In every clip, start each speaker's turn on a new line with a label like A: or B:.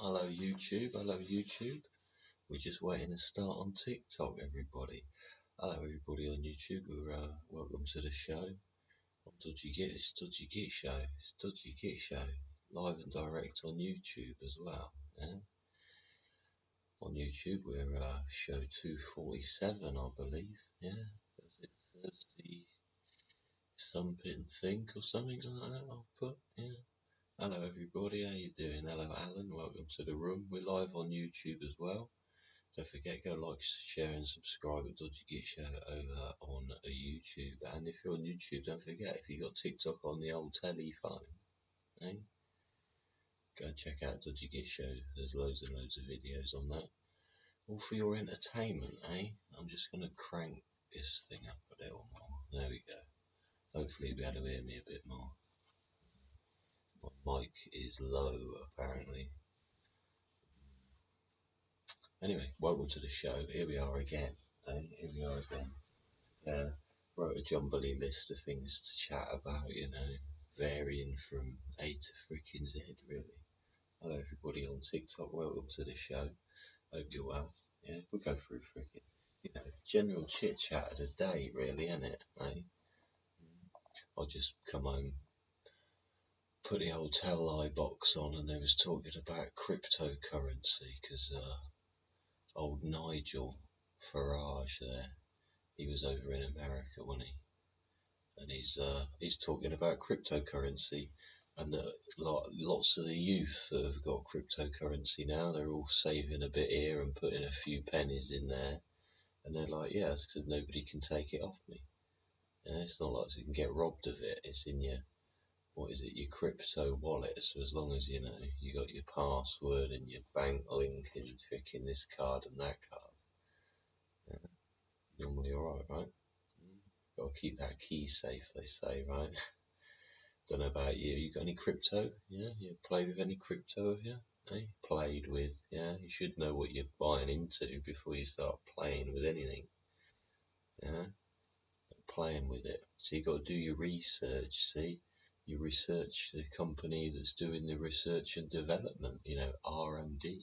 A: Hello YouTube, hello YouTube. We're just waiting to start on TikTok, everybody. Hello everybody on YouTube. Welcome to the show. On Dodgy Git, it's Dodgy Git Show. It's Dodgy Git Show. Live and direct on YouTube as well. Yeah? On YouTube we're show 247, I believe. Yeah. Was it Thursday something think or something like that I'll put? Yeah. Hello everybody, how you doing? Hello Alan, welcome to the room. We're live on YouTube as well. Don't forget, go like, share and subscribe at Dodgy Git Show over on YouTube. And if you're on YouTube, don't forget, if you got TikTok on the old telephone, eh? Go check out Dodgy Git Show. There's loads and loads of videos on that. All for your entertainment, eh? I'm just going to crank this thing up a little more. There we go. Hopefully you'll be able to hear me a bit more. My mic is low, apparently. Anyway, welcome to the show. Here we are again. Here we are again. Wrote a jumbly list of things to chat about, varying from A to freaking Z, really. Hello, everybody on TikTok. Welcome to the show. Hope you're well. Yeah, we'll go through freaking, general chit chat of the day, really, isn't it? I'll just come home, put the old tell lie box on, and they was talking about cryptocurrency because old Nigel Farage there, he was over in America, wasn't he? And he's talking about cryptocurrency, and lots of the youth that have got cryptocurrency now, they're all saving a bit here and putting a few pennies in there, and they're like, yeah, it's because nobody can take it off me. It's not like you can get robbed of it. It's in your, what is it, your crypto wallet. So as long as you got your password and your bank link and freaking this card and that card, normally alright, right? Got to keep that key safe, they say, right? Don't know about you. You got any crypto? Yeah, you played with any crypto, have you? Played with, yeah. You should know what you're buying into before you start playing with anything. Yeah, playing with it. So you got to do your research. See, you research the company that's doing the research and development. R&D.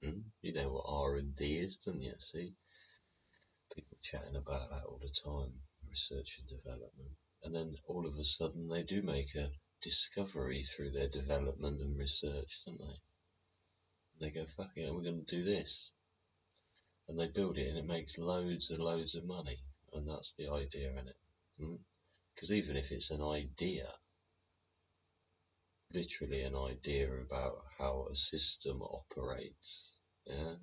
A: You know what R&D is, don't you? See, people chatting about that all the time. Research and development. And then all of a sudden they do make a discovery through their development and research, don't they? They go, fuck it, we're going to do this. And they build it and it makes loads and loads of money. And that's the idea in it. Because even if it's an idea, literally an idea about how a system operates, yeah,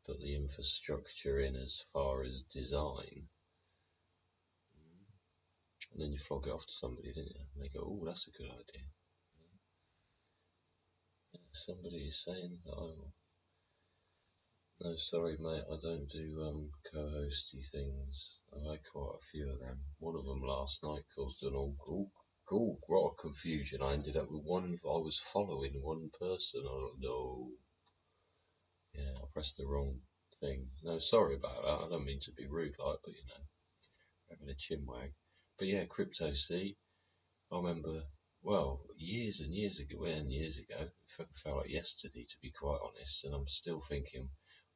A: put the infrastructure in as far as design, and then you flog it off to somebody, don't you? And they go, oh, that's a good idea. Somebody is saying that no, sorry mate, I don't do co-hosty things. I had quite a few of them. One of them last night caused an what a confusion. I ended up with I was following one person. I don't know. Yeah, I pressed the wrong thing. No, sorry about that. I don't mean to be rude like, but having a chinwag. But yeah, crypto, see, I remember, well, years and years ago, it felt like yesterday to be quite honest, and I'm still thinking,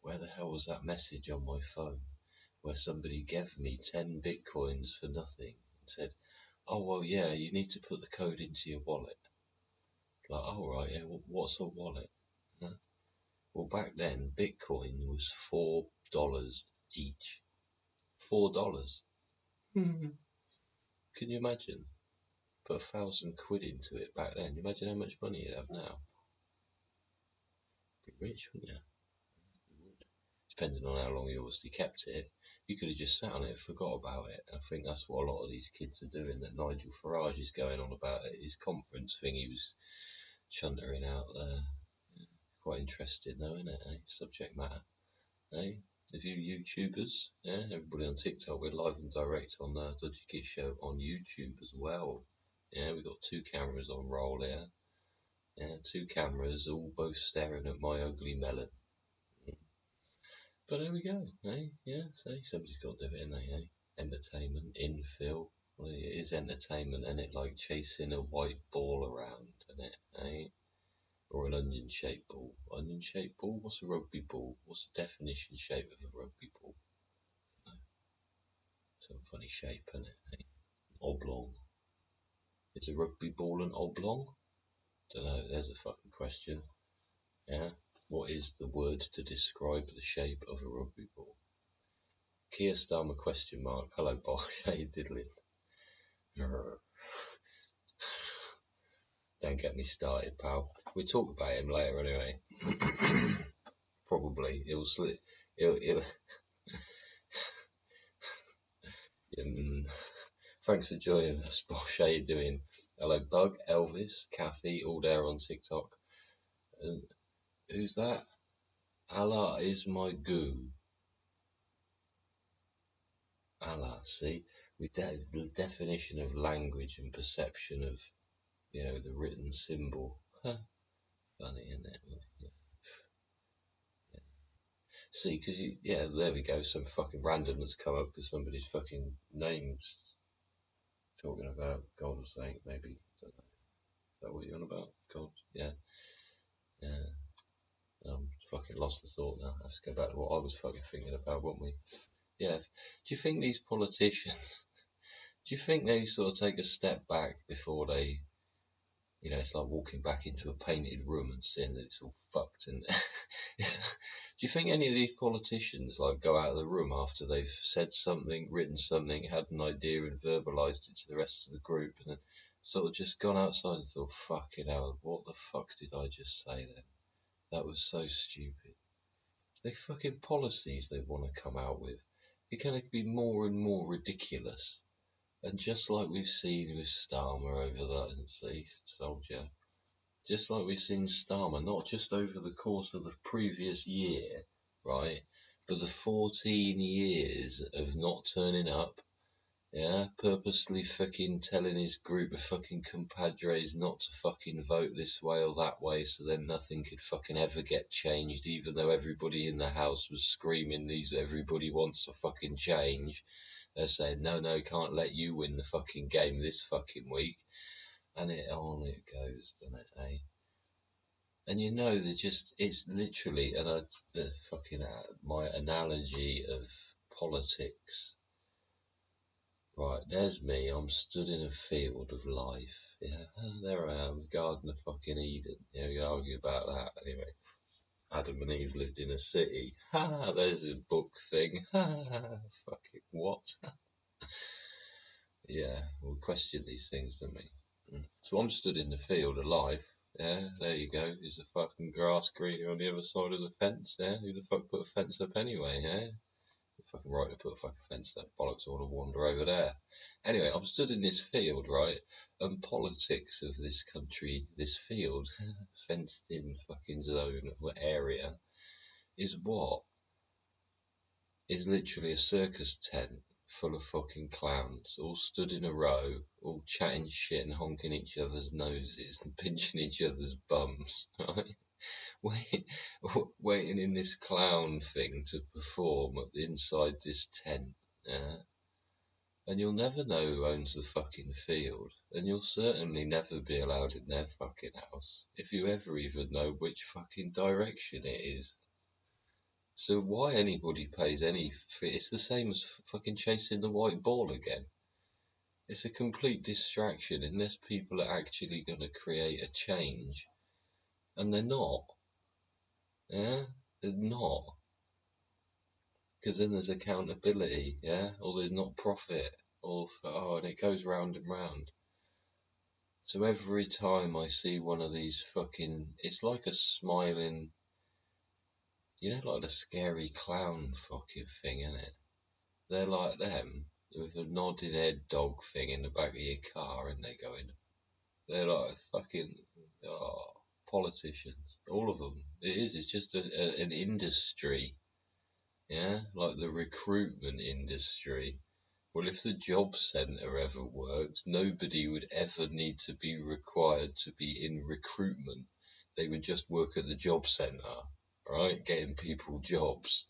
A: where the hell was that message on my phone where somebody gave me 10 bitcoins for nothing and said, oh, well, yeah, you need to put the code into your wallet. Like, oh, right, yeah, well, what's a wallet? Huh? Well, back then, Bitcoin was $4 each. $4. Can you imagine? Put 1,000 quid into it back then. Imagine how much money you'd have now. Be rich, wouldn't you? You would. Depending on how long you obviously kept it. You could have just sat on it and forgot about it. I think that's what a lot of these kids are doing, that Nigel Farage is going on about at his conference thing he was chuntering out there. Quite interesting though, isn't it? Subject matter. If you YouTubers, everybody on TikTok, we're live and direct on the Dodgy Git Show on YouTube as well. Yeah, we've got 2 cameras on roll here. Yeah, 2 cameras, all both staring at my ugly melon. But there we go, Yeah, somebody's got to do it, Entertainment, infill. Well, it is entertainment, and it like chasing a white ball around, isn't it, Or an onion-shaped ball. Onion-shaped ball? What's a rugby ball? What's the definition shape of a rugby ball? No. Some funny shape, isn't it? Oblong. Is a rugby ball an oblong? Don't know, there's a fucking question. Yeah? What is the word to describe the shape of a rugby ball? Keir Starmer question mark. Hello, Bosh. How you diddling? Don't get me started, pal. We'll talk about him later anyway. Probably. It'll slip. Thanks for joining us, Bosh. How you doing? Hello, Bug, Elvis, Kathy, all there on TikTok. Who's that? Allah is my goo. Allah, see? The definition of language and perception of, the written symbol. Huh. Funny, isn't it? Yeah. See, because there we go. Some fucking random that's come up with somebody's fucking names talking about God or something. Maybe. Is that what you're on about? God? Yeah. Yeah. Fucking lost the thought now. Let's go back to what I was fucking thinking about, won't we? Yeah. Do you think these politicians, do you think they sort of take a step back before they, it's like walking back into a painted room and seeing that it's all fucked? And do you think any of these politicians like go out of the room after they've said something, written something, had an idea and verbalised it to the rest of the group, and then sort of just gone outside and thought, fucking hell, what the fuck did I just say then? That was so stupid. The fucking policies they want to come out with, it can be more and more ridiculous. And just like we've seen with Starmer over the soldier, just like we've seen Starmer, not just over the course of the previous year, right, but the 14 years of not turning up, purposely fucking telling his group of fucking compadres not to fucking vote this way or that way, so then nothing could fucking ever get changed, even though everybody in the house was screaming, everybody wants a fucking change. They're saying, no, can't let you win the fucking game this fucking week. And on it goes, doesn't it, eh? And it's literally, my analogy of politics. Right, there's me, I'm stood in a field of life. Yeah, there I am, Garden of fucking Eden. Yeah, we can argue about that. Anyway, Adam and Eve lived in a city. Ha, there's a book thing. Ha, fucking what? Yeah, we'll question these things, don't we? So I'm stood in the field of life. Yeah, there you go. Is the fucking grass greener on the other side of the fence? Yeah, who the fuck put a fence up anyway? Yeah, fucking right to put a fucking fence up. Bollocks, I want to wander over there. Anyway, I'm stood in this field, right? And politics of this country, this field, fenced in fucking zone or area, is what? Is literally a circus tent full of fucking clowns, all stood in a row, all chatting shit and honking each other's noses and pinching each other's bums, right? Waiting in this clown thing to perform inside this tent, yeah? And you'll never know who owns the fucking field, and you'll certainly never be allowed in their fucking house, if you ever even know which fucking direction it is. So why anybody pays any fee? It's the same as fucking chasing the white ball again. It's a complete distraction unless people are actually going to create a change. And they're not. Yeah? They're not. Because then there's accountability, yeah? Or there's not profit. And it goes round and round. So every time I see one of these fucking... It's like a smiling... like the scary clown fucking thing, isn't it? They're like them, with a nodding head dog thing in the back of your car, and they're going. They're like fucking politicians, all of them. It's just an industry, yeah, like the recruitment industry. Well, if the job centre ever worked, nobody would ever need to be required to be in recruitment. They would just work at the job centre, right, getting people jobs.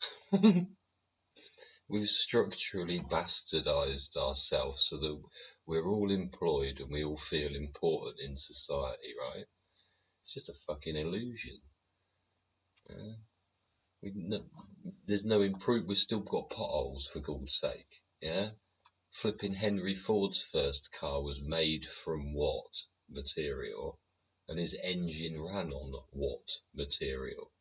A: We've structurally bastardized ourselves so that we're all employed and we all feel important in society, right? It's just a fucking illusion. Yeah? There's no improvement. We've still got potholes, for God's sake. Yeah? Flipping Henry Ford's first car was made from what material? And his engine ran on what material?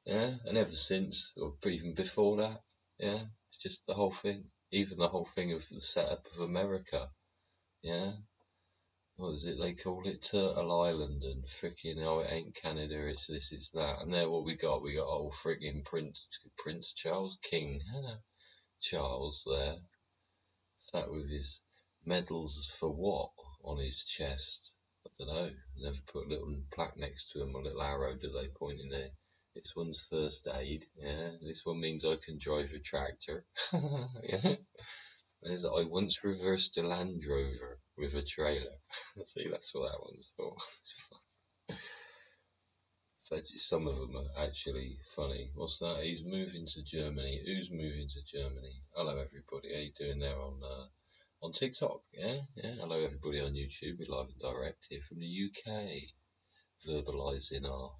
A: Yeah? And ever since, or even before that, yeah? It's just the whole thing. Even the whole thing of the setup of America. Yeah? What is it they call it? Turtle Island and frickin' oh it ain't Canada, it's this, it's that. And there what we got old frickin' Prince Charles King Charles there, sat with his medals for what on his chest. I don't know. Never put a little plaque next to him, a little arrow do they point in there. This one's first aid, yeah. This one means I can drive a tractor. Yeah. There's I once reversed a Land Rover with a trailer. See, that's what that one's for. So some of them are actually funny. What's that? He's moving to Germany. Who's moving to Germany? Hello everybody. How you doing there on TikTok? Yeah, yeah. Hello everybody on YouTube. We're live and direct here from the UK, verbalising our,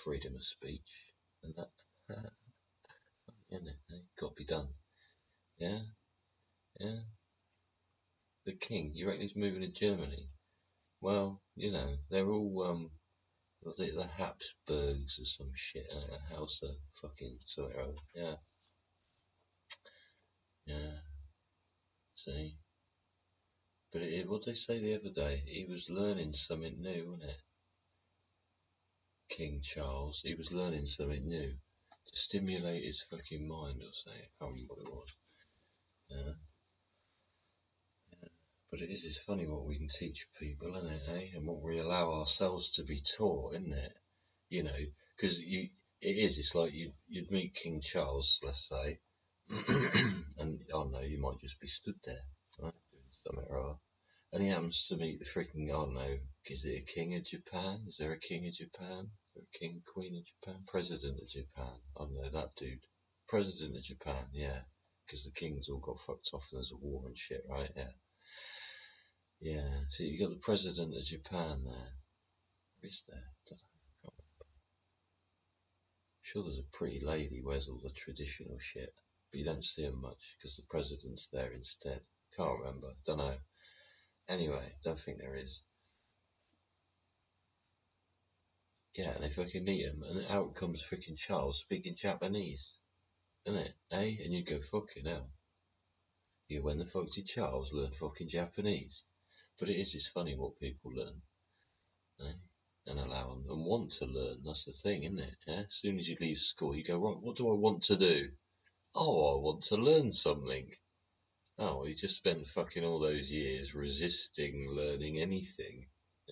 A: freedom of speech and that. Got to be done. Yeah, yeah. The king. You reckon he's moving to Germany? Well, they're all was it the Habsburgs or some shit? A house of fucking something or other. Yeah, yeah. See, but what did they say the other day? He was learning something new, wasn't it? King Charles. He was learning something new to stimulate his fucking mind or something. I can't remember what it was. Yeah. But it's funny what we can teach people, isn't it, eh? And what we allow ourselves to be taught, isn't it? Because it's like you'd meet King Charles, let's say, and I don't know, you might just be stood there, right, doing something or other, and he happens to meet the freaking, I don't know, is it a king of Japan? Is there a king of Japan? Is there a king, queen of Japan? President of Japan? I don't know, that dude. President of Japan, yeah, because the kings all got fucked off and there's a war and shit, right? Yeah. Yeah, so you got the president of Japan there. Where is there? I don't know. I'm sure there's a pretty lady who wears all the traditional shit, but you don't see her much because the president's there instead. Can't remember. Don't know. Anyway, don't think there is. Yeah, and they fucking meet him, and out comes freaking Charles speaking Japanese, isn't it? Eh? And you go fucking hell. Yeah, when the fuck did Charles learn fucking Japanese? But it's funny what people learn. Eh? And allow them and want to learn. That's the thing, isn't it? Yeah? As soon as you leave school, you go, right, what do I want to do? Oh, I want to learn something. Oh, well, you just spent fucking all those years resisting learning anything.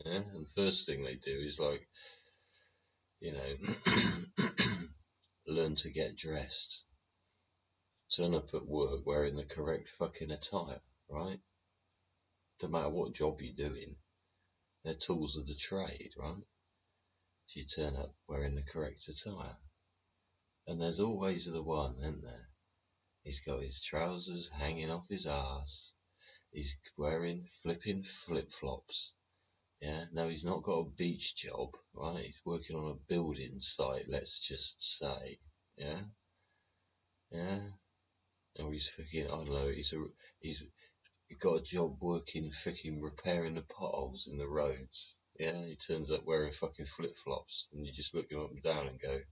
A: Yeah? And first thing they do is like, learn to get dressed. Turn up at work wearing the correct fucking attire, right? No matter what job you're doing, they're tools of the trade, right? So you turn up wearing the correct attire. And there's always the one, isn't there? He's got his trousers hanging off his arse. He's wearing flipping flip-flops. Yeah, no, he's not got a beach job, right? He's working on a building site, let's just say. Yeah? Yeah? Or he's fucking, I don't know, he's got a job working fucking repairing the potholes in the roads. Yeah, he turns up wearing fucking flip-flops, and you just look him up and down and go,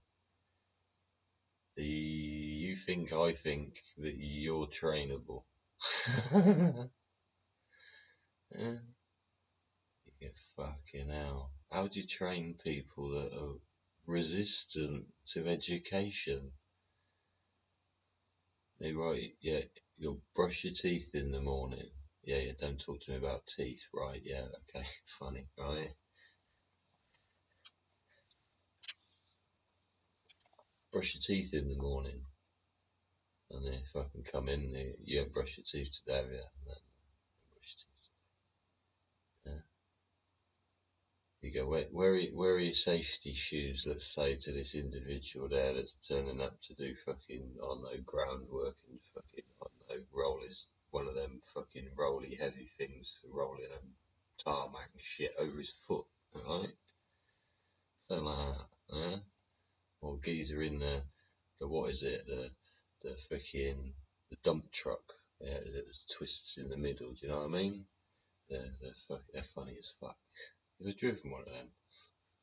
A: do you think I think that you're trainable? Yeah. You get fucking hell. How do you train people that are resistant to education? They write, yeah, you'll brush your teeth in the morning. Yeah, yeah, don't talk to me about teeth, right? Yeah, okay, funny, right? Brush your teeth in the morning. And they fucking come in, you haven't brushed your teeth today, yeah. And then brush your teeth. Yeah. You go, where are your safety shoes, let's say, to this individual there that's turning up to do fucking, I don't know, groundwork and fucking, I don't know, roll his, one of them fucking rolly heavy things for rolling them tarmac and shit over his foot, right? Something like that, yeah? Or geezer in the what is it, the freaking the dump truck, yeah, that twists in the middle, do you know what I mean? They're funny as fuck. Have you driven one of them?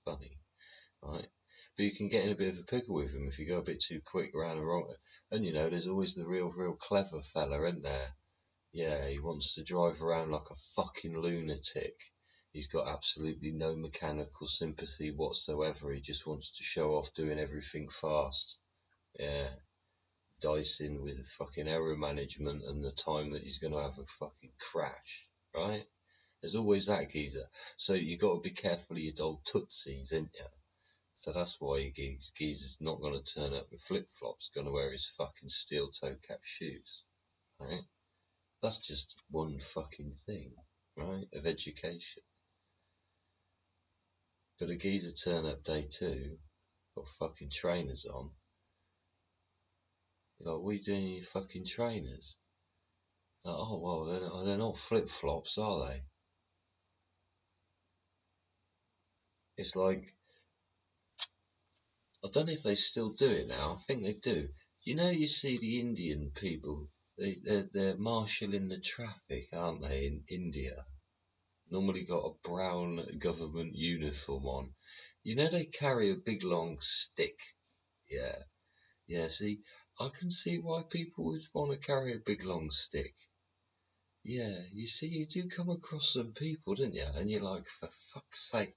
A: Funny, right? But you can get in a bit of a pickle with them if you go a bit too quick around the wrong. And you know, there's always the real clever fella, isn't there? Yeah, he wants to drive around like a fucking lunatic. He's got absolutely no mechanical sympathy whatsoever. He just wants to show off doing everything fast. Yeah, dicing with fucking error management and the time that he's going to have a fucking crash, right? There's always that geezer. So you got to be careful of your old tootsies, ain't you? So that's why geezer's not going to turn up with flip-flops, going to wear his fucking steel toe cap shoes, right? That's just one fucking thing, right, of education. But a geezer turn up day two, got fucking trainers on. You're like, what are you doing in your fucking trainers? Like, oh, well, they're not flip-flops, are they? It's like, I don't know if they still do it now. I think they do. You know, you see the Indian people, they're marshalling the traffic, aren't they, in India? Normally got a brown government uniform on. You know, they carry a big long stick. Yeah. Yeah, see, I can see why people would want to carry a big long stick. Yeah, you see, you do come across some people, don't you? And you're like, for fuck's sake,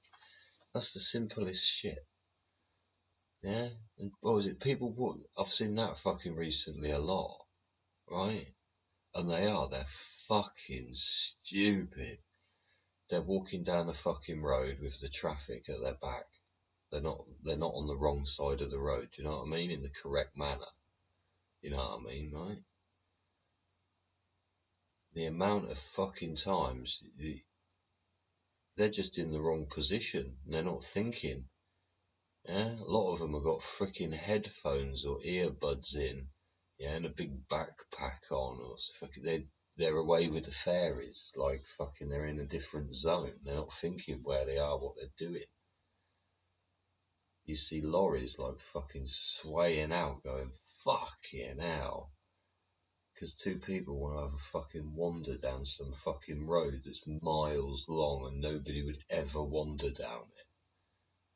A: that's the simplest shit. Yeah? And what was it? I've seen that fucking recently a lot, right? And they're fucking stupid. They're walking down the fucking road with the traffic at their back. They're not on the wrong side of the road, do you know what I mean? In the correct manner. You know what I mean, right? The amount of fucking times they're just in the wrong position. They're not thinking. Yeah, a lot of them have got freaking headphones or earbuds in, yeah, and a big backpack on, or fucking they're away with the fairies, like fucking they're in a different zone. They're not thinking where they are, what they're doing. You see lorries like fucking swaying out, going fucking hell, because two people want to have a fucking wander down some fucking road that's miles long and nobody would ever wander down it.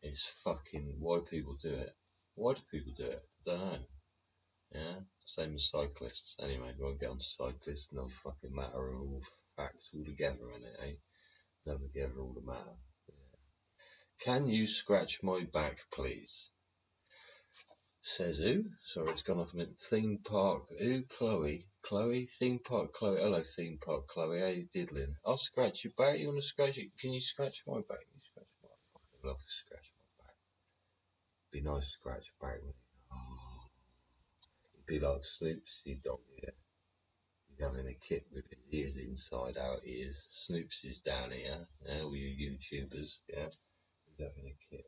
A: It's fucking why people do it. Why do people do it? I don't know. Yeah, same as cyclists. Anyway, we won't get on to cyclists. No fucking matter of all facts altogether, innit, eh? Never together all the matter. Yeah. Can you scratch my back, please? Says who? Sorry, it's gone off a minute. Theme park. Who? Chloe. Chloe? Theme park. Chloe. Hello, theme park. Chloe. How you diddling? I'll scratch your back. You want to scratch it? Can you scratch my back? You scratch my fucking love to scratch my back. Be nice to scratch back. Oh, it'd be like Snoopsy dog, yeah. He's having a kip with his ears inside out ears. Snoops is down here. All you YouTubers, yeah. He's having a kip.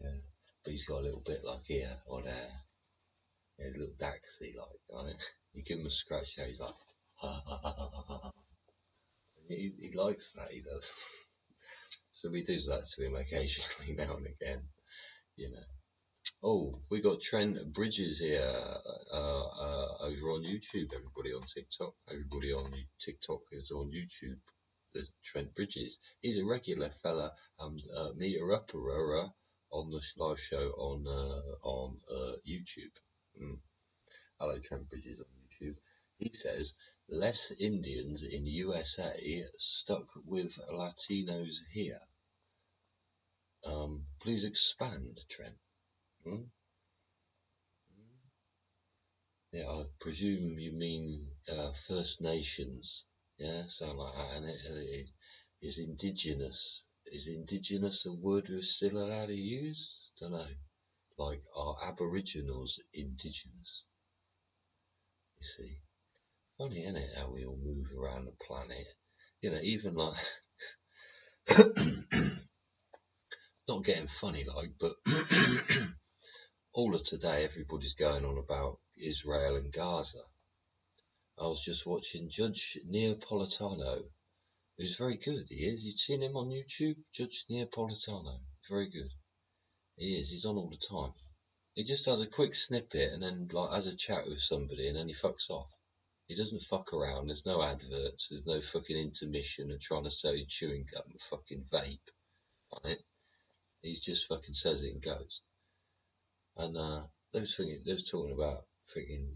A: Yeah. But he's got a little bit like here or there. He's a little Daxy like, right? You give him a scratch there, he's like, ha ha ha ha ha ha. He likes that, he does. So we do that to him occasionally now and again, you know. Oh, we got Trent Bridges here over on YouTube. Everybody on TikTok. Everybody on TikTok is on YouTube. There's Trent Bridges. He's a regular fella. Meter upper on the live show on YouTube. Hello, Trent Bridges on YouTube. He says less Indians in USA stuck with Latinos here. Please expand, Trent. Yeah, I presume you mean First Nations. Yeah, something like that. And it is indigenous. Is indigenous a word we're still allowed to use? Don't know. Like, are Aboriginals indigenous? You see, funny, isn't it? How we all move around the planet. You know, even like not getting funny, like, but all of today, everybody's going on about Israel and Gaza. I was just watching Judge Neapolitano, who's very good. He is. You've seen him on YouTube, Judge Neapolitano. Very good. He is. He's on all the time. He just has a quick snippet and then like has a chat with somebody and then he fucks off. He doesn't fuck around. There's no adverts. There's no fucking intermission and trying to sell you chewing gum and fucking vape. Right? He just fucking says it and goes. And they was talking about freaking,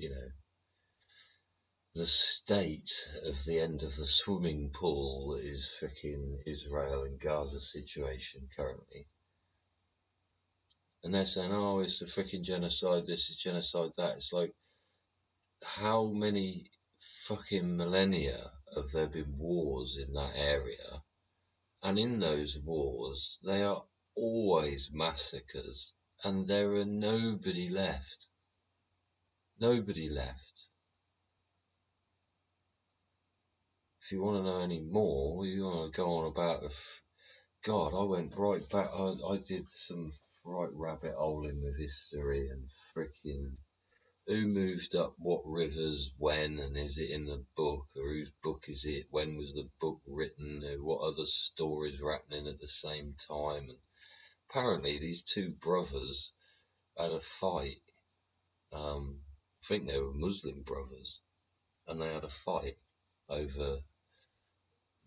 A: the state of the end of the swimming pool that is freaking Israel and Gaza situation currently. And they're saying, oh, it's a freaking genocide, this is genocide, that. It's like, how many fucking millennia have there been wars in that area? And in those wars, they are always massacres. And there are nobody left. Nobody left. If you want to know any more, you want to go on about the... God, I went right back. I did some right rabbit hole in the history and freaking who moved up what rivers when, and is it in the book, or whose book is it, when was the book written, what other stories were happening at the same time. And apparently these two brothers had a fight. I think they were Muslim brothers, and they had a fight over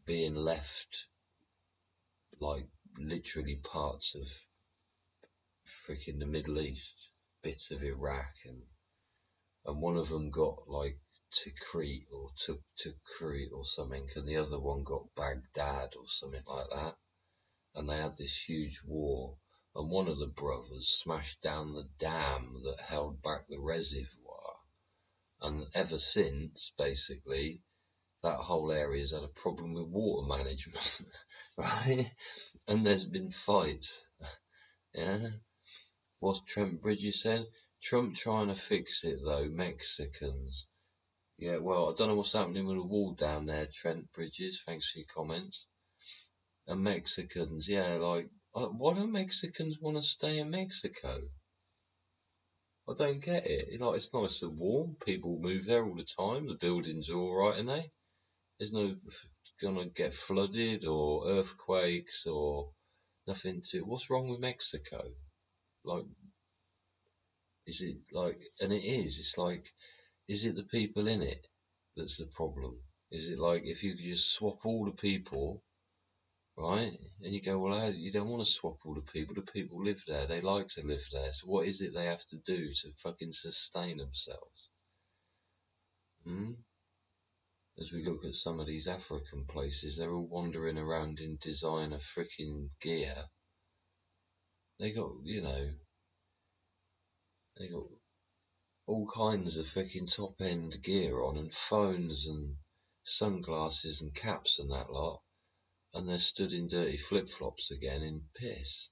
A: being left like literally parts of freaking the Middle East, bits of Iraq, and one of them got like to Crete or took to Crete or something, and the other one got Baghdad or something like that, and they had this huge war, and one of the brothers smashed down the dam that held back the reservoir, and ever since, basically, that whole area's had a problem with water management, right? And there's been fights, yeah. What's Trent Bridges said? Trump trying to fix it though, Mexicans. Yeah, well, I don't know what's happening with the wall down there, Trent Bridges. Thanks for your comments. And Mexicans, yeah, like, why don't Mexicans want to stay in Mexico? I don't get it. Like, it's nice and warm. People move there all the time. The buildings are all right, aren't they? There's no gonna get flooded or earthquakes or nothing to. What's wrong with Mexico? Like, is it like, and it is. It's like, is it the people in it that's the problem? Is it like if you could just swap all the people, right? And you go, well, you don't want to swap all the people. The people live there. They like to live there. So what is it they have to do to fucking sustain themselves? As we look at some of these African places, they're all wandering around in designer freaking gear. They got, they got all kinds of freaking top end gear on, and phones and sunglasses and caps and that lot, and they're stood in dirty flip flops again in piss.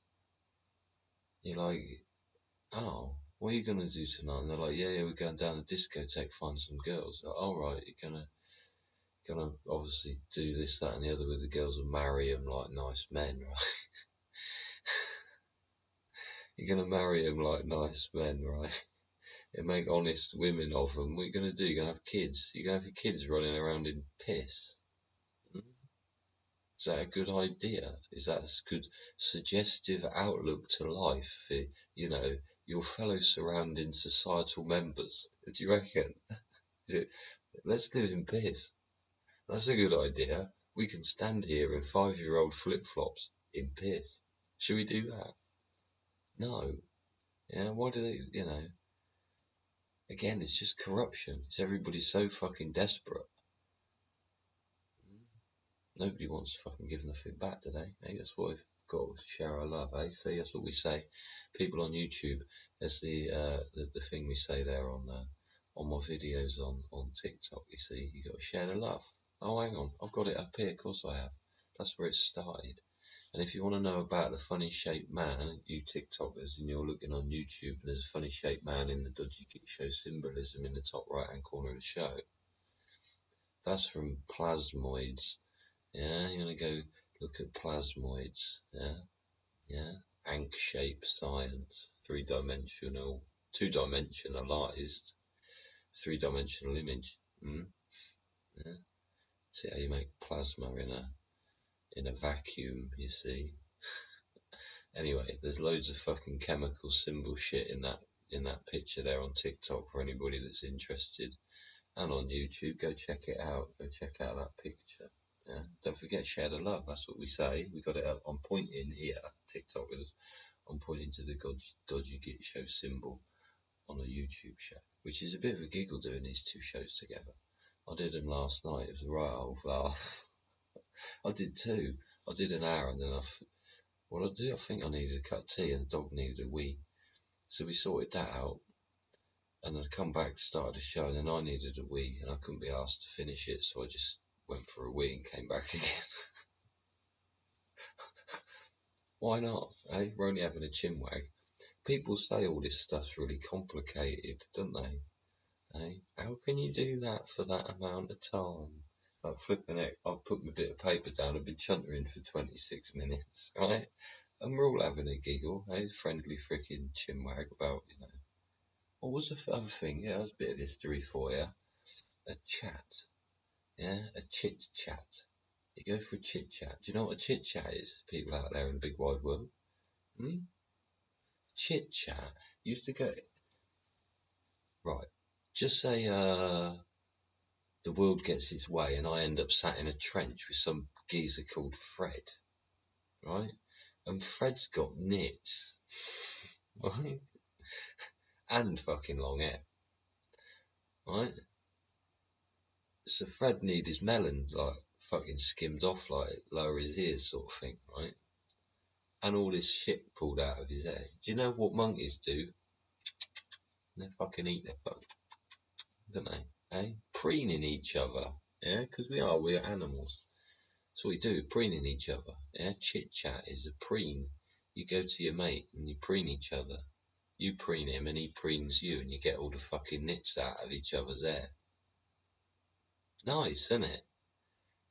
A: You're like, oh, what are you gonna do tonight? And they're like, yeah, we're going down the discotheque, find some girls. Like, all right, you're gonna obviously do this, that, and the other with the girls and marry them like nice men, right? You're gonna marry them like nice men, right? And make honest women of them. What are you gonna do? You're gonna have kids. You're gonna have your kids running around in piss. Is that a good idea? Is that a good suggestive outlook to life for, your fellow surrounding societal members? Do you reckon? Let's live in piss. That's a good idea. We can stand here in 5-year-old flip-flops in piss. Should we do that? No. Yeah, why do they, Again, it's just corruption. It's everybody so fucking desperate. Nobody wants to fucking give nothing back, do they? Hey, that's what we've got to share our love, eh? See, that's what we say. People on YouTube, that's the thing we say there on my videos on TikTok. You see, you got to share the love. Oh, hang on, I've got it up here. Of course I have. That's where it started. And if you want to know about the funny shaped man, you TikTokers, and you're looking on YouTube, and there's a funny shaped man in the Dodgy show symbolism in the top right hand corner of the show. That's from plasmoids. Yeah, you're gonna go look at plasmoids. Yeah. Ank shape science, 3-dimensional, 2-dimensionalized, 3-dimensional image. Yeah? See how you make plasma in a vacuum, you see. Anyway, there's loads of fucking chemical symbol shit in that picture there on TikTok for anybody that's interested. And on YouTube, go check it out. Go check out that picture. Yeah. Don't forget, share the love. That's what we say. We got it up. I'm pointing here. TikTokers. I'm pointing to the Dodgy Git Show symbol on a YouTube show, which is a bit of a giggle doing these two shows together. I did them last night. It was a right old laugh. I did two. I did an hour and then what I did, I think I needed a cup of tea and the dog needed a wee. So we sorted that out. And then I come back, started the show, and then I needed a wee, and I couldn't be asked to finish it, so I just went for a wee and came back again. Why not? Eh? We're only having a chinwag. People say all this stuff's really complicated, don't they? Eh? How can you do that for that amount of time? Like flipping it, I'll put my bit of paper down and be chuntering for 26 minutes, right? And we're all having a giggle, eh? Friendly freaking chinwag about, What was the other thing? Yeah, there's a bit of history for you. A chat. Yeah, a chit chat. You go for a chit chat. Do you know what a chit chat is? People out there in the big wide world. Chit chat. Used to go right. Just say the world gets its way, and I end up sat in a trench with some geezer called Fred, right? And Fred's got nits, right? And fucking long hair, right? So Fred need his melon like fucking skimmed off, like lower his ears, sort of thing, right? And all this shit pulled out of his hair. Do you know what monkeys do? They fucking eat their fuck, don't they? Eh? Preening each other. Yeah, because we're animals. So we do, preening each other. Yeah, chit chat is a preen. You go to your mate and you preen each other. You preen him and he preens you, and you get all the fucking nits out of each other's hair. Nice, isn't it?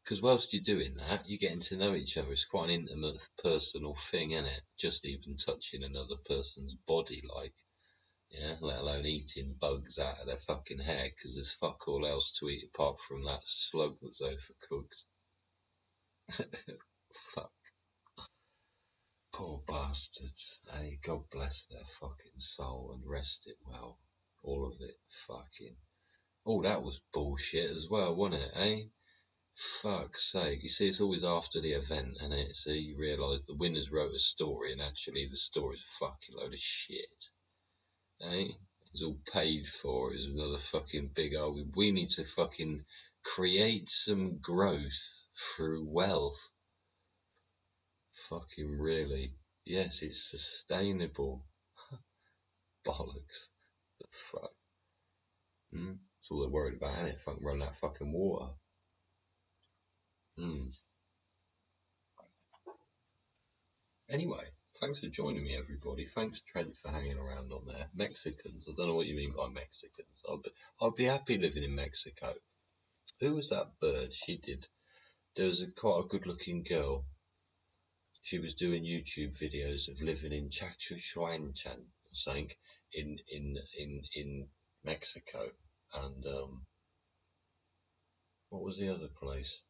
A: Because whilst you're doing that, you're getting to know each other. It's quite an intimate, personal thing, isn't it? Just even touching another person's body, like. Yeah, let alone eating bugs out of their fucking hair, because there's fuck all else to eat apart from that slug that's overcooked. Fuck. Poor bastards. Hey, God bless their fucking soul and rest it well. All of it. Fucking. Oh, that was bullshit as well, wasn't it, eh? Fuck's sake. You see, it's always after the event, and it? So you realise the winners wrote a story, and actually the story's a fucking load of shit. Eh? It's all paid for. It's another fucking big old. We need to fucking create some growth through wealth. Fucking really. Yes, it's sustainable. Bollocks. The fuck. That's all they're worried about, ain't it? Fucking run that fucking water. Anyway, thanks for joining me, everybody. Thanks, Trent, for hanging around on there. Mexicans. I don't know what you mean by Mexicans. I'd be happy living in Mexico. Who was that bird? She did. There was quite a good-looking girl. She was doing YouTube videos of living in Chachuchuanchan or something in Mexico. And what was the other place?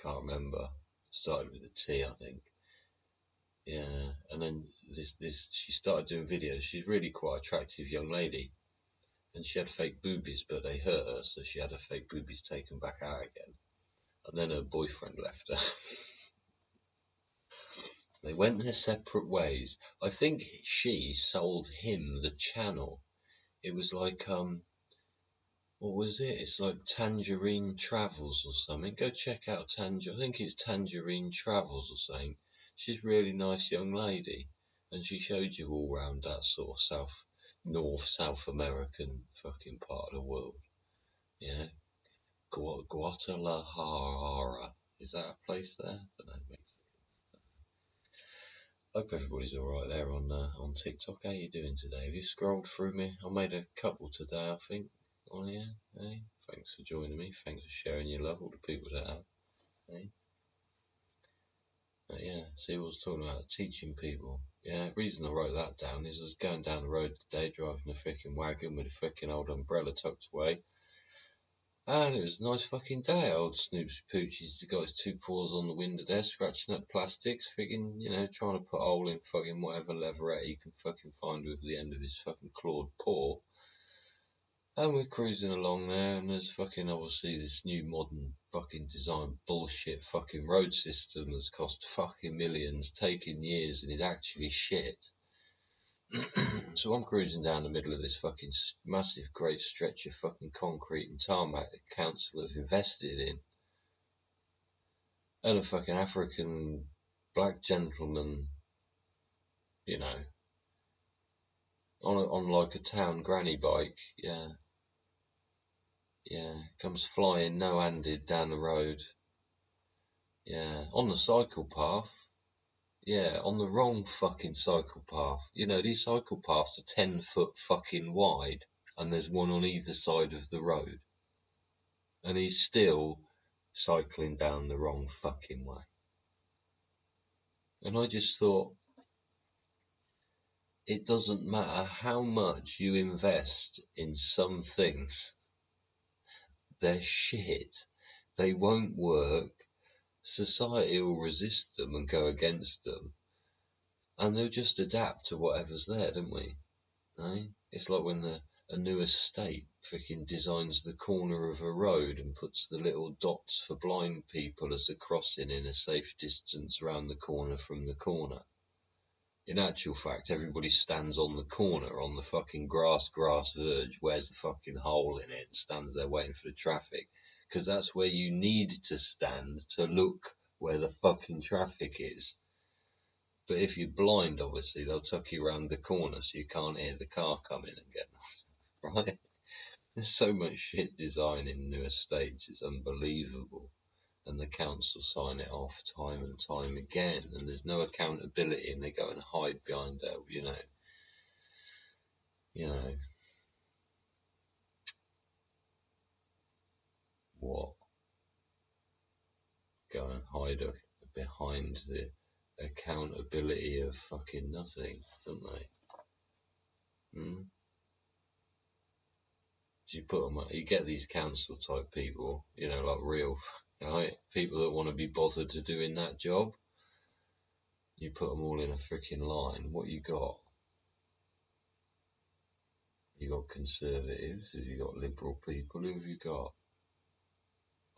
A: Can't remember. Started with a T, I think. Yeah, and then this she started doing videos. She's really quite attractive young lady, and she had fake boobies, but they hurt her, so she had her fake boobies taken back out again. And then her boyfriend left her. They went their separate ways. I think she sold him the channel. It was like what was it? It's like Tangerine Travels or something. Go check out I think it's Tangerine Travels or something. She's a really nice young lady, and she showed you all round that sort of South American fucking part of the world. Yeah, Guadalajara. Is that a place there? I don't know. Hope everybody's alright there on TikTok. How you doing today? Have you scrolled through me? I made a couple today, I think. Oh yeah, hey. Thanks for joining me. Thanks for sharing your love, all the people that have. Hey. But yeah, see what I was talking about, teaching people. Yeah, the reason I wrote that down is I was going down the road today, driving a freaking wagon with a freaking old umbrella tucked away. And it was a nice fucking day. Old Snoop's Poochie's got his two paws on the window there, scratching up plastics, trying to put a hole in fucking whatever leverette he can fucking find with the end of his fucking clawed paw. And we're cruising along there, and there's fucking obviously this new modern fucking design bullshit fucking road system that's cost fucking millions, taking years, and is actually shit. So I'm cruising down the middle of this fucking massive great stretch of fucking concrete and tarmac that the council have invested in. And a fucking African black gentleman, you know, on like a town granny bike, comes flying no-handed down the road, on the cycle path, on the wrong fucking cycle path. You know, these cycle paths are 10 foot fucking wide, and there's one on either side of the road, and he's still cycling down the wrong fucking way. And I just thought, it doesn't matter how much you invest in some things, they're shit. They won't work. Society will resist them and go against them. And they'll just adapt to whatever's there, don't we? Eh? It's like when a new estate freaking designs the corner of a road and puts the little dots for blind people as a crossing in a safe distance round the corner from the corner. In actual fact, everybody stands on the corner, on the fucking grass verge, wears the fucking hole in it, and stands there waiting for the traffic. Because that's where you need to stand to look where the fucking traffic is. But if you're blind, obviously, they'll tuck you around the corner so you can't hear the car coming and get off. Right? There's so much shit design in new estates, it's unbelievable. And the council sign it off time and time again, and there's no accountability, and they go and hide behind their, what? Go and hide behind the accountability of fucking nothing, don't they? You get these council type people, like real, right? People that want to be bothered to doing that job. You put them all in a freaking line. What you got? You got conservatives. Have you got liberal people? Who have you got?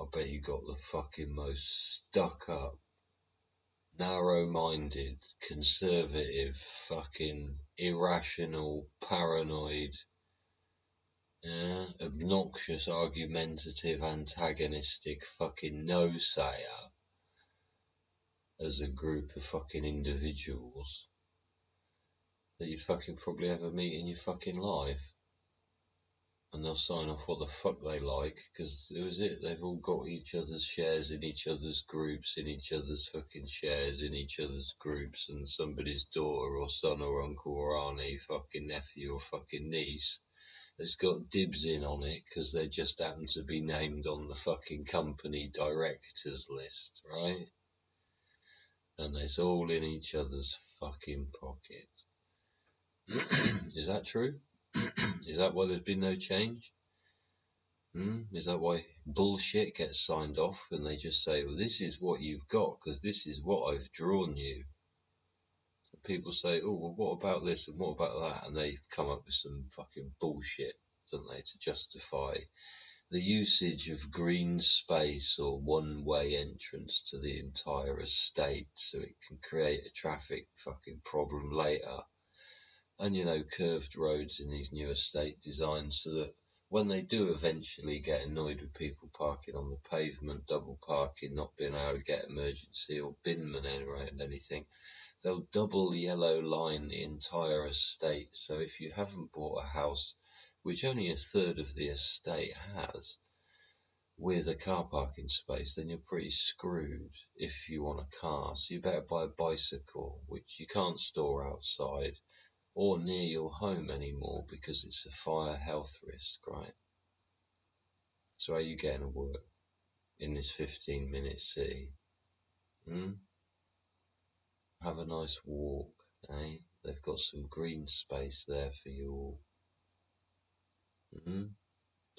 A: I bet you got the fucking most stuck up, narrow-minded, conservative, fucking irrational, paranoid, obnoxious, argumentative, antagonistic fucking no-sayer as a group of fucking individuals that you'd fucking probably ever meet in your fucking life. And they'll sign off what the fuck they like, because it was it. They've all got each other's shares in each other's groups, in each other's fucking shares in each other's groups, and somebody's daughter or son or uncle or auntie, fucking nephew or fucking niece has got dibs in on it because they just happen to be named on the fucking company directors list, right? And it's all in each other's fucking pockets. Is that true? Is that why there's been no change? Is that why bullshit gets signed off and they just say, well, this is what you've got because this is what I've drawn you? And people say, oh, well, what about this and what about that? And they come up with some fucking bullshit, don't they, to justify the usage of green space or one-way entrance to the entire estate so it can create a traffic fucking problem later. And, curved roads in these new estate designs so that when they do eventually get annoyed with people parking on the pavement, double parking, not being able to get emergency or binman around anything, they'll double yellow line the entire estate. So if you haven't bought a house, which only a third of the estate has, with a car parking space, then you're pretty screwed if you want a car. So you better buy a bicycle, which you can't store outside or near your home anymore because it's a fire health risk, right? So how are you getting to work in this 15-minute city? Have a nice walk, eh? They've got some green space there for you all.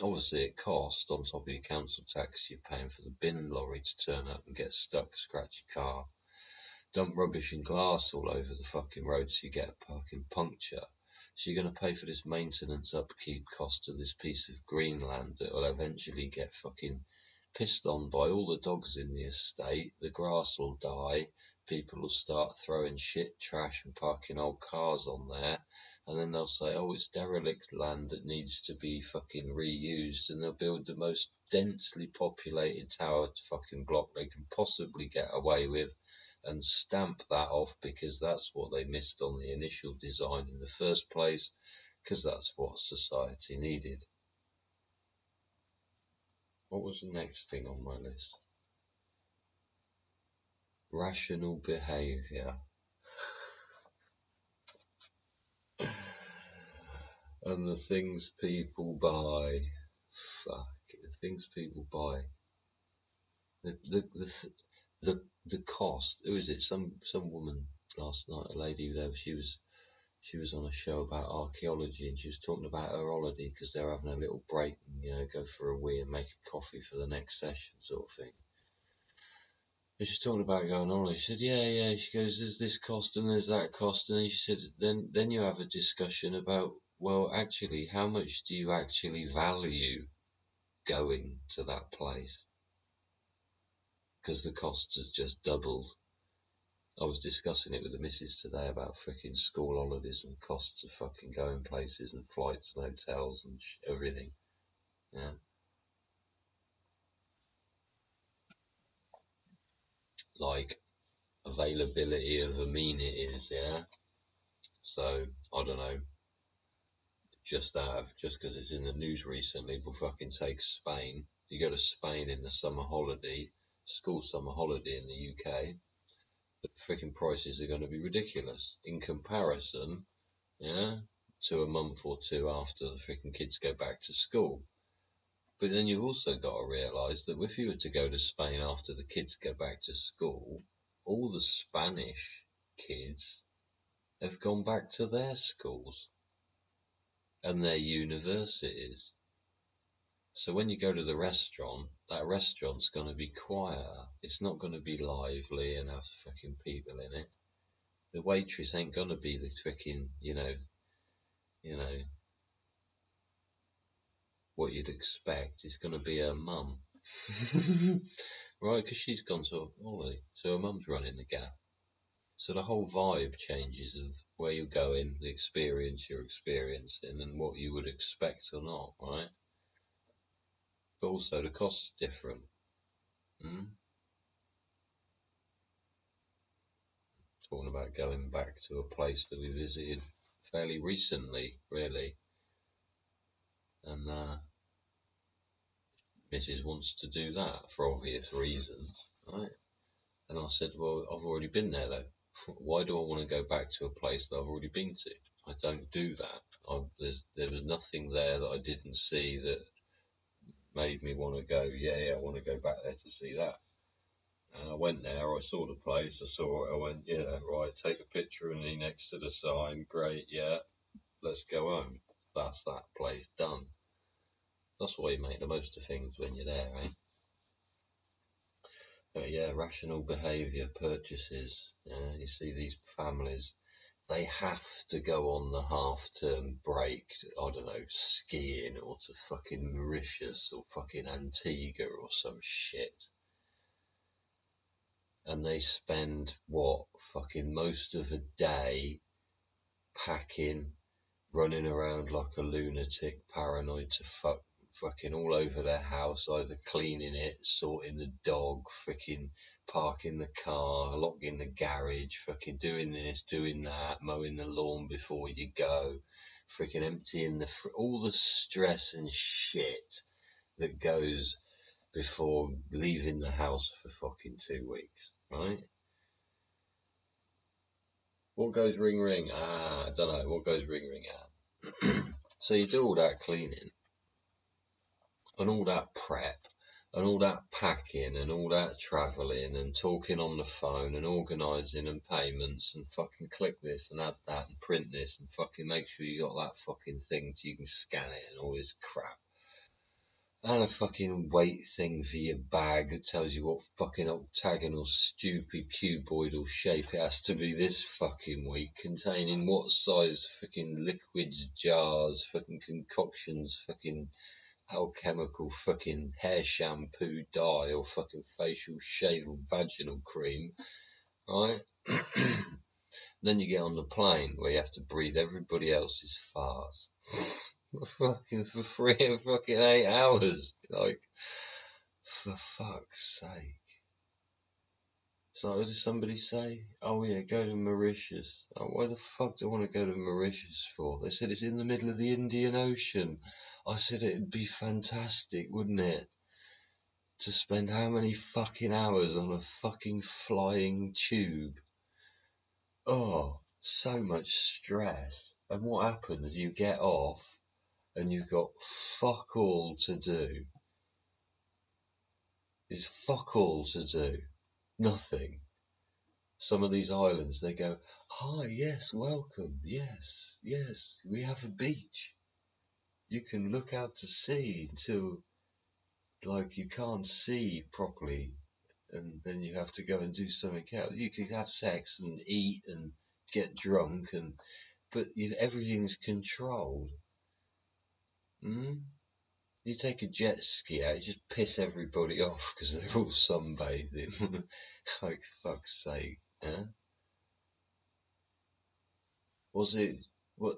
A: Obviously, it costs on top of your council tax. You're paying for the bin lorry to turn up and get stuck, scratch your car, dump rubbish and glass all over the fucking road so you get a fucking puncture. So you're going to pay for this maintenance upkeep cost of this piece of Greenland that will eventually get fucking pissed on by all the dogs in the estate. The grass will die. People will start throwing shit, trash and parking old cars on there. And then they'll say, oh, it's derelict land that needs to be fucking reused. And they'll build the most densely populated tower fucking block they can possibly get away with and stamp that off because that's what they missed on the initial design in the first place, because that's what society needed. What was the next thing on my list? Rational behaviour. And the things people buy. Fuck, the things people buy. The cost. Who is it? Some woman last night, a lady there. She was on a show about archaeology, and she was talking about her holiday because they're having a little break and go for a wee and make a coffee for the next session, sort of thing. And she's talking about going on. She said, yeah. She goes, there's this cost and there's that cost, and then she said, then you have a discussion about, well, actually, how much do you actually value going to that place? Because the cost has just doubled. I was discussing it with the missus today about freaking school holidays and costs of fucking going places and flights and hotels and everything. Yeah. Like availability of amenities, yeah. So I don't know. Just because it's in the news recently, we'll fucking take Spain. You go to Spain in the summer holiday, school summer holiday in the UK, the freaking prices are going to be ridiculous in comparison, yeah, to a month or two after the freaking kids go back to school. But then you've also got to realise that if you were to go to Spain after the kids go back to school, all the Spanish kids have gone back to their schools and their universities. So when you go to the restaurant, that restaurant's going to be quieter. It's not going to be lively and have fucking people in it. The waitress ain't going to be the freaking, what you'd expect. It's going to be her mum. Right, because she's gone to a holiday. So her mum's running the gaff. So the whole vibe changes of where you're going, the experience you're experiencing, and what you would expect or not, right? But also the cost's different. Talking about going back to a place that we visited fairly recently, really. And Mrs. wants to do that for obvious reasons, right? And I said, well, I've already been there though. Why do I want to go back to a place that I've already been to? I don't do that. There was nothing there that I didn't see that made me want to go, I want to go back there to see that. And I went there, I saw the place, I saw it, I went, yeah, right, take a picture of me next to the sign, great, yeah, let's go home. That's that place done. That's why you make the most of things when you're there, eh? But yeah, rational behaviour, purchases. You see these families, they have to go on the half-term break to, I don't know, skiing or to fucking Mauritius or fucking Antigua or some shit. And they spend, what, fucking most of a day packing, running around like a lunatic, paranoid to fucking all over their house, either cleaning it, sorting the dog, freaking parking the car, locking the garage, fucking doing this, doing that, mowing the lawn before you go, freaking emptying all the stress and shit that goes before leaving the house for fucking 2 weeks, right? What goes ring ring? I don't know. What goes ring ring out? So you do all that cleaning and all that prep and all that packing and all that travelling and talking on the phone and organising and payments and fucking click this and add that and print this and fucking make sure you got that fucking thing so you can scan it and all this crap. And a fucking weight thing for your bag that tells you what fucking octagonal, stupid, cuboidal shape it has to be this fucking week, containing what size fucking liquids, jars, fucking concoctions, fucking alchemical fucking hair shampoo, dye, or fucking facial shave or vaginal cream, right? Then you get on the plane where you have to breathe everybody else's farts. Fucking for 8 hours. Like, for fuck's sake. So what did somebody say? Oh yeah, go to Mauritius. Oh, why the fuck do I want to go to Mauritius for? They said it's in the middle of the Indian Ocean. I said it'd be fantastic, wouldn't it? To spend how many fucking hours on a fucking flying tube? Oh, so much stress. And what happens? You get off and you've got fuck all to do. There's fuck all to do. Nothing. Some of these islands, they go, hi, yes, welcome, yes, yes, we have a beach. You can look out to sea until, like, you can't see properly, and then you have to go and do something else. You can have sex and eat and get drunk, but everything's controlled. You take a jet ski out, you just piss everybody off because they're all sunbathing. Like, fuck's sake, eh? Was it, what,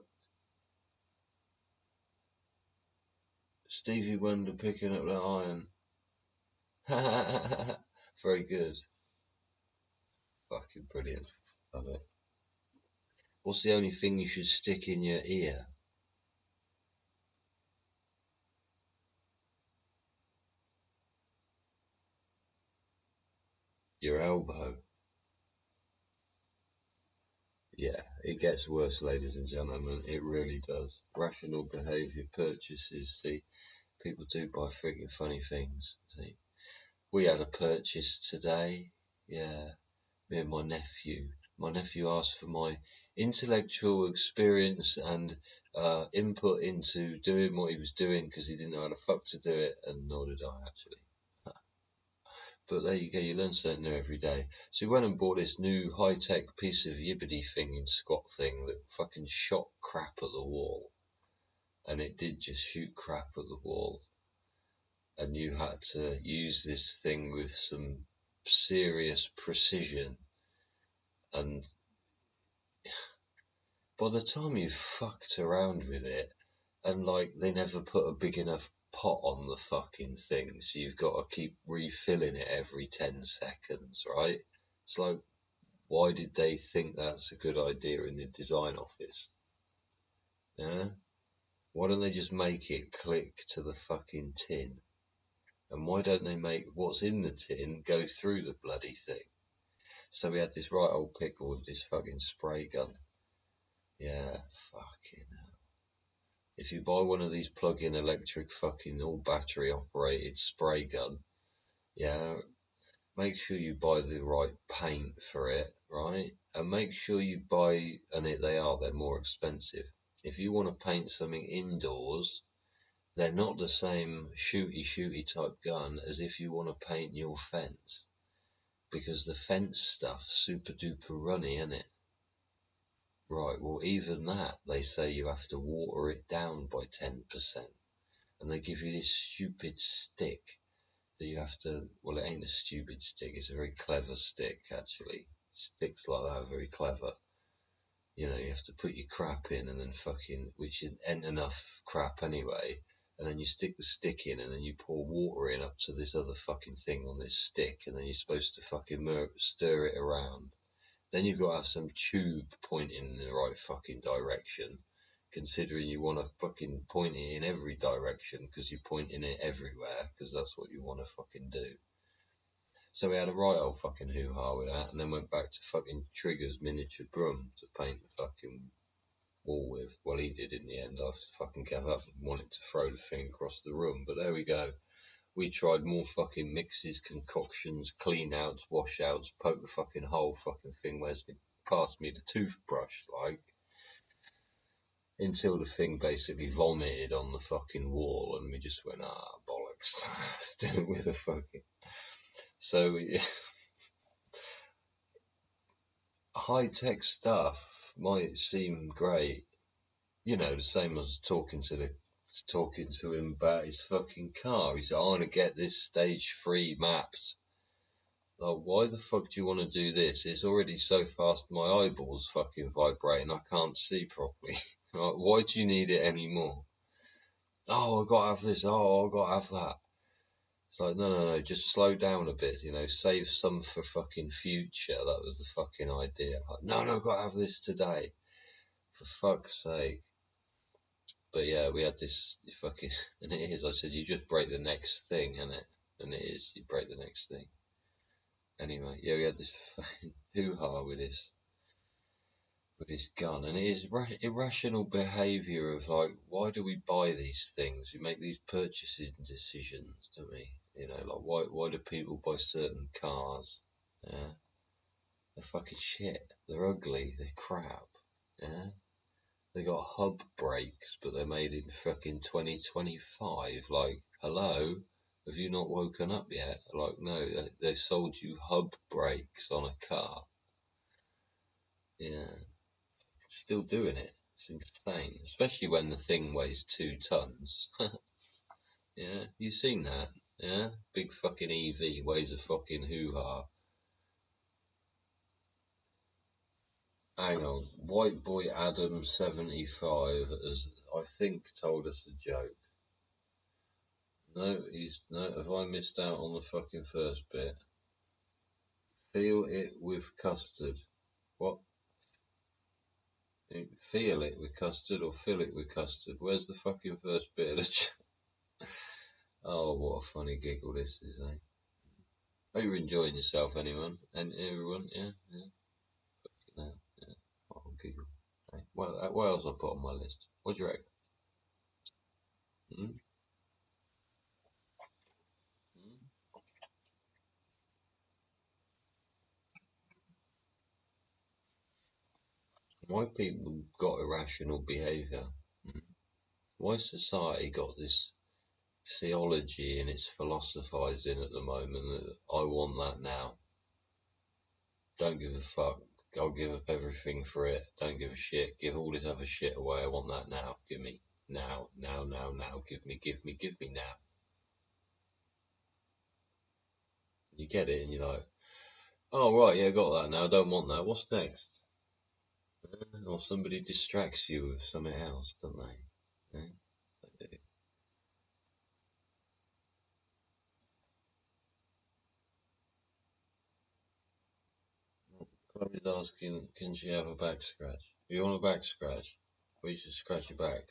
A: Stevie Wonder picking up the iron? Very good. Fucking brilliant. Love it. What's the only thing you should stick in your ear? Your elbow. Yeah, it gets worse, ladies and gentlemen. It really does. Rational behaviour purchases. See, people do buy freaking funny things. See, we had a purchase today. Yeah, me and my nephew. My nephew asked for my intellectual experience and input into doing what he was doing because he didn't know how the fuck to do it, and nor did I actually. But there you go, you learn something new every day. So we went and bought this new high-tech piece of yibbity thing in squat thing that fucking shot crap at the wall. And it did just shoot crap at the wall. And you had to use this thing with some serious precision. And by the time you fucked around with it, and like they never put a big enough pot on the fucking thing, so you've got to keep refilling it every 10 seconds, right? It's like, why did they think that's a good idea in the design office? Yeah? Why don't they just make it click to the fucking tin? And why don't they make what's in the tin go through the bloody thing? So we had this right old pickle with this fucking spray gun. Yeah, fucking hell. If you buy one of these plug-in electric fucking all battery operated spray gun, yeah, make sure you buy the right paint for it, right? And make sure you buy, and they're more expensive. If you want to paint something indoors, they're not the same shooty type gun as if you want to paint your fence. Because the fence stuff's super duper runny, isn't it? Right, well, even that, they say you have to water it down by 10%. And they give you this stupid stick that you have to, well, it ain't a stupid stick, it's a very clever stick, actually. Sticks like that are very clever. You know, you have to put your crap in and then fucking, which ain't enough crap anyway, and then you stick the stick in and then you pour water in up to this other fucking thing on this stick, and then you're supposed to fucking stir it around. Then you've got to have some tube pointing in the right fucking direction, considering you want to fucking point it in every direction because you're pointing it everywhere because that's what you want to fucking do. So we had a right old fucking hoo-ha with that, and then went back to fucking Trigger's miniature broom to paint the fucking wall with. Well, he did in the end. I fucking gave up and wanted to throw the thing across the room, but there we go. We tried more fucking mixes, concoctions, clean outs, wash outs, poke the fucking whole fucking thing. Where's me, passed me the toothbrush, like. until the thing basically vomited on the fucking wall, and we just went, bollocks, let's do it with a fucking. So yeah, high tech stuff might seem great, you know, the same as talking to him about his fucking car. He said, I want to get this stage 3 mapped. Like, why the fuck do you want to do this? It's already so fast my eyeballs fucking vibrating, I can't see properly. Like, why do you need it anymore? Oh, I gotta have this. Oh, I gotta have that. It's like, no, just slow down a bit, you know, save some for fucking future. That was the fucking idea. Like, no, gotta have this today. For fuck's sake. But yeah, we had this fucking, and it is, I said, you just break the next thing, innit? And it is, you break the next thing. Anyway, yeah, we had this fucking hoo-ha with his gun, and it is irrational behaviour of like, why do we buy these things? We make these purchasing decisions, don't we? You know, like why do people buy certain cars? Yeah, they're fucking shit. They're ugly. They're crap. Yeah, they got hub brakes, but they're made in fucking 2025. Like, hello, have you not woken up yet? Like, no, they've sold you hub brakes on a car. Yeah. Still doing it. It's insane, especially when the thing weighs 2 tons. Yeah, you seen that? Yeah, big fucking EV weighs a fucking hoo-ha. Hang on, White Boy Adam 75 has, I think, told us a joke. No, have I missed out on the fucking first bit? Feel it with custard. What? Feel it with custard or fill it with custard? Where's the fucking first bit of the joke? Oh, what a funny giggle this is, eh? Hope you're enjoying yourself, anyone and everyone. Yeah. No, yeah. Oh, giggle. Right. What else I put on my list? What do you reckon? Hmm? Why people got irrational behaviour? Hmm? Why society got this theology and it's philosophising at the moment that I want that now. Don't give a fuck. I'll give up everything for it. Don't give a shit. Give all this other shit away. I want that now. Give me now. Give me now. You get it, and you're like, oh right, yeah, got that now. I don't want that. What's next? Or somebody distracts you with something else, don't they? Yeah, they do. Chloe's asking, can she have a back scratch? You want a back scratch? We should scratch your back.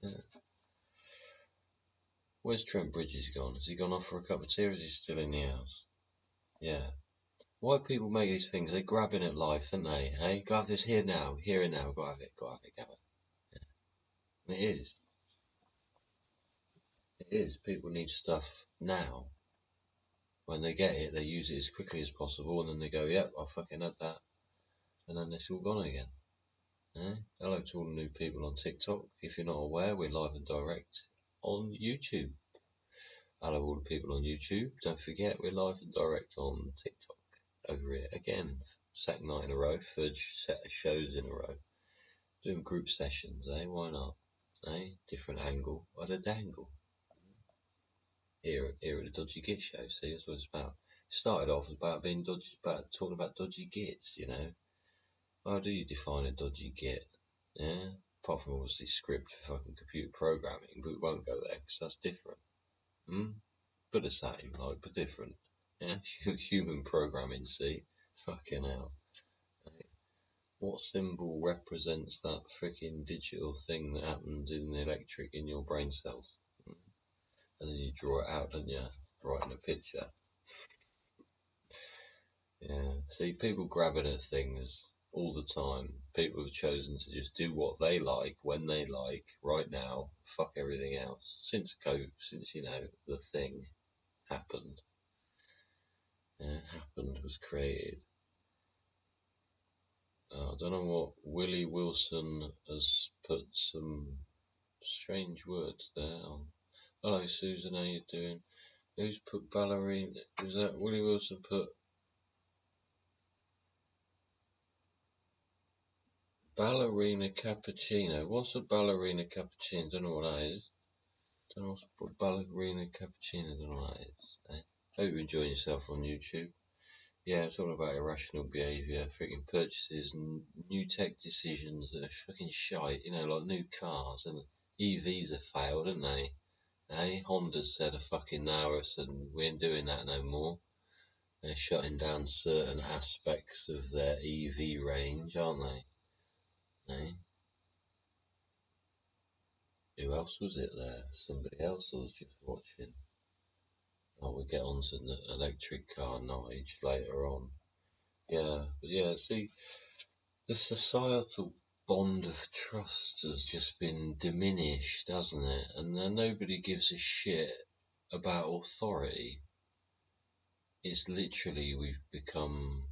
A: Yeah. Where's Trent Bridges gone? Has he gone off for a cup of tea or is he still in the house? Yeah. Why people make these things? They're grabbing at life, aren't they? Hey, go have this here and now. Go have it, go have it, go have it. Yeah. It is. It is. People need stuff now. When they get it, they use it as quickly as possible, and then they go, "Yep, I fucking had that," and then it's all gone again. Eh? Hello to all the new people on TikTok. If you're not aware, we're live and direct on YouTube. Hello, all the people on YouTube. Don't forget, we're live and direct on TikTok over here again. Second night in a row, third set of shows in a row. Doing group sessions, eh? Why not? Eh? Different angle. What a dangle. Here at the Dodgy Git show. See, that's what it's about. It started off about being dodgy, about talking about dodgy gits. You know, how do you define a dodgy git? Yeah, apart from obviously script for fucking computer programming, but we won't go there because that's different. Hmm? But the same, like, but different. Yeah, human programming. See, fucking hell. What symbol represents that freaking digital thing that happened in the electric in your brain cells? Hmm. And then you draw it out, don't you? Right in a picture. Yeah. See, people grabbing at things all the time. People have chosen to just do what they like, when they like, right now, fuck everything else. Since COVID, since, you know, the thing happened. Yeah, happened, was created. I don't know what Willie Wilson has put some strange words there on. Hello Susan, how you doing? Who's put ballerina? Was that Willie Wilson put ballerina cappuccino? What's a ballerina cappuccino? Don't know what that is. Don't know what's ballerina cappuccino. Don't know what that is. Hope you're enjoying yourself on YouTube. Yeah, it's all about irrational behaviour, freaking purchases, and new tech decisions that are fucking shite. You know, like new cars and EVs have failed, haven't they? Honda's said a fucking hours and we ain't doing that no more. They're shutting down certain aspects of their EV range, aren't they? Who else was it there? Somebody else I was just watching. Oh, we'll get on to the electric car knowledge later on. Yeah, but yeah, see, the societal bond of trust has just been diminished, hasn't it? And then nobody gives a shit about authority. It's literally we've become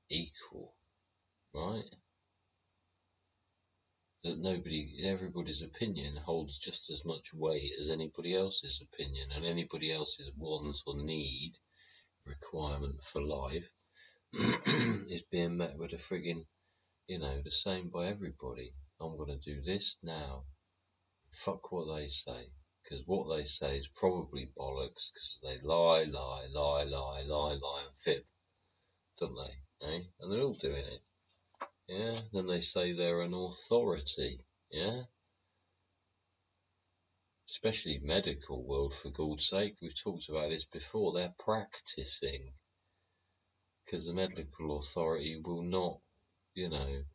A: equal, right? That everybody's opinion holds just as much weight as anybody else's opinion, and anybody else's want or need, requirement for life, is being met with a friggin', the same by everybody. I'm gonna do this now. Fuck what they say, because what they say is probably bollocks, because they lie, and fib, don't they? And they're all doing it. Yeah. Then they say they're an authority. Yeah. Especially medical world, for God's sake. We've talked about this before. They're practicing, because the medical authority will not,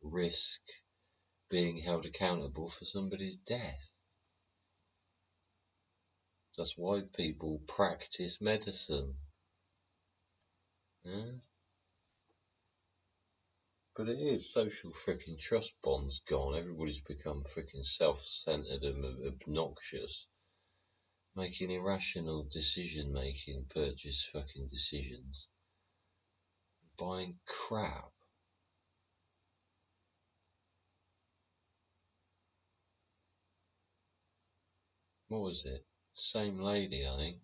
A: risk being held accountable for somebody's death. That's why people practice medicine. Yeah? But it is social freaking trust bonds gone. Everybody's become freaking self-centered and obnoxious, making irrational decision-making, purchase fucking decisions, buying crap. What was it? Same lady, I think.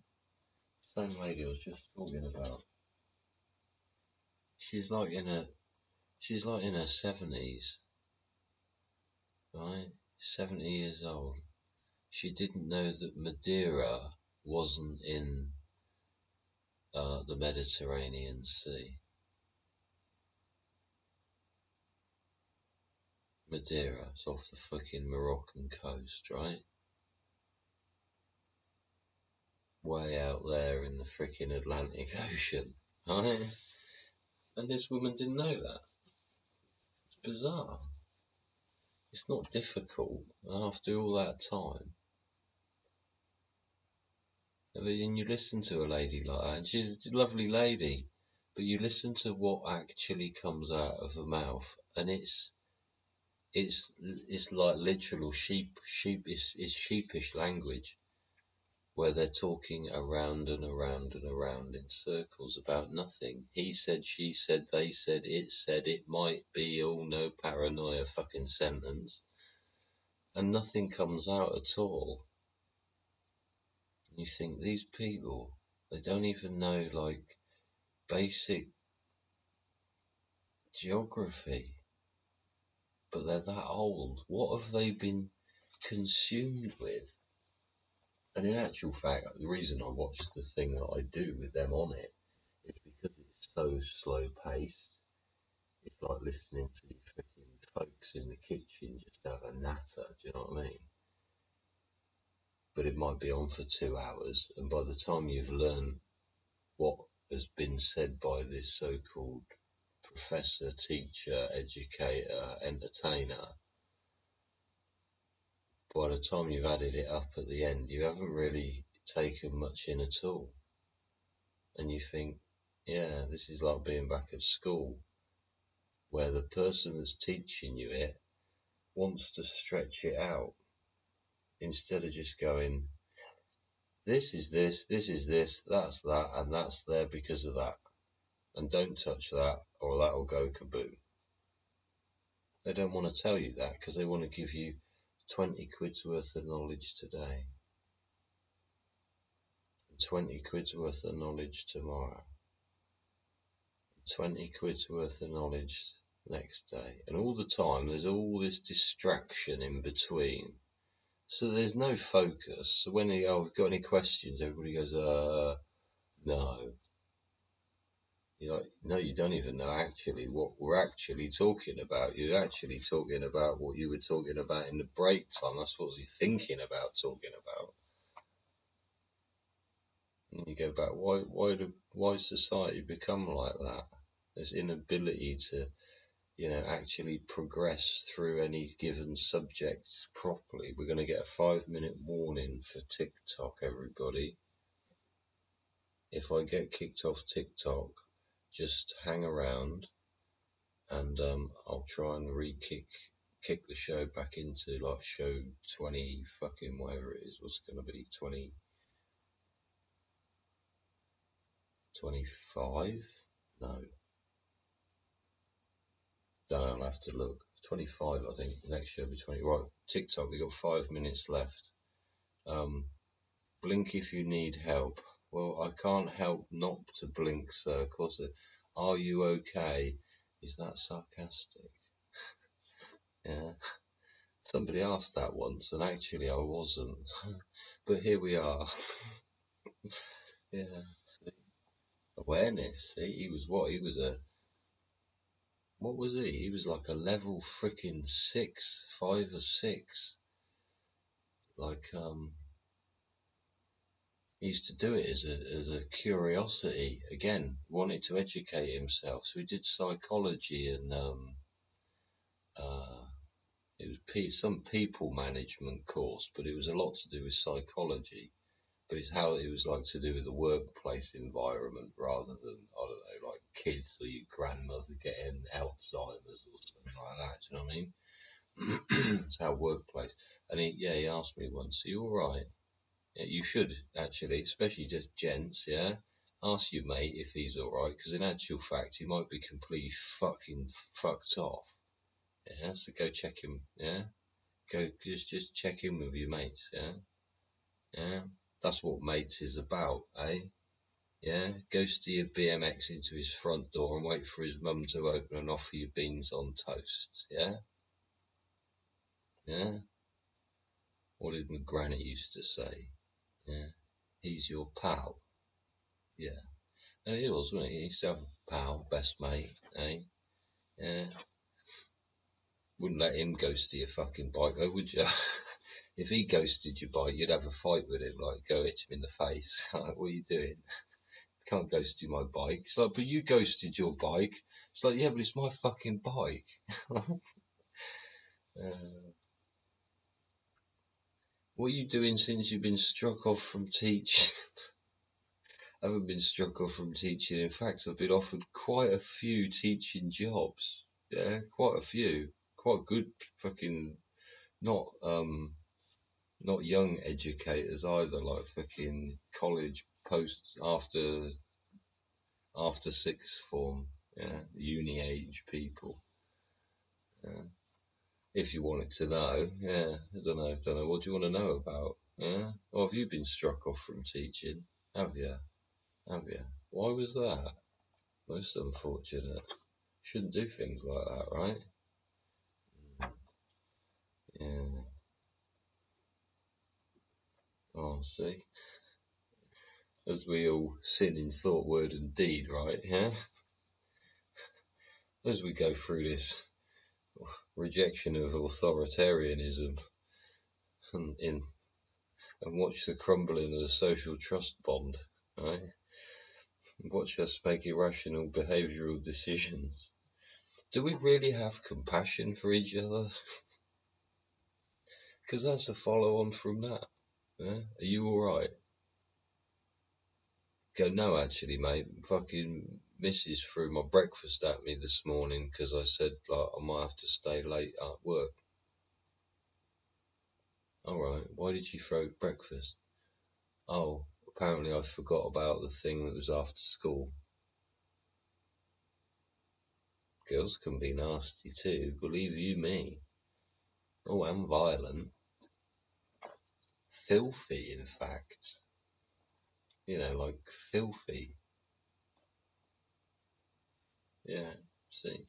A: Same lady I was just talking about. She's like in her 70s, right? 70 years old. She didn't know that Madeira wasn't in the Mediterranean Sea. Madeira, it's off the fucking Moroccan coast, right? Way out there in the freaking Atlantic Ocean, right? And this woman didn't know that. It's bizarre. It's not difficult after all that time. And you listen to a lady like that, and she's a lovely lady, but you listen to what actually comes out of her mouth, and it's like literal sheepish language, where they're talking around and around and around in circles about nothing. He said, she said, they said, it might be, all no paranoia fucking sentence, and nothing comes out at all. You think these people, they don't even know like basic geography, but they're that old. What have they been consumed with? And in actual fact, the reason I watch the thing that I do with them on it is because it's so slow paced. It's like listening to these freaking folks in the kitchen just have a natter, do you know what I mean? But it might be on for 2 hours, and by the time you've learned what has been said by this so-called professor, teacher, educator, entertainer, by the time you've added it up at the end, you haven't really taken much in at all. And you think, yeah, this is like being back at school, where the person that's teaching you it wants to stretch it out, instead of just going, this is this, that's that, and that's there because of that. And don't touch that, or that'll go kaboom. They don't want to tell you that because they want to give you 20 quid's worth of knowledge today, 20 quid's worth of knowledge tomorrow, 20 quid's worth of knowledge next day, and all the time there's all this distraction in between. So there's no focus. So when they got any questions, everybody goes, no. You're like, no, you don't even know actually what we're actually talking about. You're actually talking about what you were talking about in the break time. That's what you're thinking about talking about. And you go back, why society become like that? This inability to, actually progress through any given subject properly. We're going to get a 5-minute warning for TikTok, everybody. If I get kicked off TikTok, just hang around, and I'll try and kick the show back into like show 20 fucking whatever it is. What's going to be 20, 25? No, don't know. I'll have to look. 25, I think. Next show will be 20. Right, TikTok. We got 5 minutes left. Blink if you need help. Well, I can't help not to blink, so of course. Are you okay? Is that sarcastic? Yeah. Somebody asked that once, and actually I wasn't. But here we are. Yeah. See? Awareness. See, he was what? He was what was he? He was like a level freaking 6, 5 or 6. Like he used to do it as a curiosity. Again, wanted to educate himself. So he did psychology and it was some people management course, but it was a lot to do with psychology. But it's how it was like to do with the workplace environment rather than, I don't know, like kids or your grandmother getting Alzheimer's or something like that. Do you know what I mean? It's how workplace. And he asked me once, "Are you all right?" Yeah, you should actually, especially just gents, yeah. Ask your mate if he's all right, because in actual fact, he might be completely fucking fucked off. Yeah, so go check him. Yeah, go just check in with your mates. Yeah, yeah. That's what mates is about, eh? Yeah, go steer your BMX into his front door and wait for his mum to open and offer you beans on toast. Yeah, yeah. What did my granny used to say? Yeah, he's your pal. Yeah. And it was, wasn't it? He used to have a pal, best mate, eh? Yeah. Wouldn't let him ghost your fucking bike, though, would you? If he ghosted your bike, you'd have a fight with him, like go hit him in the face. Like, what are you doing? Can't ghost my bike. It's like, but you ghosted your bike. It's like, yeah, but it's my fucking bike. What are you doing since you've been struck off from teaching? I haven't been struck off from teaching. In fact, I've been offered quite a few teaching jobs. Yeah, quite a few. Quite good fucking not not young educators either, like fucking college post after sixth form, yeah, uni age people. Yeah. If you wanted to know, yeah, I don't know. What do you want to know about? Yeah, or have you been struck off from teaching? Have you? Have you? Why was that? Most unfortunate. Shouldn't do things like that, right? Yeah. Oh, see, as we all sin in thought, word, and deed, right? Yeah. As we go through this rejection of authoritarianism and watch the crumbling of the social trust bond, right? Watch us make irrational behavioural decisions. Do we really have compassion for each other? Because that's a follow on from that. Yeah? Are you alright? Go, no, actually, mate. Fucking missus threw my breakfast at me this morning because I said like I might have to stay late at work. Alright, why did she throw breakfast? Oh, apparently I forgot about the thing that was after school. Girls can be nasty too, believe you me. Oh, and violent. Filthy, in fact. Like filthy. Yeah, see?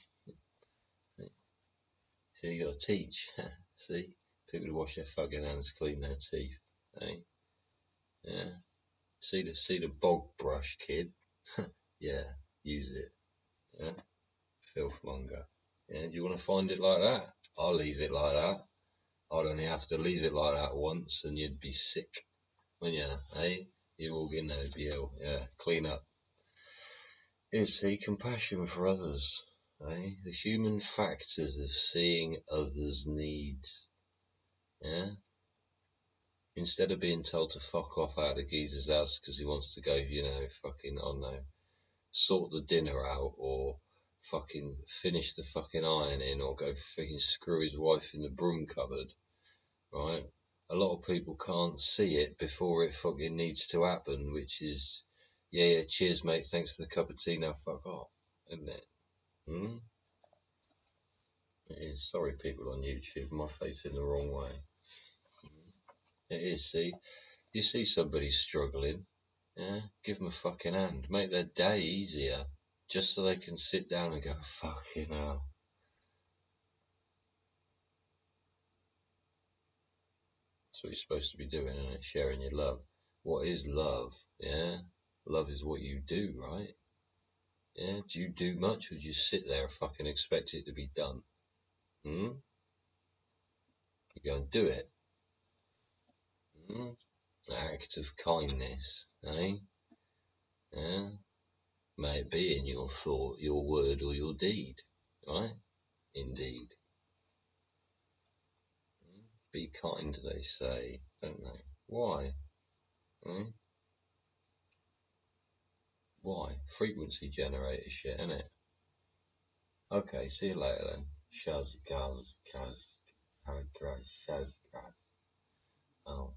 A: See, you gotta teach. See? People who wash their fucking hands, clean their teeth. Eh? Yeah. See the bog brush, kid? Yeah, use it. Yeah? Filthmonger. Yeah, do you want to find it like that? I'll leave it like that. I'd only have to leave it like that once and you'd be sick, wouldn't you? Eh? You walk in there, be ill. Yeah, clean up. Is see compassion for others. Eh? The human factors of seeing others' needs. Yeah? Instead of being told to fuck off out of the geezer's house because he wants to go, fucking, I don't know, sort the dinner out or fucking finish the fucking ironing or go fucking screw his wife in the broom cupboard, right? A lot of people can't see it before it fucking needs to happen, which is, yeah, cheers mate, thanks for the cup of tea, now fuck off, isn't it? It is. Sorry people on YouTube, my face in the wrong way. It is, see? You see somebody struggling, yeah, give them a fucking hand, make their day easier, just so they can sit down and go, fucking hell. That's what you're supposed to be doing, isn't it? Sharing your love. What is love? Yeah? Love is what you do, right? Yeah? Do you do much or do you sit there and fucking expect it to be done? You go and do it. An act of kindness, eh? Yeah? May it be in your thought, your word, or your deed, right? Indeed. Be kind, they say, don't they? Why? Why? Frequency generator shit, innit? Okay, see you later then. Shaz, Gaz, Kaz, Shaz, Gaz. Oh,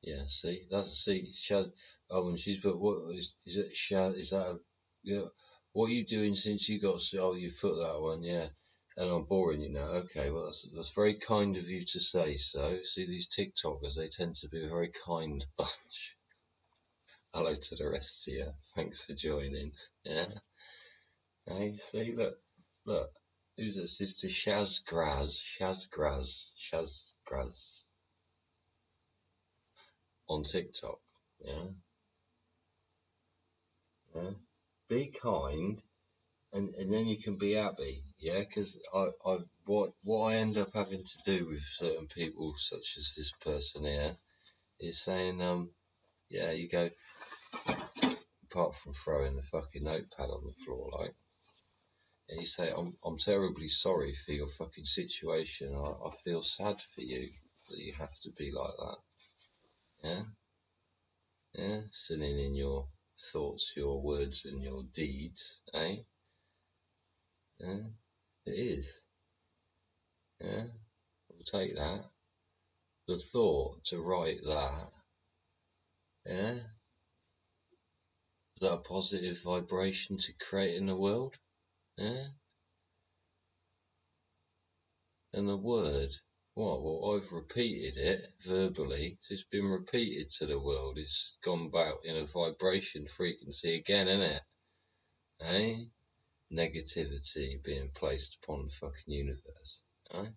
A: yeah, see? Shaz. Oh, and she's put, what is it, Shaz? Is that a, yeah, what are you doing since you got, oh, you put that one, yeah. And I'm boring you now. Okay, well, that's very kind of you to say so. See, these TikTokers, they tend to be a very kind bunch. Hello to the rest of you. Thanks for joining. Yeah. Hey, see, look. Who's this? It's to Shazgraz on TikTok. Yeah. Yeah. Be kind, and then you can be happy. Yeah, because what I end up having to do with certain people, such as this person here, is saying, yeah, you go. Apart from throwing the fucking notepad on the floor, like. And you say, I'm terribly sorry for your fucking situation. I feel sad for you that you have to be like that. Yeah? Yeah? Sinning in your thoughts, your words, and your deeds, eh? Yeah? It is. Yeah? We'll take that. The thought to write that, yeah? Is that a positive vibration to create in the world? Yeah? And the word, what? Well, I've repeated it verbally. So it's been repeated to the world. It's gone back in a vibration frequency again, innit? Eh? Negativity being placed upon the fucking universe. Eh?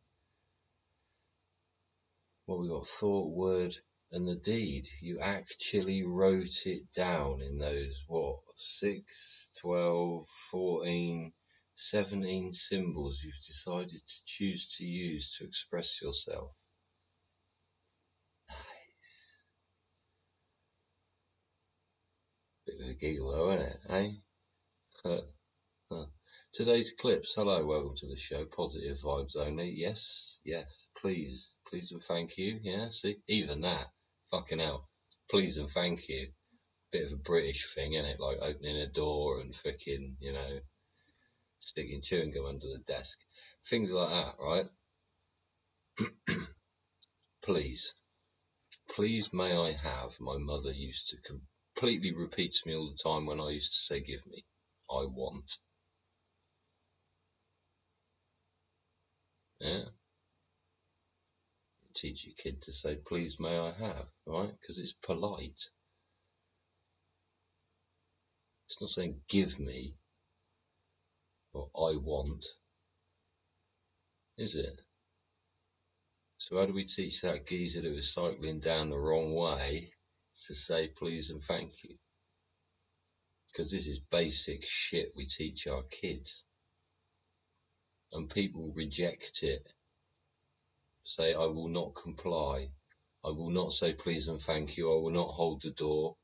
A: Well, we got thought, word, and the deed. You actually wrote it down in those, 6, 12, 14, 17 symbols you've decided to choose to use to express yourself. Bit of a giggle though, isn't it, eh? Today's clips. Hello, welcome to the show. Positive vibes only. Yes, please and thank you. Yeah, see, even that. Fucking hell. Please and thank you. Bit of a British thing, isn't it? Like opening a door and fucking, sticking chewing gum under the desk. Things like that, right? Please may I have, my mother used to completely repeat to me all the time when I used to say give me. I want. Yeah. Teach your kid to say, please may I have, right? Because it's polite. It's not saying give me or I want, is it? So how do we teach that geezer who is cycling down the wrong way to say please and thank you? Because this is basic shit we teach our kids. And people reject it. Say, I will not comply. I will not say please and thank you. I will not hold the door.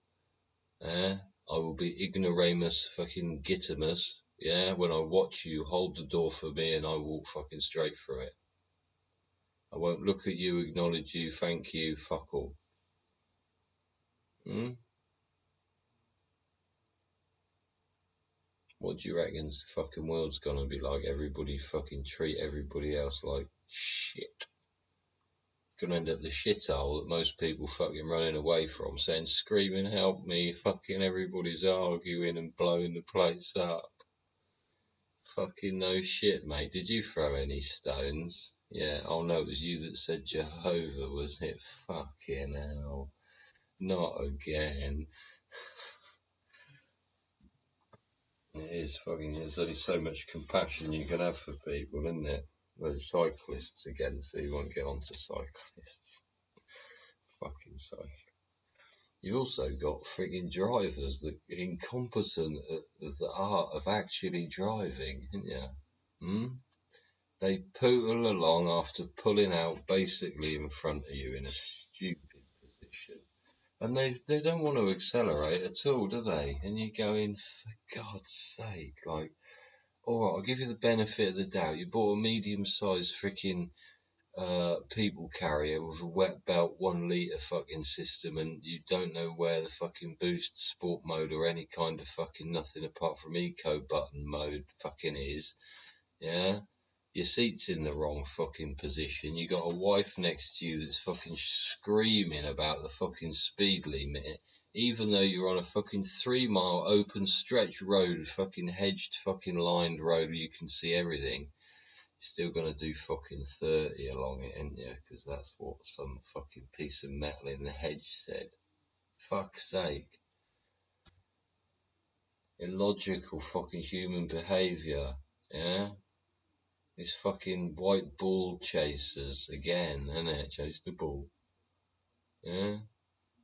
A: I will be ignoramus fucking gitamus. Yeah, when I watch you, hold the door for me and I walk fucking straight through it. I won't look at you, acknowledge you, thank you, fuck all. What do you reckon the fucking world's gonna be like? Everybody fucking treat everybody else like shit. Gonna end up the shithole that most people fucking running away from, saying, screaming, help me, fucking everybody's arguing and blowing the place up. Fucking no shit, mate. Did you throw any stones? Yeah, oh no, it was you that said Jehovah, was it? Fucking hell. Not again. It is fucking, there's only so much compassion you can have for people, isn't it? There's cyclists again, so you won't get onto cyclists. Fucking cyclists. You've also got frigging drivers that are incompetent at the art of actually driving, haven't you? They poodle along after pulling out basically in front of you in a stupid position. And they don't want to accelerate at all, do they? And you're going, for God's sake, like, alright, I'll give you the benefit of the doubt. You bought a medium-sized freaking people carrier with a wet belt 1 litre fucking system, and you don't know where the fucking boost, sport mode, or any kind of fucking nothing apart from eco button mode fucking is. Yeah? Your seat's in the wrong fucking position. You got a wife next to you that's fucking screaming about the fucking speed limit, even though you're on a fucking 3-mile open stretch road, fucking hedged, fucking lined road where you can see everything. You're still gonna do fucking 30 along it, ain't you? Because that's what some fucking piece of metal in the hedge said. Fuck's sake. Illogical fucking human behaviour, yeah? These fucking white ball chasers again, innit? Chase the ball. Yeah?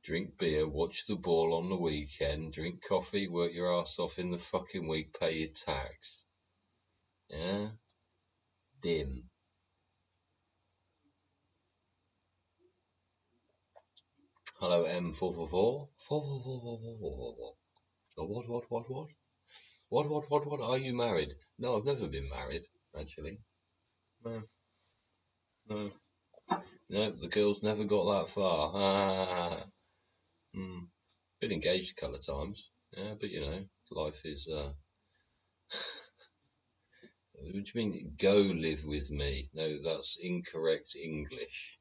A: Drink beer, watch the ball on the weekend, drink coffee, work your ass off in the fucking week, pay your tax. Yeah? Dim. Hello M444. 444. What? Are you married? No, I've never been married, actually. No. No, the girl's never got that far. Been engaged a couple of times. Yeah, but you know, life is, what do you mean, go live with me? No, that's incorrect English.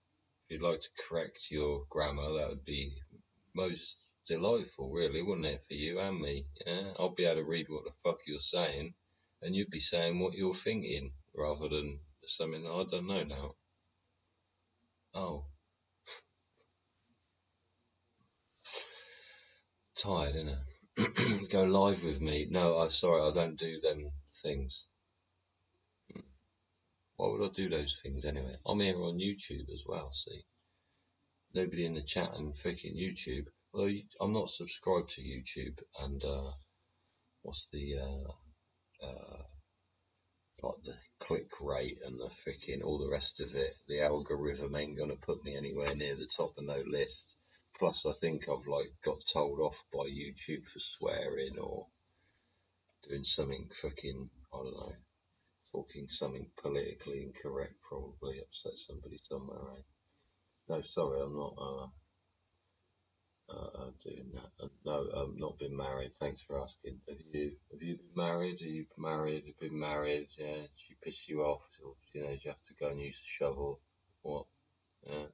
A: If you'd like to correct your grammar, that would be most delightful, really, wouldn't it, for you and me? Yeah, I'll be able to read what the fuck you're saying, and you'd be saying what you're thinking, rather than something that I don't know now. Oh. Tired, innit? Go live with me. No, I'm sorry, I don't do them things. Why would I do those things anyway? I'm here on YouTube as well, see? Nobody in the chat and freaking YouTube. Although I'm not subscribed to YouTube, and what's the like the click rate and the freaking all the rest of it. The algorithm ain't gonna put me anywhere near the top of no list. Plus, I think I've like got told off by YouTube for swearing or doing something freaking, I don't know, talking something politically incorrect. Probably upset somebody somewhere. Right? No, sorry, I'm not. Doing that. No, not been married. Thanks for asking. Have you been married? Are you married? Have been married? Yeah. Did she piss you off? Or, you know, do you have to go and use a shovel? What? Yeah.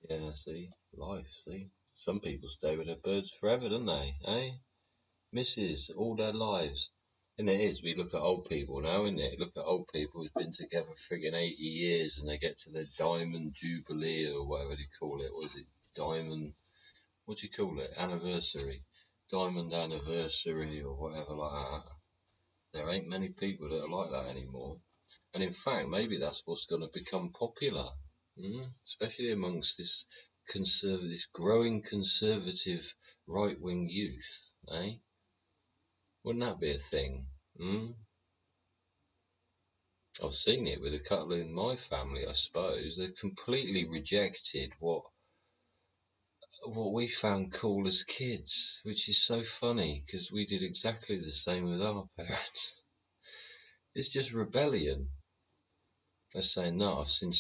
A: Yeah. See, life. See, some people stay with their birds forever, don't they? Eh? Misses all their lives. And it is. We look at old people now, isn't it? Look at old people who've been together friggin' 80 years and they get to their diamond jubilee or whatever they call it. What is it? Diamond, what do you call it? Anniversary. Diamond anniversary or whatever like that. There ain't many people that are like that anymore. And in fact, maybe that's what's going to become popular. Especially amongst this growing conservative right-wing youth, eh? Wouldn't that be a thing? I've seen it with a couple in my family, I suppose. They've completely rejected what we found cool as kids, which is so funny because we did exactly the same with our parents. It's just rebellion. They're saying, no, I've seen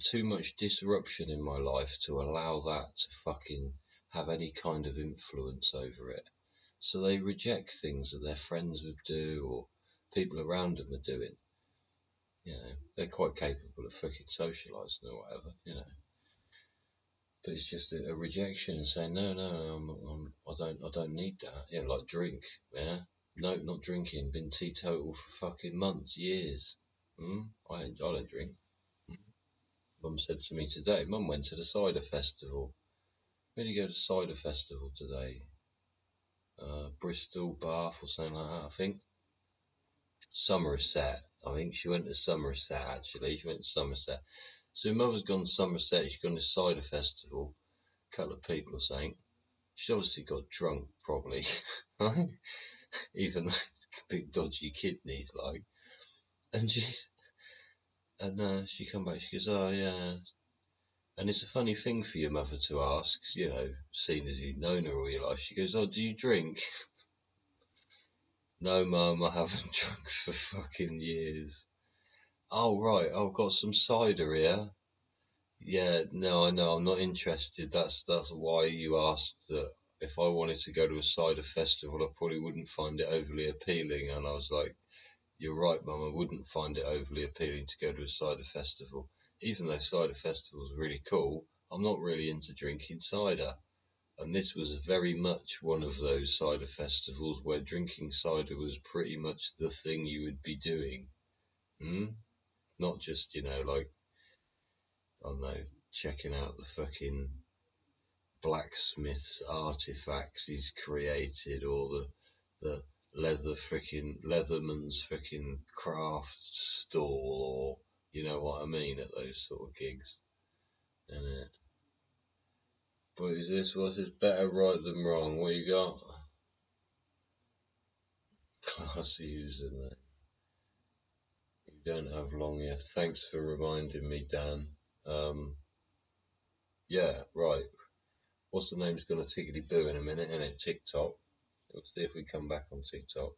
A: too much disruption in my life to allow that to fucking have any kind of influence over it. So they reject things that their friends would do or people around them are doing. You know, they're quite capable of fucking socialising or whatever, you know. But it's just a rejection and saying, no, I don't need that. You know, like drink, yeah. No, not drinking. Been teetotal for fucking months, years. I don't drink. Mum said to me today, Mum went to the cider festival. Where did you go to cider festival today? Bristol, Bath or something like that, I think. Somerset. I think she went to Somerset actually. She went to Somerset. So Mother's gone to Somerset, she's gone to cider festival. A couple of people are saying. She obviously got drunk, probably. Right? Even though it's big dodgy kidneys, like. And she come back, she goes, oh yeah. And it's a funny thing for your mother to ask, you know, seeing as you've known her all your life. She goes, oh, do you drink? No, Mum, I haven't drunk for fucking years. Oh, right, I've got some cider here. Yeah, no, I know, I'm not interested. That's why you asked that if I wanted to go to a cider festival, I probably wouldn't find it overly appealing. And I was like, you're right, Mum, I wouldn't find it overly appealing to go to a cider festival. Even though cider festivals are really cool, I'm not really into drinking cider. And this was very much one of those cider festivals where drinking cider was pretty much the thing you would be doing. Not just, you know, like, I don't know, checking out the fucking blacksmith's artifacts he's created or the Leatherman's freaking craft stall, or you know what I mean, at those sort of gigs. And but was this better right than wrong? What you got? Class user, mate. You don't have long yet. Thanks for reminding me, Dan. Yeah, right. What's the name's gonna tickety boo in a minute, innit? TikTok. We'll see if we come back on TikTok.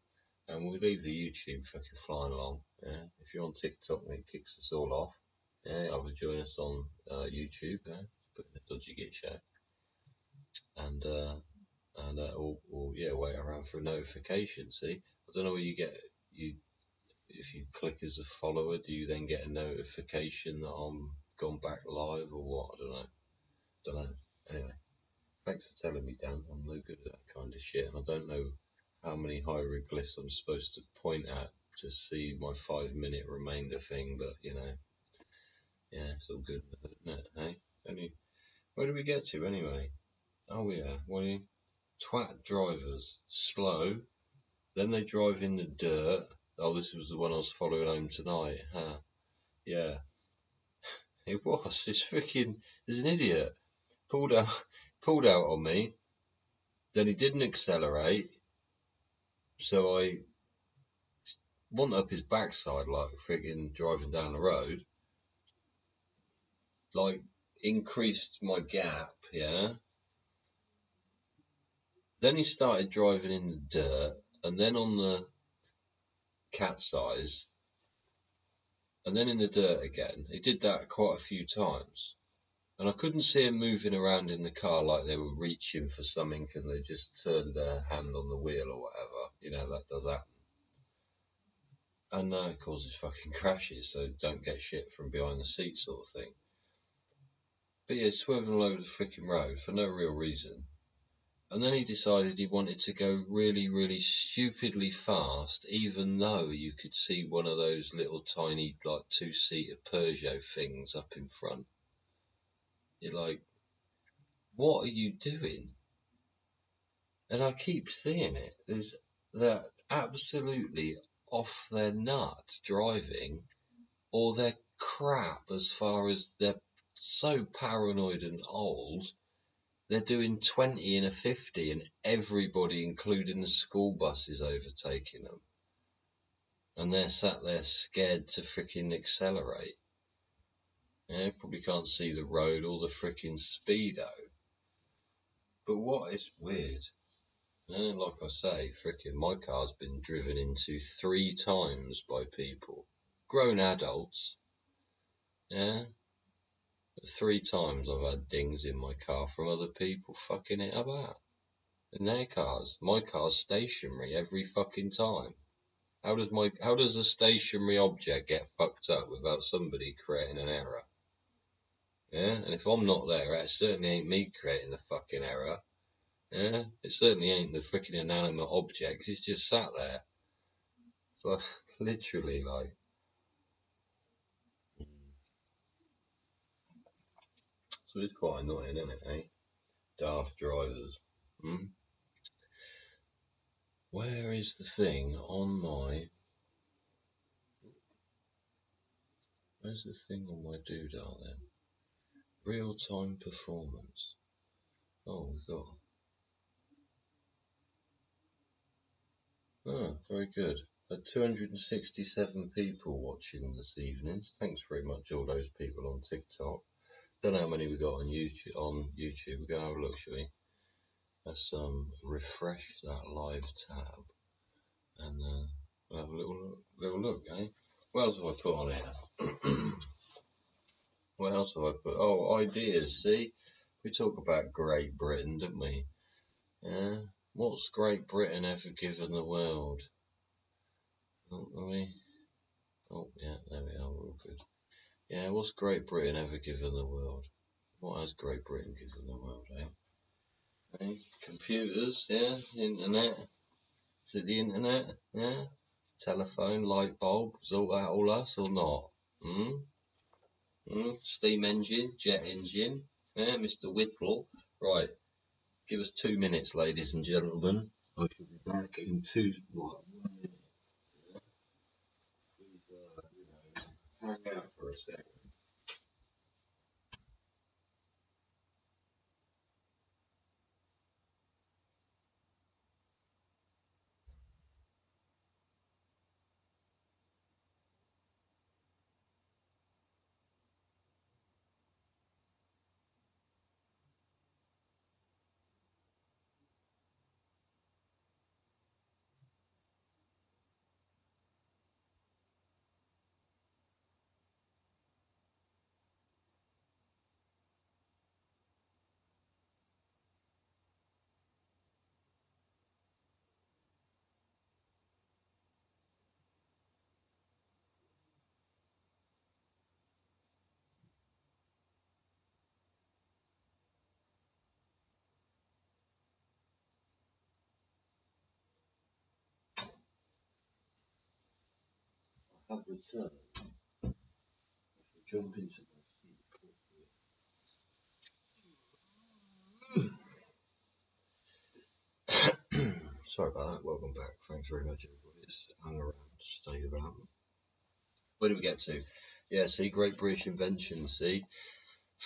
A: And we'll leave the YouTube fucking flying along. Yeah? If you're on TikTok and it kicks us all off, yeah, either join us on YouTube, put in the Dodgy Git Show, and or yeah, wait around for a notification. See, I don't know where you get if you click as a follower, do you then get a notification that I'm gone back live or what? I don't know. Anyway, thanks for telling me, Dan. I'm no good at that kind of shit, and I don't know how many hieroglyphs I'm supposed to point at to see my 5-minute remainder thing, but you know, yeah, it's all good, isn't it? Hey, where do we get to anyway? Oh yeah, twat drivers, slow, then they drive in the dirt. Oh, this was the one I was following home tonight, huh? Yeah, it was. It's freaking. There's an idiot pulled out on me. Then he didn't accelerate, so I went up his backside like freaking driving down the road. Like increased my gap, yeah. Then he started driving in the dirt, and then on the cat's eyes, and then in the dirt again. He did that quite a few times. And I couldn't see him moving around in the car like they were reaching for something and they just turned their hand on the wheel or whatever. You know, that does happen. And it causes fucking crashes, so don't get shit from behind the seat sort of thing. But yeah, swerving all over the freaking road for no real reason. And then he decided he wanted to go really, really stupidly fast, even though you could see one of those little tiny, like, two-seater Peugeot things up in front. You're like, what are you doing? And I keep seeing it. They're absolutely off their nuts driving, or they're crap as far as they're so paranoid and old. They're doing 20 and a 50 and everybody, including the school bus, is overtaking them. And they're sat there scared to fricking accelerate. Yeah, probably can't see the road or the fricking speedo. But what is weird, like I say, fricking my car's been driven into 3 times by people. Grown adults. Yeah. 3 times I've had dings in my car from other people fucking it about. In their cars. My car's stationary every fucking time. How does a stationary object get fucked up without somebody creating an error? Yeah, and if I'm not there, it certainly ain't me creating the fucking error. Yeah, it certainly ain't the freaking inanimate object. It's just sat there. So literally, like. So it's quite annoying, isn't it? Eh? Daft drivers. Hmm? Where is the thing on my? Where's the thing on my doodah then? Real-time performance. Oh, we've got. Oh, very good. 267 people watching this evening. Thanks very much, all those people on TikTok. Don't know how many we got on YouTube. We're gonna have a look, shall we? Let's refresh that live tab and we'll have a little look, eh? What else have I put on here? What else have I put? Oh, ideas. See, we talk about Great Britain, don't we? Yeah. What's Great Britain ever given the world? Oh, yeah, there we are. We're all good. Yeah, what's Great Britain ever given the world? What has Great Britain given the world, eh? Eh? Computers, yeah, internet. Is it the internet? Yeah. Telephone, light bulb, is all that all us or not? Steam engine, jet engine. Yeah, Mr. Whittle. Right. Give us 2 minutes, ladies and gentlemen. I shall be back in 2. What? 1 minute. Yeah. Please, hang out for a second. Have returned. Jump into my seat. Sorry about that. Welcome back. Thanks very much, everybody. It's hung around, stayed around. Where do we get to? Yeah, see, Great British Invention, see?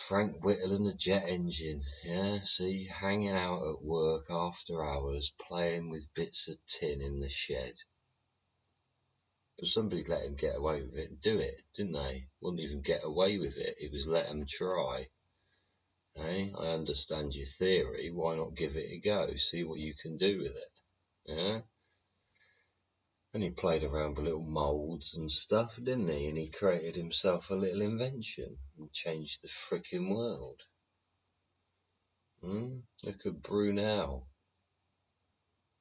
A: Frank Whittle and the jet engine, yeah, see? Hanging out at work after hours, playing with bits of tin in the shed. But somebody let him get away with it and do it, didn't they? Wouldn't even get away with it, it was let them try. Eh? I understand your theory, why not give it a go, see what you can do with it, yeah? And he played around with little moulds and stuff, didn't he? And he created himself a little invention and changed the frickin' world. Look at Brunel.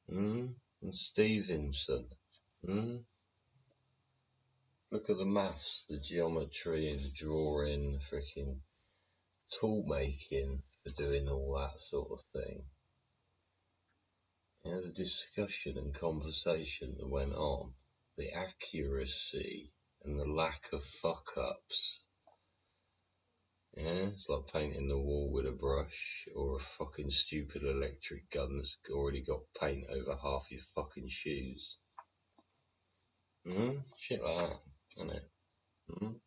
A: And Stevenson. Look at the maths, the geometry, the drawing, the frickin' tool making for doing all that sort of thing. You know, the discussion and conversation that went on, the accuracy and the lack of fuck-ups. Yeah, it's like painting the wall with a brush or a fucking stupid electric gun that's already got paint over half your fucking shoes. Shit like that, isn't it?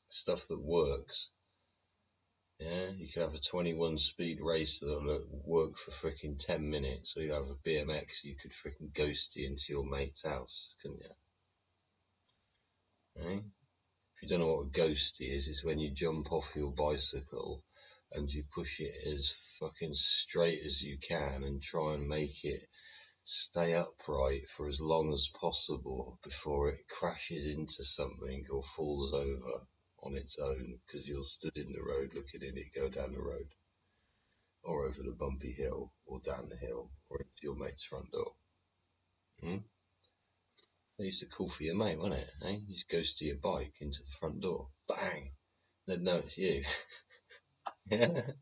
A: Stuff that works. Yeah, you could have a 21 speed racer that'll work for freaking 10 minutes, or you have a BMX you could freaking ghosty into your mate's house, couldn't you? Eh? If you don't know what a ghosty is, it's when you jump off your bicycle and you push it as fucking straight as you can and try and make it stay upright for as long as possible before it crashes into something or falls over on its own because you're stood in the road looking at it go down the road or over the bumpy hill or down the hill or into your mate's front door. They used to call for your mate, wasn't it? Eh? You just goes to your bike into the front door. Bang! They'd know it's you. Yeah.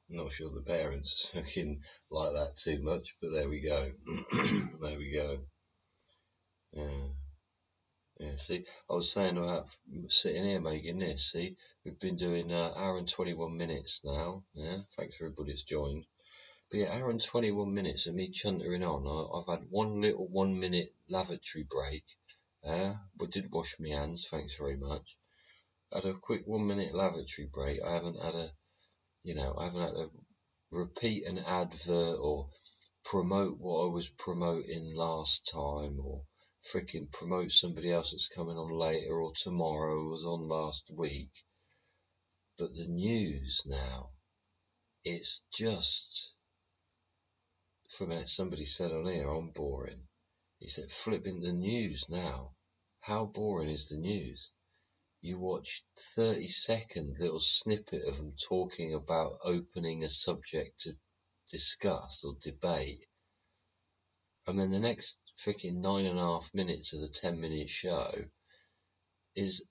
A: I'm not sure the parents fucking like that too much, but there we go. There we go. Yeah. Yeah, see, I was saying about sitting here making this, see, we've been doing hour and 21 minutes now, yeah, thanks for everybody that's joined. But yeah, hour and 21 minutes of me chuntering on. I've had one little 1 minute lavatory break, but did wash my hands, thanks very much. Had a quick 1 minute lavatory break. I haven't had to repeat an advert or promote what I was promoting last time or freaking promote somebody else that's coming on later or tomorrow was on last week. But the news now, it's just, for a minute, somebody said on here, I'm boring. He said, flipping the news now. How boring is the news? You watch 30-second little snippet of them talking about opening a subject to discuss or debate. And then the next freaking 9.5 minutes of the 10-minute show is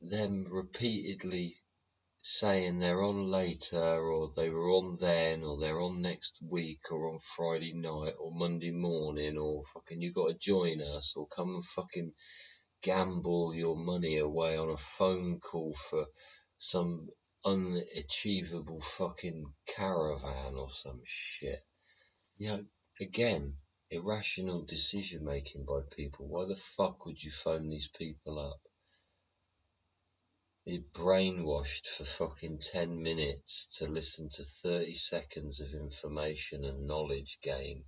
A: them repeatedly saying they're on later or they were on then or they're on next week or on Friday night or Monday morning or fucking you got to join us or come and fucking gamble your money away on a phone call for some unachievable fucking caravan or some shit. You know, again, irrational decision making by people. Why the fuck would you phone these people up? You're brainwashed for fucking 10 minutes to listen to 30 seconds of information and knowledge gain,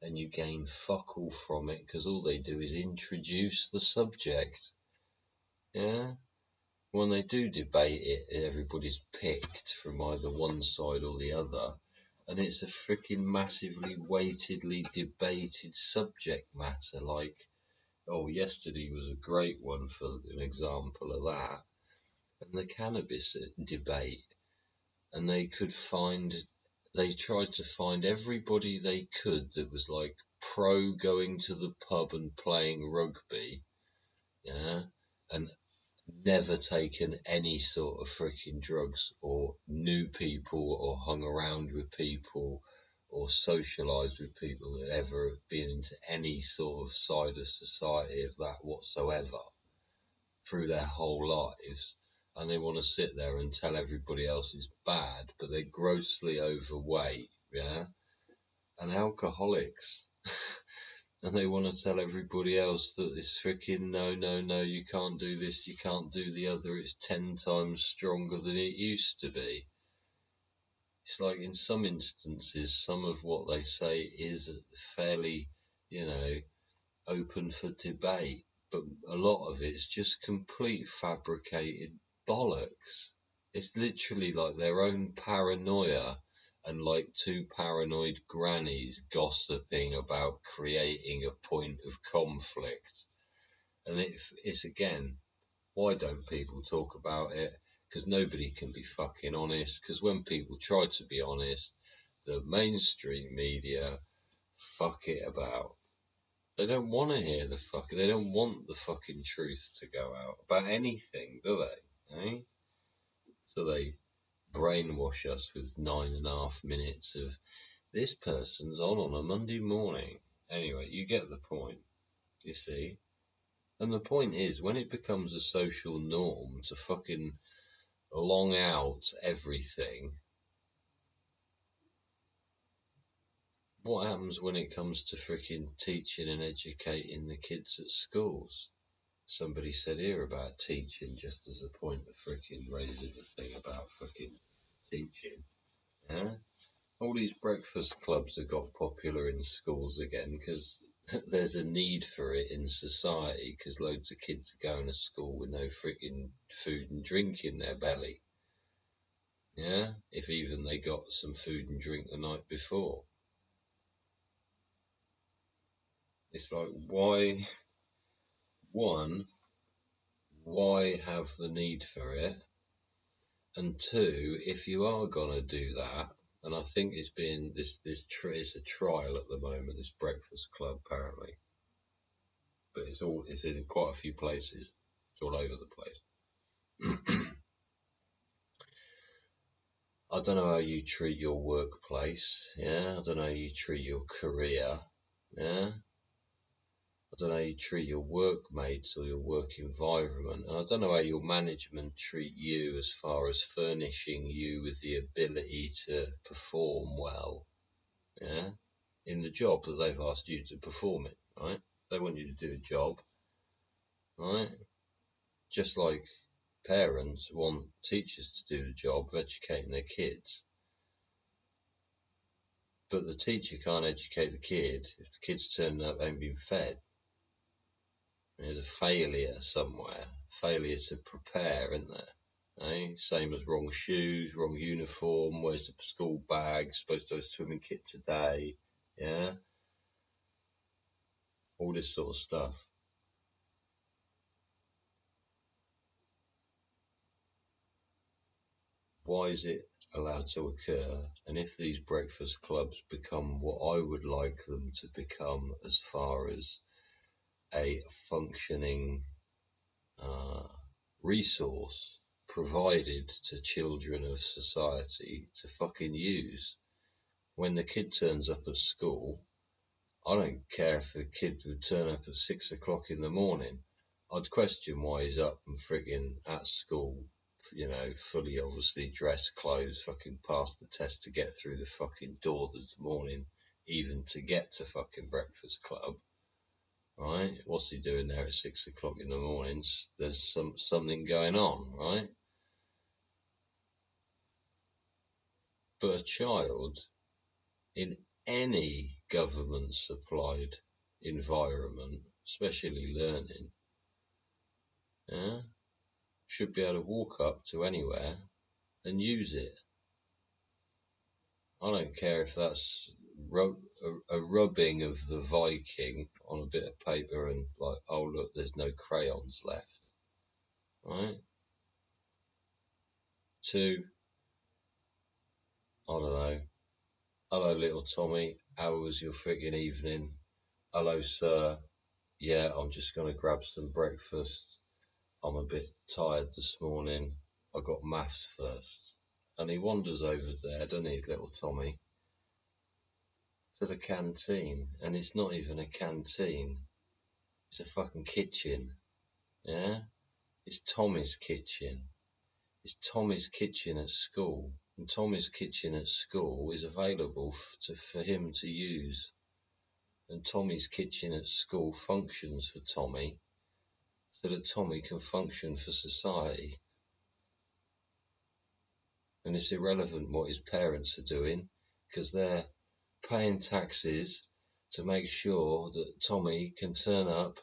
A: and you gain fuck all from it because all they do is introduce the subject. Yeah? When they do debate it, everybody's picked from either one side or the other, and it's a freaking massively weightedly debated subject matter. Like, yesterday was a great one for an example of that. And the cannabis debate, and they tried to find everybody they could that was like pro going to the pub and playing rugby, yeah, and never taken any sort of freaking drugs or knew people or hung around with people or socialised with people that ever been into any sort of side of society of that whatsoever through their whole lives, and they want to sit there and tell everybody else is bad, but they're grossly overweight, yeah, and alcoholics. And they want to tell everybody else that it's freaking no, you can't do this, you can't do the other, it's 10 times stronger than it used to be. It's like in some instances, some of what they say is fairly, open for debate, but a lot of it's just complete fabricated bollocks. It's literally like their own paranoia and like two paranoid grannies gossiping about creating a point of conflict. And it's again, why don't people talk about it? Because nobody can be fucking honest. Because when people try to be honest, the mainstream media fuck it about. They don't want to hear they don't want the fucking truth to go out about anything, do they? Eh? So they brainwash us with 9.5 minutes of this person's on a Monday morning. Anyway, you get the point, you see. And the point is, when it becomes a social norm to fucking long out everything, what happens when it comes to freaking teaching and educating the kids at schools? Somebody said here about teaching, just as a point of freaking raising the thing about fucking teaching. Yeah? All these breakfast clubs have got popular in schools again because there's a need for it in society, because loads of kids are going to school with no freaking food and drink in their belly. Yeah? If even they got some food and drink the night before. It's like, why have the need for it? And two, if you are gonna do that, and I think it's been it's a trial at the moment, this breakfast club apparently, but it's in quite a few places. It's all over the place. I don't know how you treat your workplace. Yeah, I don't know how you treat your career. Yeah. I don't know how you treat your workmates or your work environment, and I don't know how your management treat you as far as furnishing you with the ability to perform well, yeah, in the job that they've asked you to perform it, right? They want you to do a job, right? Just like parents want teachers to do the job of educating their kids, but the teacher can't educate the kid if the kid's turning up ain't been fed. There's a failure somewhere, failure to prepare, isn't there? Eh? Same as wrong shoes, wrong uniform, where's the school bag, supposed to have a swimming kit today, yeah? All this sort of stuff. Why is it allowed to occur? And if these breakfast clubs become what I would like them to become as far as a functioning resource provided to children of society to fucking use, when the kid turns up at school, I don't care if the kid would turn up at 6 o'clock in the morning. I'd question why he's up and frigging at school, you know, fully obviously dressed, clothes, fucking passed the test to get through the fucking door this morning, even to get to fucking breakfast club. Right? What's he doing there at 6 o'clock in the morning? There's something going on, right? But a child in any government supplied environment, especially learning, yeah, should be able to walk up to anywhere and use it. I don't care if that's a rubbing of the Viking on a bit of paper and like, oh look, there's no crayons left, right? Two, I don't know. Hello, little Tommy. How was your friggin' evening? Hello, sir. Yeah, I'm just gonna grab some breakfast. I'm a bit tired this morning. I got maths first. And he wanders over there, doesn't he, little Tommy, to the canteen. And it's not even a canteen. It's a fucking kitchen. Yeah? It's Tommy's kitchen. It's Tommy's kitchen at school. And Tommy's kitchen at school is available for him to use. And Tommy's kitchen at school functions for Tommy so that Tommy can function for society. And it's irrelevant what his parents are doing, because they're paying taxes to make sure that Tommy can turn up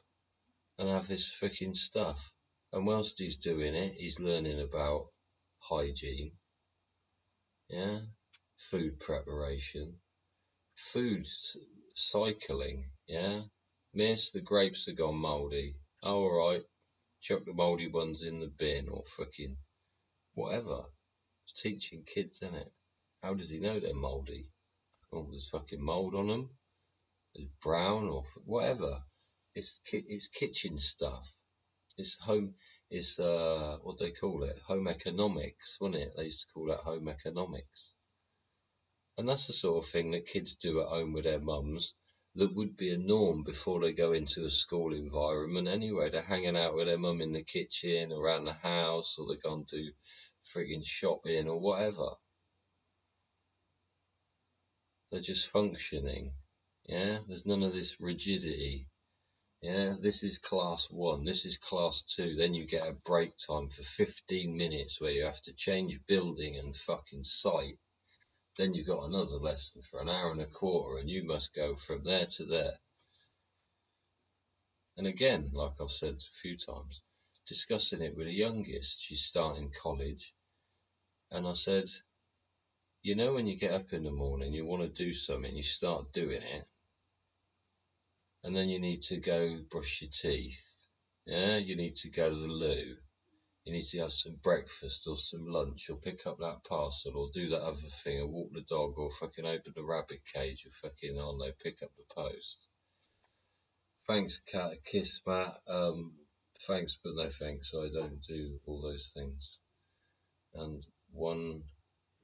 A: and have this freaking stuff. And whilst he's doing it, he's learning about hygiene, yeah, food preparation, food cycling, yeah. Miss, the grapes have gone mouldy. Oh, alright, chuck the mouldy ones in the bin, or fucking whatever. It's teaching kids, isn't it? How does he know they're mouldy? Oh, there's fucking mould on them. There's brown or whatever. It's kitchen stuff. It's home. It's what do they call it? Home economics, wasn't it? They used to call that home economics. And that's the sort of thing that kids do at home with their mums that would be a norm before they go into a school environment anyway. They're hanging out with their mum in the kitchen, around the house, or they go and do frigging shopping or whatever. They're just functioning. Yeah, there's none of this rigidity. Yeah, this is class 1, this is class 2, then you get a break time for 15 minutes where you have to change building and fucking site. Then you've got another lesson for an hour and a quarter, and you must go from there to there. And again, like I've said a few times, discussing it with the youngest, she's starting college, and I said, you know, when you get up in the morning, you want to do something, you start doing it, and then you need to go brush your teeth, yeah, you need to go to the loo, you need to have some breakfast or some lunch, or pick up that parcel, or do that other thing, or walk the dog, or fucking open the rabbit cage, or fucking, I don't know, pick up the post. Thanks, cat, kiss, Matt. Thanks, but no thanks. I don't do all those things. And one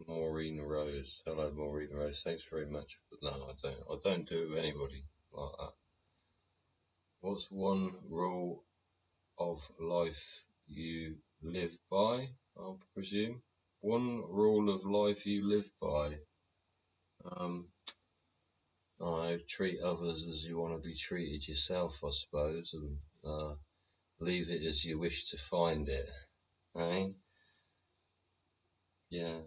A: Maureen Rose. Hello, Maureen Rose. Thanks very much. But no, I don't. I don't do anybody like that. What's one rule of life you live by? I presume. One rule of life you live by. I treat others as you want to be treated yourself, I suppose, and leave it as you wish to find it. Eh? Yeah.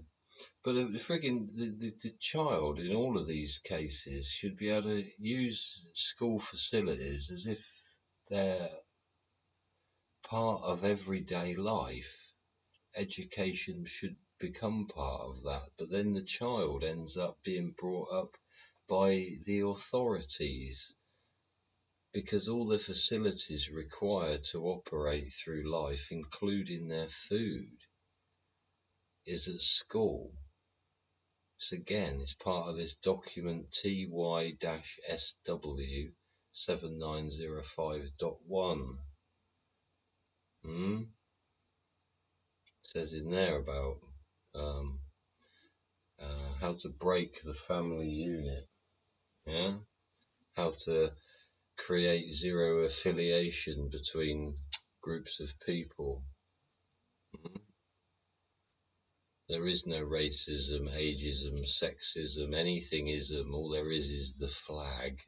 A: But the child in all of these cases should be able to use school facilities as if they're part of everyday life. Education should become part of that, but then the child ends up being brought up by the authorities because all the facilities required to operate through life, including their food, is at school. So again, it's part of this document TY-SW 7905.1. It says in there about how to break the family unit, yeah, how to create zero affiliation between groups of people. There is no racism, ageism, sexism, anythingism. All there is the flag.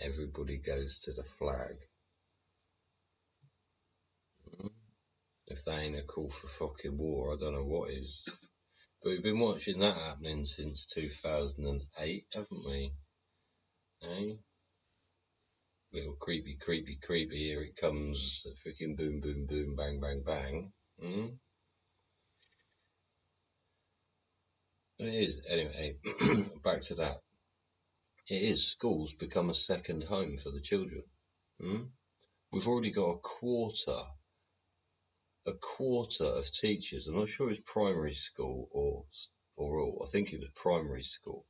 A: Everybody goes to the flag. If that ain't a call for fucking war, I don't know what is. But we've been watching that happening since 2008, haven't we? Eh? Little creepy, here it comes. Freaking boom, boom, boom, bang, bang, bang. It is, anyway, back to that. It is, schools become a second home for the children. We've already got a quarter of teachers. I'm not sure it's primary school or all. I think it was primary school.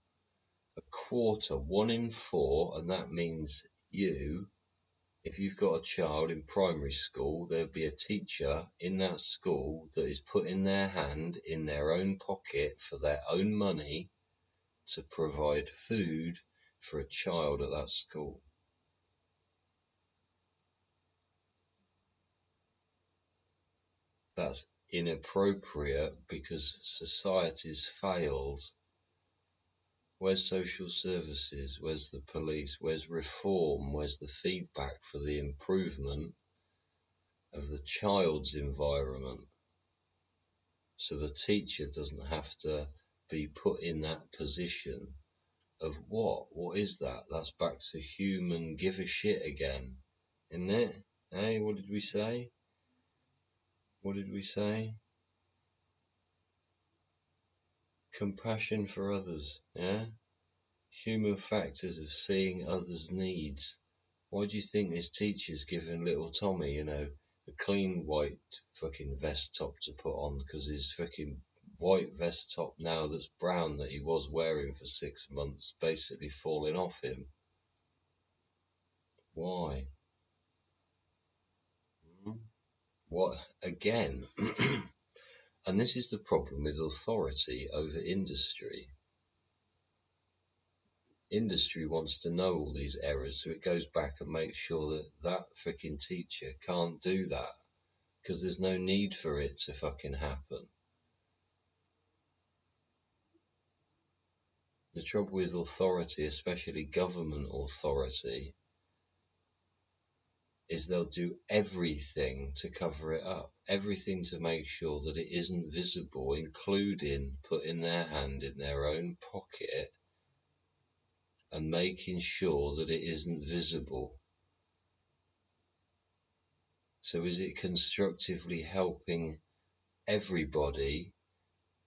A: A quarter, 1 in 4, and that means if you've got a child in primary school, there'll be a teacher in that school that is putting their hand in their own pocket for their own money to provide food for a child at that school. That's inappropriate because society's failed. Where's social services? Where's the police? Where's reform? Where's the feedback for the improvement of the child's environment? So the teacher doesn't have to be put in that position of what? What is that? That's back to human give a shit again, isn't it? Hey, what did we say? What did we say? Compassion for others, yeah? Human factors of seeing others' needs. Why do you think this teacher's giving little Tommy, a clean white fucking vest top to put on because his fucking white vest top now that's brown that he was wearing for 6 months basically falling off him? Why? What again? And this is the problem with authority over industry. Industry wants to know all these errors, so it goes back and makes sure that that freaking teacher can't do that because there's no need for it to fucking happen. The trouble with authority, especially government authority, is they'll do everything to cover it up, everything to make sure that it isn't visible, including putting their hand in their own pocket and making sure that it isn't visible. So is it constructively helping everybody,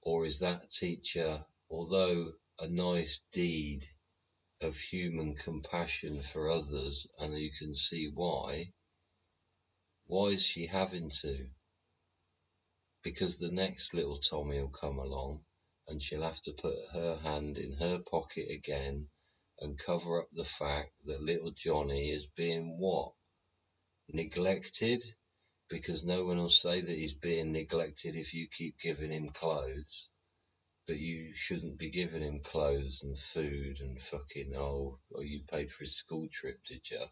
A: or is that teacher, although a nice deed of human compassion for others, and you can see why is she having to? Because the next little Tommy will come along and she'll have to put her hand in her pocket again and cover up the fact that little Johnny is being what? Neglected? Because no one will say that he's being neglected if you keep giving him clothes. But you shouldn't be giving him clothes and food and fucking, oh, you paid for his school trip, did you?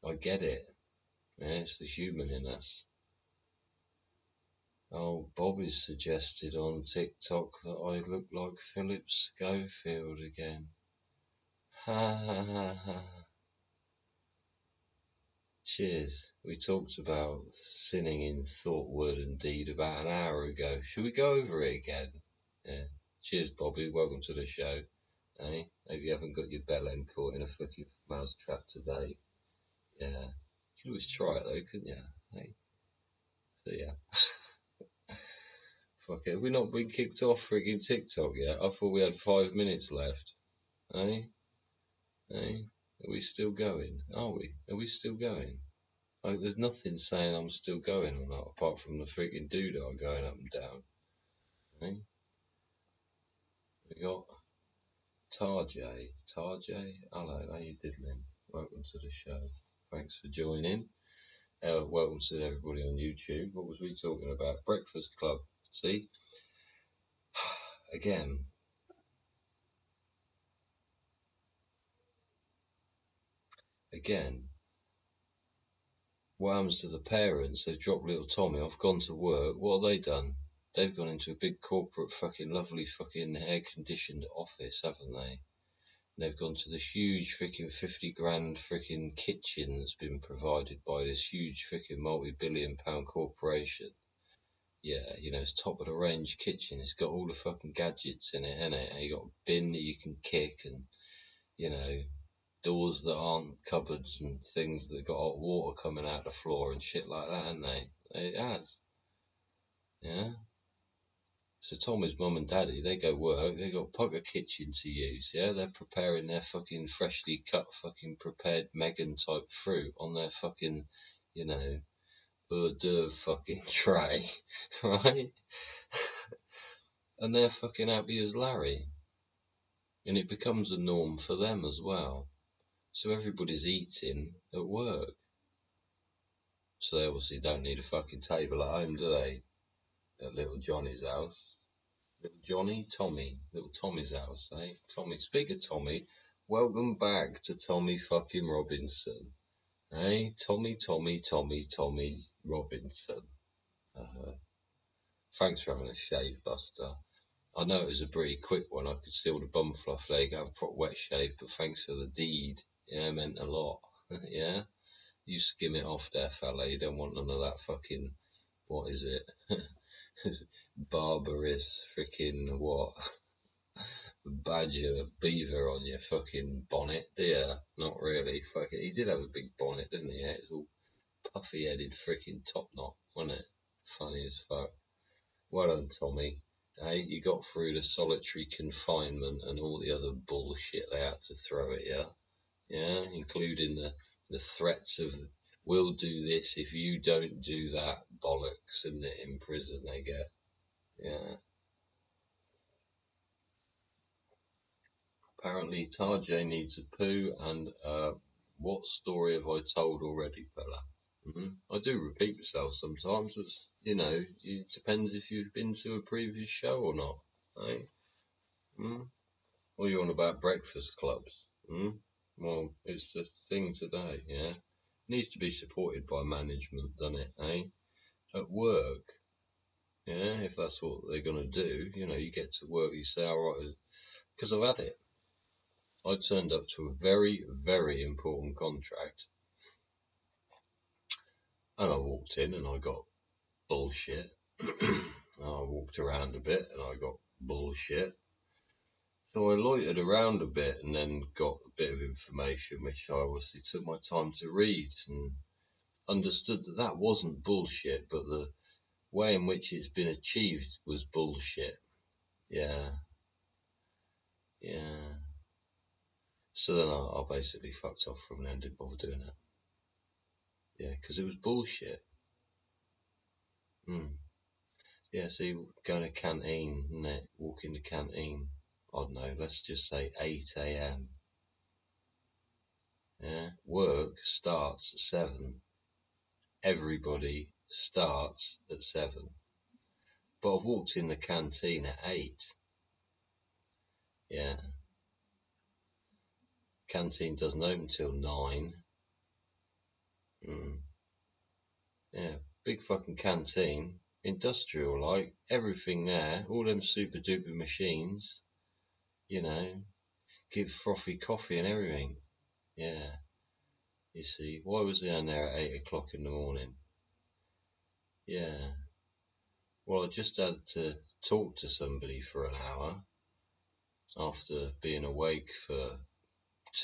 A: I get it. Yeah, it's the human in us. Oh, Bobby's suggested on TikTok that I look like Philip Schofield again. Ha ha ha ha. Cheers. We talked about sinning in thought, word and deed about an hour ago. Should we go over it again? Yeah. Cheers, Bobby. Welcome to the show. Hey, maybe you haven't got your bell end caught in a fucking mouse trap today. Yeah. You could always try it though, couldn't you? Hey. So yeah. Fuck it. Have we not been kicked off frigging TikTok yet? I thought we had 5 minutes left. Eh? Eh? Are we still going? Are we? Are we still going? Like, there's nothing saying I'm still going or not, apart from the freaking doodah going up and down. Eh? We got Tarjay. Tarjay? Hello, how you doing? Welcome to the show. Thanks for joining. Welcome to everybody on YouTube. What was we talking about? Breakfast Club. See? Again. What happens to the parents? They've dropped little Tommy off, gone to work. What have they done? They've gone into a big corporate fucking lovely fucking air conditioned office, haven't they? And they've gone to this huge freaking 50 grand freaking kitchen that's been provided by this huge freaking multi-billion-pound corporation. Yeah, you know, it's top of the range kitchen. It's got all the fucking gadgets in it, innit? And you got a bin that you can kick and, you know, doors that aren't cupboards and things that got hot water coming out the floor and shit like that, haven't they? It has. Yeah. So Tommy's mum and daddy, they go work, they got Pugger kitchen to use, yeah? They're preparing their fucking freshly cut fucking prepared Megan type fruit on their fucking, you know, hors d'oeuvre fucking tray, right? And they're fucking happy as Larry. And it becomes a norm for them as well. So everybody's eating at work. So they obviously don't need a fucking table at home, do they? At little Johnny's house. Little little Tommy's house, eh? Tommy, speak of Tommy, welcome back to Tommy fucking Robinson. Eh? Tommy Robinson. Thanks for having a shave, Buster. I know it was a pretty quick one. I could see all the bum fluff there. You got a proper wet shave, but thanks for the deed. Yeah, it meant a lot. Yeah? You skim it off there, fella. You don't want none of that fucking, what is it? Barbarous freaking what? Badger beaver on your fucking bonnet, do you? Not really. Fucking, he did have a big bonnet, didn't he? Yeah, it's all puffy headed freaking top knot, wasn't it? Funny as fuck. Well done, Tommy. Hey, you got through the solitary confinement and all the other bullshit they had to throw at you. Yeah, including the threats of we'll do this if you don't do that bollocks, isn't it, in prison they get. Yeah. Apparently Tarjay needs a poo and what story have I told already, fella? I do repeat myself sometimes, but you know, it depends if you've been to a previous show or not. Eh? What are you on about breakfast clubs? Well, it's the thing today, yeah. Needs to be supported by management, doesn't it, eh? At work, yeah, if that's what they're going to do, you know, you get to work, you say, all right, because I've had it. I turned up to a very, very important contract, and I walked in and I got bullshit. I walked around a bit and I got bullshit. So I loitered around a bit and then got a bit of information, which I obviously took my time to read and understood that that wasn't bullshit, but the way in which it's been achieved was bullshit. Yeah, yeah. So then I basically fucked off from there and didn't bother doing it. Yeah, because it was bullshit. Yeah, so you go in a canteen, innit? Walk in the canteen, I don't know, let's just say 8 a.m. Yeah, work starts at 7. Everybody starts at 7. But I've walked in the canteen at 8. Yeah. Canteen doesn't open till 9. Yeah, big fucking canteen. Industrial like, everything there, all them super duper machines, you know, give frothy coffee and everything. Yeah. You see, why was I there at 8 o'clock in the morning? Yeah. Well, I just had to talk to somebody for an hour after being awake for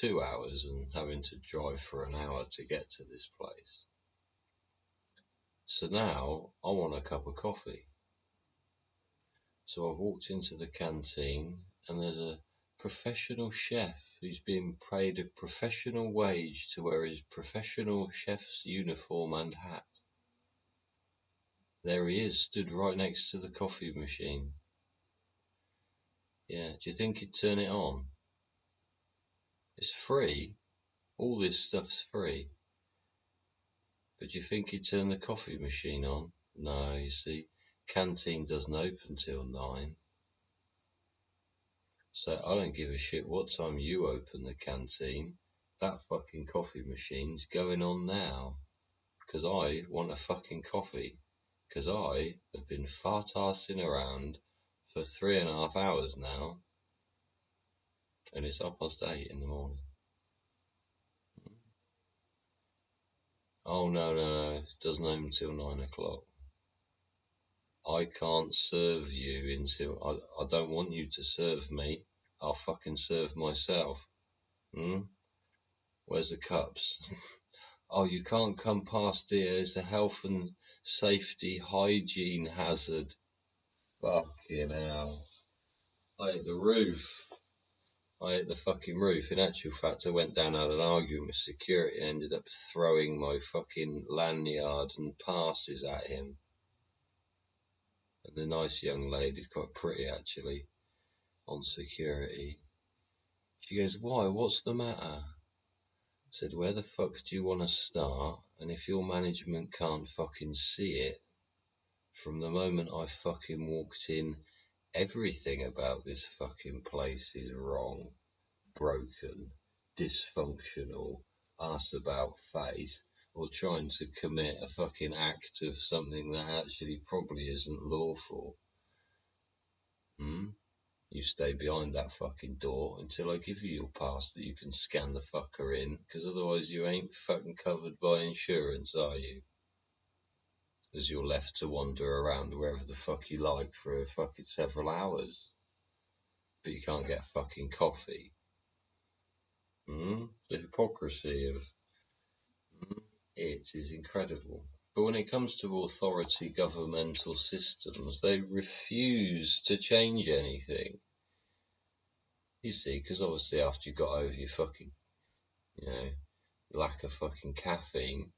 A: 2 hours and having to drive for an hour to get to this place. So now I want a cup of coffee. So I've walked into the canteen and there's a professional chef who's being paid a professional wage to wear his professional chef's uniform and hat. There he is, stood right next to the coffee machine. Yeah, do you think he'd turn it on? It's free. All this stuff's free. But do you think he'd turn the coffee machine on? No, you see, canteen doesn't open till 9. So I don't give a shit what time you open the canteen. That fucking coffee machine's going on now. Because I want a fucking coffee. Because I have been fart-arsing around for 3.5 hours now. And it's 8:30 in the morning. Oh, no, it doesn't open until 9 o'clock. I can't serve you until... I don't want you to serve me. I'll fucking serve myself. Where's the cups? Oh, you can't come past here. It's a health and safety hygiene hazard. Fucking hell. I hit the roof. I hit the fucking roof. In actual fact, I went down and had an argument with security and ended up throwing my fucking lanyard and passes at him. And the nice young lady's quite pretty actually, on security. She goes, why? What's the matter? I said, where the fuck do you want to start? And if your management can't fucking see it, from the moment I fucking walked in, everything about this fucking place is wrong, broken, dysfunctional, arse about face, or trying to commit a fucking act of something that actually probably isn't lawful. You stay behind that fucking door until I give you your pass that you can scan the fucker in, because otherwise you ain't fucking covered by insurance, are you? As you're left to wander around wherever the fuck you like for a fucking several hours. But you can't get fucking coffee. The hypocrisy of it is incredible. But when it comes to authority governmental systems, they refuse to change anything. You see, because obviously after you got over your fucking, lack of fucking caffeine,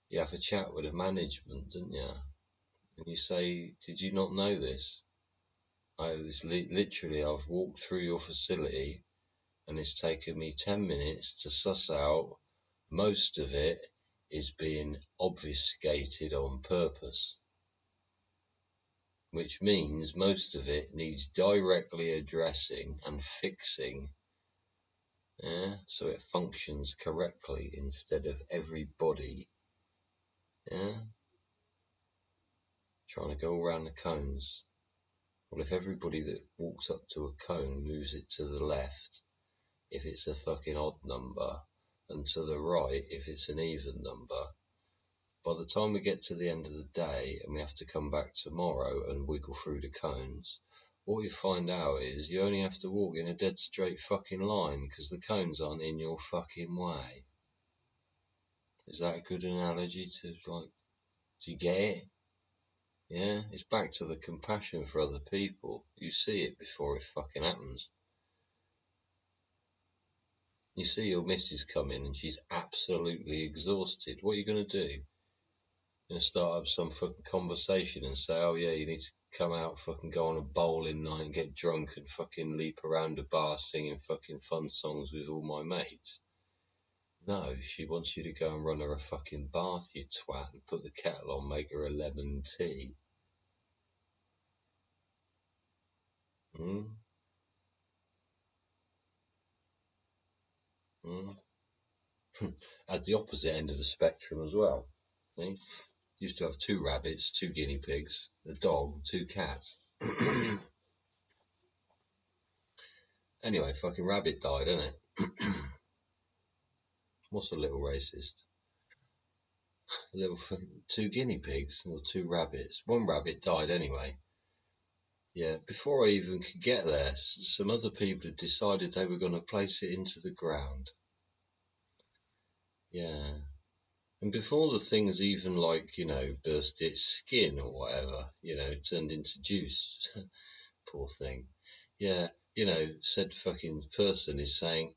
A: you have a chat with the management, don't you? And you say, did you not know this? Literally, I've walked through your facility and it's taken me 10 minutes to suss out most of it is being obfuscated on purpose, which means most of it needs directly addressing and fixing, so it functions correctly instead of everybody trying to go around the cones. Well, if everybody that walks up to a cone moves it to the left if it's a fucking odd number, and to the right if it's an even number, by the time we get to the end of the day and we have to come back tomorrow and wiggle through the cones, what you find out is you only have to walk in a dead straight fucking line because the cones aren't in your fucking way. Is that a good analogy to, like, do you get it? Yeah, it's back to the compassion for other people. You see it before it fucking happens. You see your missus come in and she's absolutely exhausted. What are you going to do? You're going to start up some fucking conversation and say, oh yeah, you need to come out, fucking go on a bowling night and get drunk and fucking leap around a bar singing fucking fun songs with all my mates. No, she wants you to go and run her a fucking bath, you twat, and put the kettle on, make her a lemon tea. At the opposite end of the spectrum as well. See? Used to have 2 rabbits, 2 guinea pigs, a dog, 2 cats. Anyway, fucking rabbit died, innit? What's a little racist? A little 2 guinea pigs or 2 rabbits. 1 rabbit died anyway. Yeah, before I even could get there, some other people had decided they were going to place it into the ground. Yeah. And before the thing's even, like, burst its skin or whatever, turned into juice. Poor thing. Yeah, said fucking person is saying,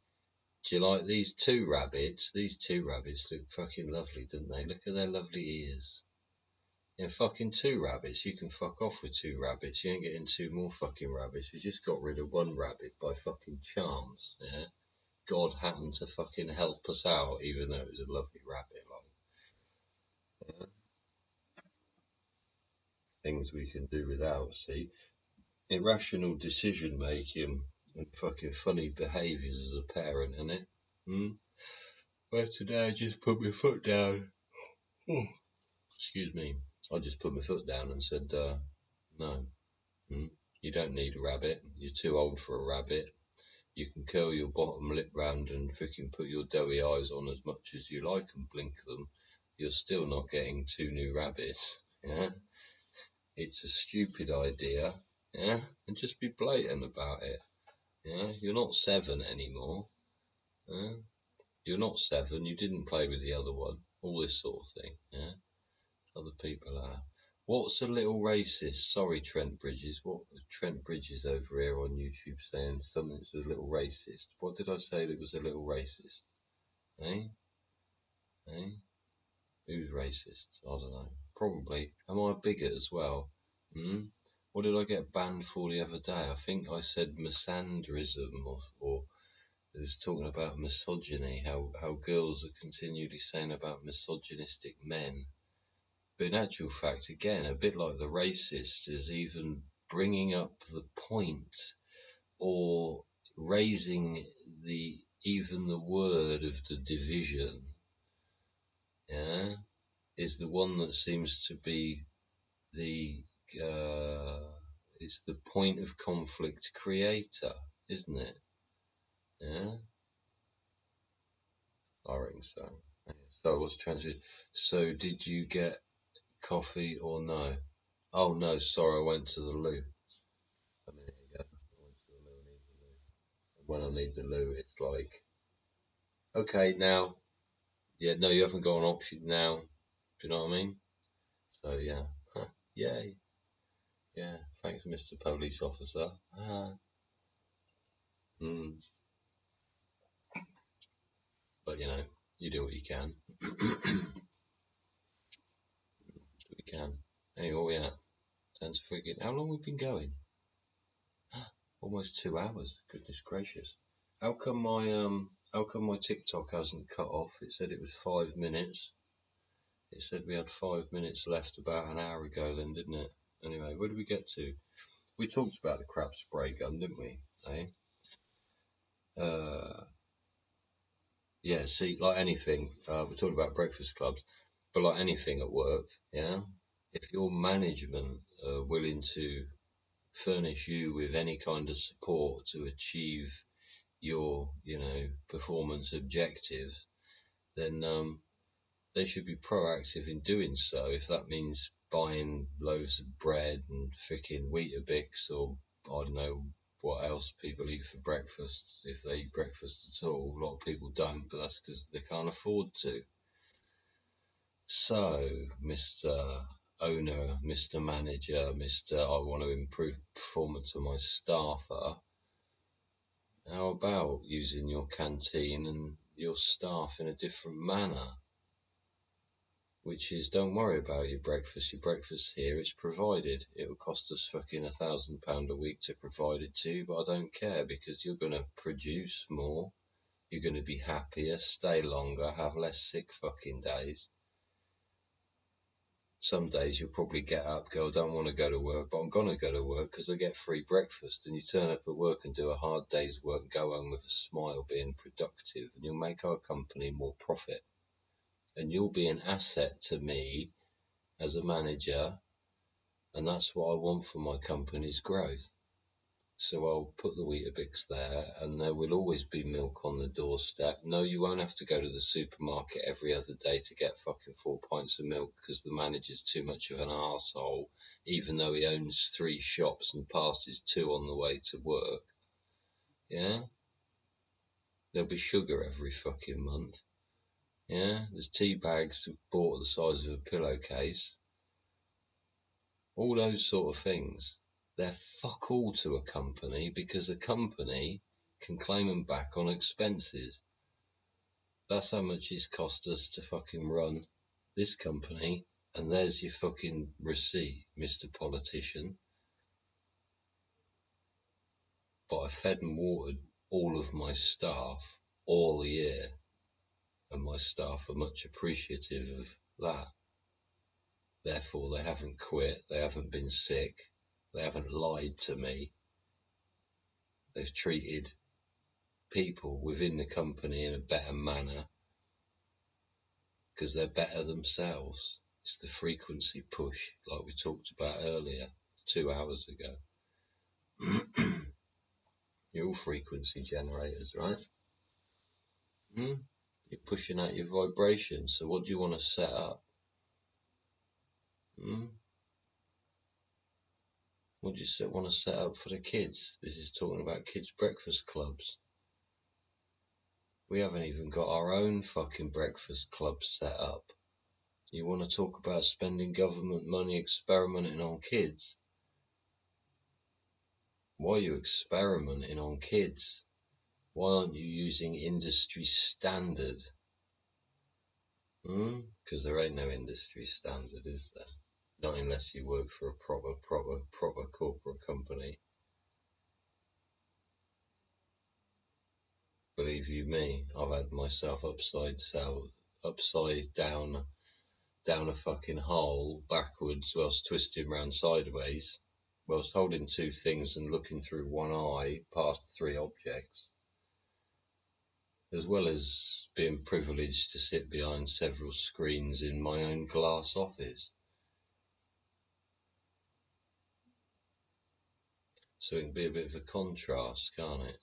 A: do you like these 2 rabbits? These 2 rabbits look fucking lovely, don't they? Look at their lovely ears. Yeah, fucking 2 rabbits. You can fuck off with 2 rabbits. You ain't getting 2 more fucking rabbits. You just got rid of 1 rabbit by fucking chance, yeah? God happened to fucking help us out, even though it was a lovely rabbit, like. Yeah. Things we can do without, see? Irrational decision making and fucking funny behaviours as a parent, innit? Well, today I just put my foot down. Excuse me. I just put my foot down and said, no, you don't need a rabbit. You're too old for a rabbit. You can curl your bottom lip round and freaking put your doughy eyes on as much as you like and blink them. You're still not getting 2 new rabbits. Yeah, it's a stupid idea. Yeah, and just be blatant about it. Yeah, you're not 7 anymore. Yeah, you're not 7. You didn't play with the other one. All this sort of thing. Yeah. Other people are. What's a little racist? Sorry, Trent Bridges. What Trent Bridges over here on YouTube saying something's a little racist? What did I say that was a little racist? Eh? Eh? Who's racist? I don't know. Probably. Am I a bigot as well? What did I get banned for the other day? I think I said misandrism, or it was talking about misogyny. How girls are continually saying about misogynistic men. But in actual fact, again, a bit like the racist, is even bringing up the point or raising even the word of the division, yeah, is the one that seems to be it's the point of conflict creator, isn't it? Yeah, I reckon so. So I was trying to. So did you get coffee or no? Oh no, sorry, I went to the loo. A minute ago. I went to the loo, I need the loo. And when I need the loo, it's like, okay, now, yeah, no, you haven't got an option now. Do you know what I mean? So yeah, yay, yeah. Thanks, Mr. Police Officer. But you do what you can. Do what you can. Anyway, yeah. Sounds freaking. How long we've been going? Almost 2 hours. Goodness gracious. How come my TikTok hasn't cut off? It said it was 5 minutes. It said we had 5 minutes left about an hour ago then, didn't it? Anyway, where did we get to? We talked about the crab spray gun, didn't we? Eh? Yeah, see, like anything, we're talking about breakfast clubs, but like anything at work, yeah? If your management are willing to furnish you with any kind of support to achieve your, performance objectives, then they should be proactive in doing so. If that means buying loaves of bread and freaking Weetabix or I don't know what else people eat for breakfast, if they eat breakfast at all. A lot of people don't, but that's because they can't afford to. So, Mr. Owner, Mr. Manager, Mr. I want to improve performance of my staffer, how about using your canteen and your staff in a different manner? Which is, don't worry about your breakfast. Your breakfast here is provided. It will cost us fucking £1,000 a week to provide it to you, but I don't care because you're going to produce more. You're going to be happier, stay longer, have less sick fucking days. Some days you'll probably get up, go, I don't want to go to work, but I'm going to go to work because I get free breakfast. And you turn up at work and do a hard day's work, go home with a smile, being productive, and you'll make our company more profit. And you'll be an asset to me as a manager, and that's what I want for my company's growth. So I'll put the Weetabix there, and there will always be milk on the doorstep. No, you won't have to go to the supermarket every other day to get fucking 4 pints of milk because the manager's too much of an arsehole, even though he owns 3 shops and passes 2 on the way to work. Yeah? There'll be sugar every fucking month. Yeah? There's tea bags bought the size of a pillowcase. All those sort of things. They're fuck all to a company because a company can claim them back on expenses. That's how much it's cost us to fucking run this company, and there's your fucking receipt, Mr. Politician. But I fed and watered all of my staff all year, and my staff are much appreciative of that. Therefore, they haven't quit, they haven't been sick, they haven't lied to me. They've treated people within the company in a better manner because they're better themselves. It's the frequency push, like we talked about earlier, 2 hours ago. You're all frequency generators, right? You're pushing out your vibration. So what do you want to set up? What do you want to set up for the kids? This is talking about kids' breakfast clubs. We haven't even got our own fucking breakfast club set up. You want to talk about spending government money experimenting on kids? Why are you experimenting on kids? Why aren't you using industry standard? Because there ain't no industry standard, is there? Not unless you work for a proper corporate company. Believe you me, I've had myself upside down a fucking hole backwards whilst twisting round sideways, whilst holding 2 things and looking through one eye past 3 objects, as well as being privileged to sit behind several screens in my own glass office. So it can be a bit of a contrast, can't it?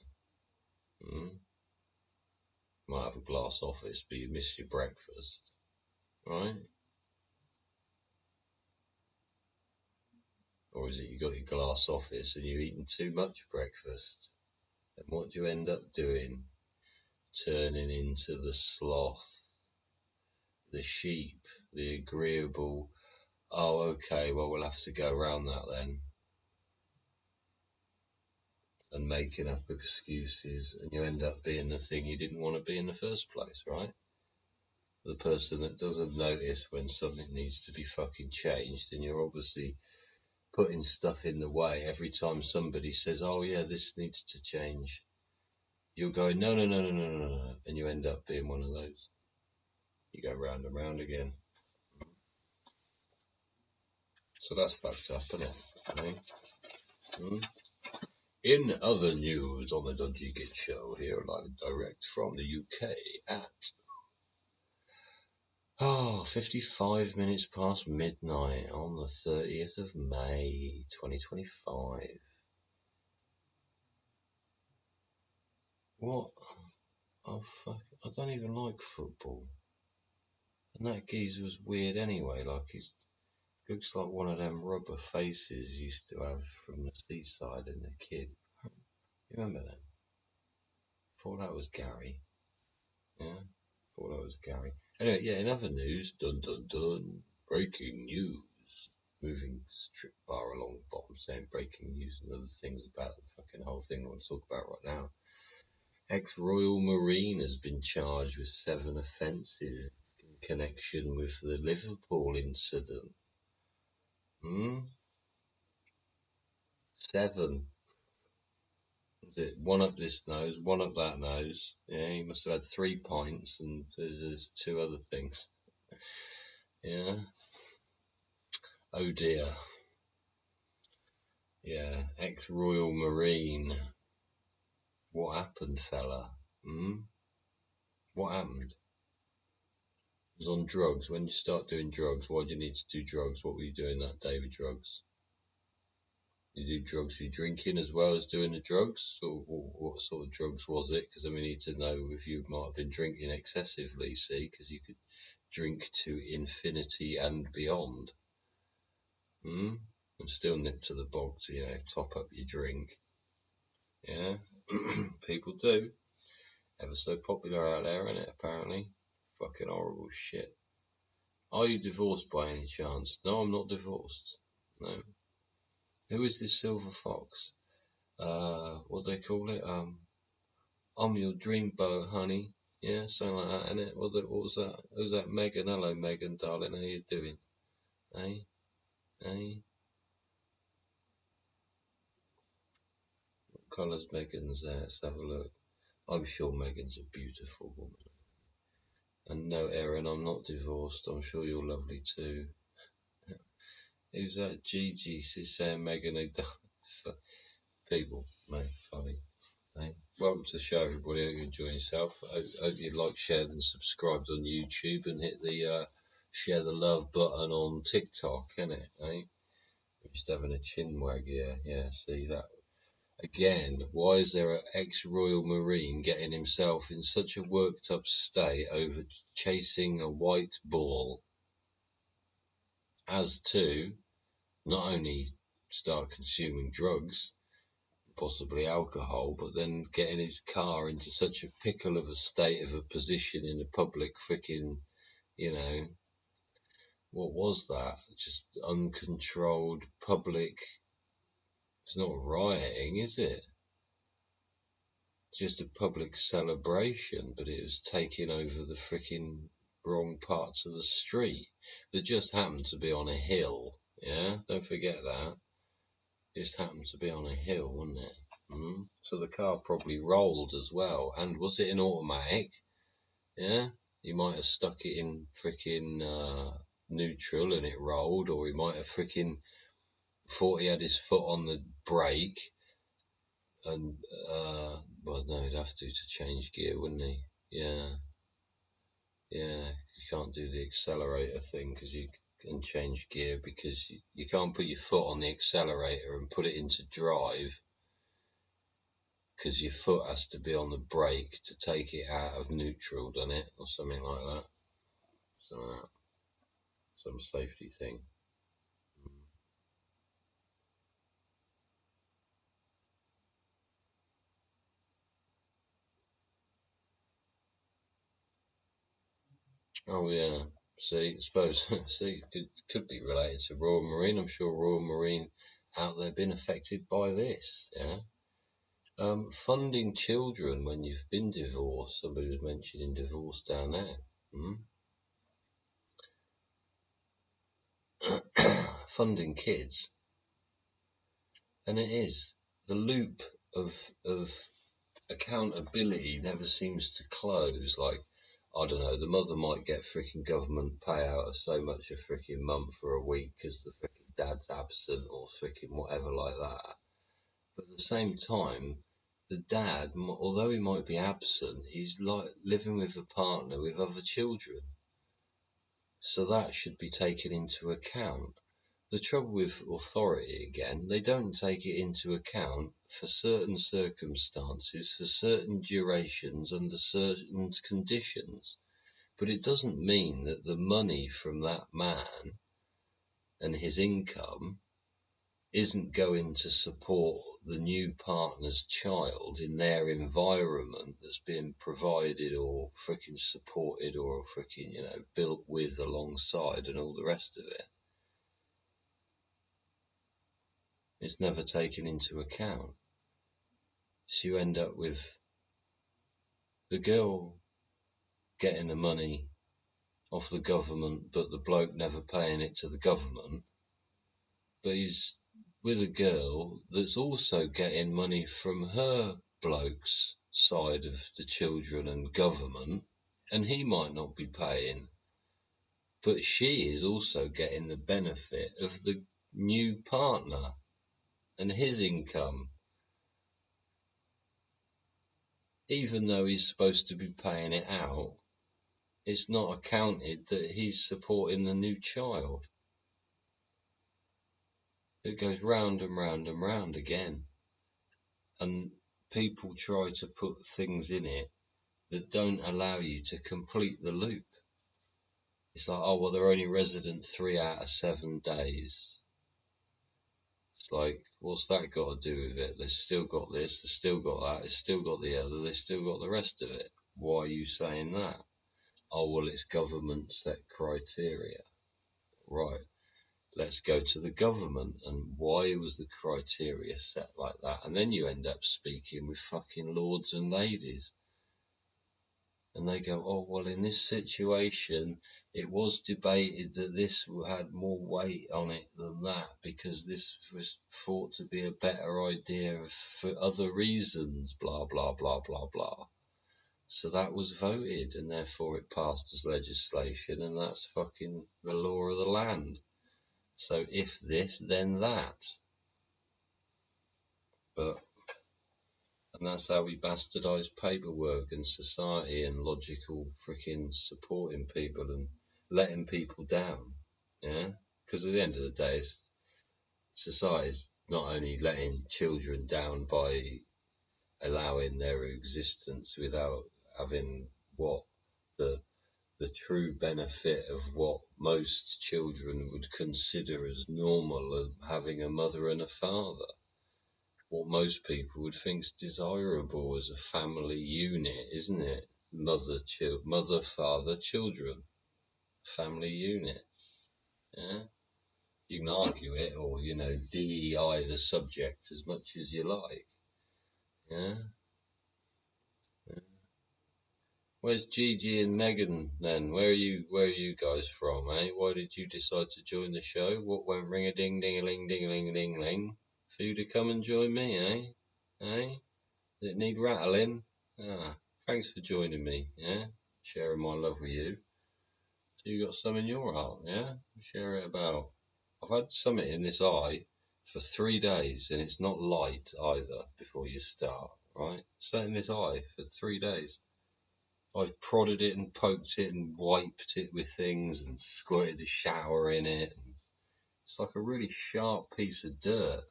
A: Might have a glass office, but you miss your breakfast, right? Or is it you got your glass office and you're eating too much breakfast? And what do you end up doing? Turning into the sloth, the sheep, the agreeable, oh, okay, well, we'll have to go around that then. And making up excuses, and you end up being the thing you didn't want to be in the first place, right? The person that doesn't notice when something needs to be fucking changed, and you're obviously putting stuff in the way every time somebody says, oh yeah, this needs to change. You're going, no, and you end up being one of those. You go round and round again. So that's fucked up, isn't it? In other news on the Dodgy Git Show, here live and direct from the UK at 55 minutes past midnight on the 30th of May 2025. What? Oh fuck, I don't even like football. And that geezer was weird anyway, like he looks like one of them rubber faces you used to have from the seaside and the kid. You remember that? Thought that was Gary. Yeah, thought that was Gary. Anyway, yeah, in other news, dun dun dun, breaking news. Moving strip bar along the bottom saying breaking news and other things about the fucking whole thing I want to talk about right now. Ex-Royal Marine has been charged with 7 offences in connection with the Liverpool incident. 7. One up this nose, one up that nose. Yeah, he must have had 3 pints and there's 2 other things. Yeah. Oh dear. Yeah, ex-Royal Marine. What happened, fella? What happened? He was on drugs. When you start doing drugs, why do you need to do drugs? What were you doing that day with drugs? You do drugs for drinking as well as doing the drugs? Or what sort of drugs was it? Because then we need to know if you might have been drinking excessively, see? Because you could drink to infinity and beyond. And still nip to the bog to, top up your drink. Yeah, people do. Ever so popular out there, isn't it, apparently? Fucking horrible shit. Are you divorced by any chance? No, I'm not divorced. No. Who is this silver fox? What do they call it? I'm your dreamboat, honey. Yeah, something like that, innit? What was that? Who's that? Megan. Hello, Megan, darling. How you doing? Hey? Hey? What colour's Megan's there? Let's have a look. I'm sure Megan's a beautiful woman. And no, Erin, I'm not divorced. I'm sure you're lovely too. Who's that? Gigi. She's saying Megan. People, mate, funny. Hey. Welcome to the show, everybody. Hope you enjoy yourself. Hope you like, shared, and subscribed on YouTube, and hit the share the love button on TikTok, innit? Eh? We're just having a chin wag here. Yeah, see that again. Why is there an ex-Royal Marine getting himself in such a worked up state over chasing a white ball as to not only start consuming drugs, possibly alcohol, but then getting his car into such a pickle of a state of a position in a public freaking, what was that? Just uncontrolled public. It's not rioting, is it? Just a public celebration, but it was taking over the freaking wrong parts of the street that just happened to be on a hill. Yeah, don't forget that. Just happened to be on a hill, wasn't it? So the car probably rolled as well. And was it an automatic? Yeah, he might have stuck it in freaking neutral and it rolled, or he might have freaking thought he had his foot on the brake and well, no, he'd have to change gear, wouldn't he? Yeah, you can't do the accelerator thing because you can change gear because you can't put your foot on the accelerator and put it into drive, because your foot has to be on the brake to take it out of neutral, doesn't it? Or something like that. Some safety thing. Oh yeah. See, I suppose see, it could be related to Royal Marine. I'm sure Royal Marine out there been affected by this. Yeah. Funding children when you've been divorced. Somebody was mentioning divorce down there. Funding kids, and it is the loop of accountability never seems to close. Like, I don't know, the mother might get freaking government payout of so much a freaking month for a week because the freaking dad's absent or freaking whatever like that. But at the same time, the dad, although he might be absent, he's like living with a partner with other children. So that should be taken into account. The trouble with authority, again, they don't take it into account for certain circumstances, for certain durations, under certain conditions. But it doesn't mean that the money from that man and his income isn't going to support the new partner's child in their environment that's being provided or freaking supported or freaking, built with, alongside, and all the rest of it. It's never taken into account. So you end up with the girl getting the money off the government, but the bloke never paying it to the government. But he's with a girl that's also getting money from her bloke's side of the children and government, and he might not be paying, but she is also getting the benefit of the new partner and his income, even though he's supposed to be paying it out. It's not accounted that he's supporting the new child. It goes round and round and round again. And people try to put things in it that don't allow you to complete the loop. It's like, oh, well, they're only resident 3 out of 7 days. It's like, what's that got to do with it? They've still got this, they've still got that, they've still got the other, they've still got the rest of it. Why are you saying that? Oh, well, it's government set criteria. Right. Let's go to the government and why was the criteria set like that? And then you end up speaking with fucking lords and ladies. And they go, oh, well, in this situation, it was debated that this had more weight on it than that because this was thought to be a better idea for other reasons, blah, blah, blah, blah, blah. So that was voted and therefore it passed as legislation and that's fucking the law of the land. So if this, then that. And that's how we bastardise paperwork and society and logical freaking supporting people and letting people down. Yeah? Because at the end of the day, society's not only letting children down by allowing their existence without having what the true benefit of what most children would consider as normal of having a mother and a father. What most people would think is desirable as a family unit, isn't it? Mother, father, children. Family unit. Yeah? You can argue it or, DEI the subject as much as you like. Yeah? Where's Gigi and Megan then? Where are you guys from, eh? Why did you decide to join the show? What went ring-a-ding-ding-a-ling-ding-a-ling-ding-ling for you to come and join me, eh? Eh? Does it need rattling? Thanks for joining me, yeah? Sharing my love with you. So you got some in your heart, yeah? Share it about. I've had something in this eye for 3 days and it's not light either before you start, right? Sat in this eye for 3 days. I've prodded it and poked it and wiped it with things and squirted the shower in it. It's like a really sharp piece of dirt,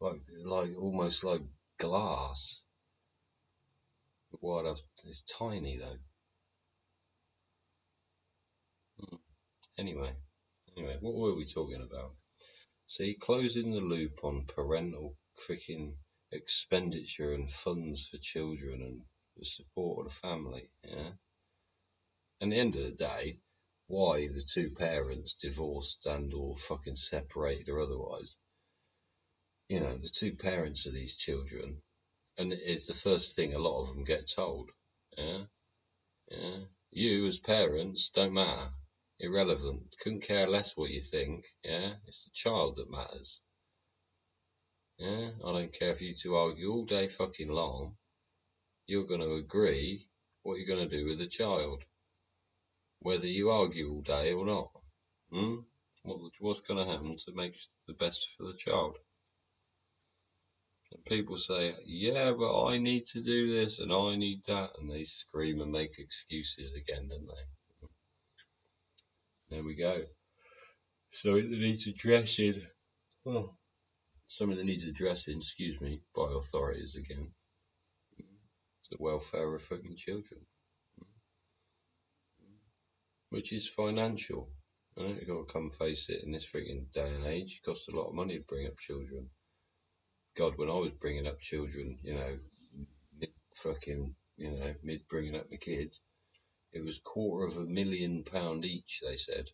A: like almost like glass. It's tiny though. Anyway, what were we talking about? See, closing the loop on parental freaking expenditure and funds for children and the support of the family, yeah? And at the end of the day, why the two parents divorced and or fucking separated or otherwise, the two parents of these children, and it's the first thing a lot of them get told, yeah? Yeah? You as parents don't matter. Irrelevant. Couldn't care less what you think, yeah? It's the child that matters. Yeah? I don't care if you two argue all day fucking long. You're going to agree what you're going to do with the child. Whether you argue all day or not.
B: What's going to happen to make the best for the child? And people say, yeah, but I need to do this and I need that, and they scream and make excuses again, don't they? There we go. Something that needs addressing. Oh. Something that needs addressing, excuse me, by authorities again. It's the welfare of fucking children. Which is financial. You've got to come face it in this freaking day and age. It costs a lot of money to bring up children. God, when I was bringing up children, mid bringing up my kids, it was £250,000 each, they said.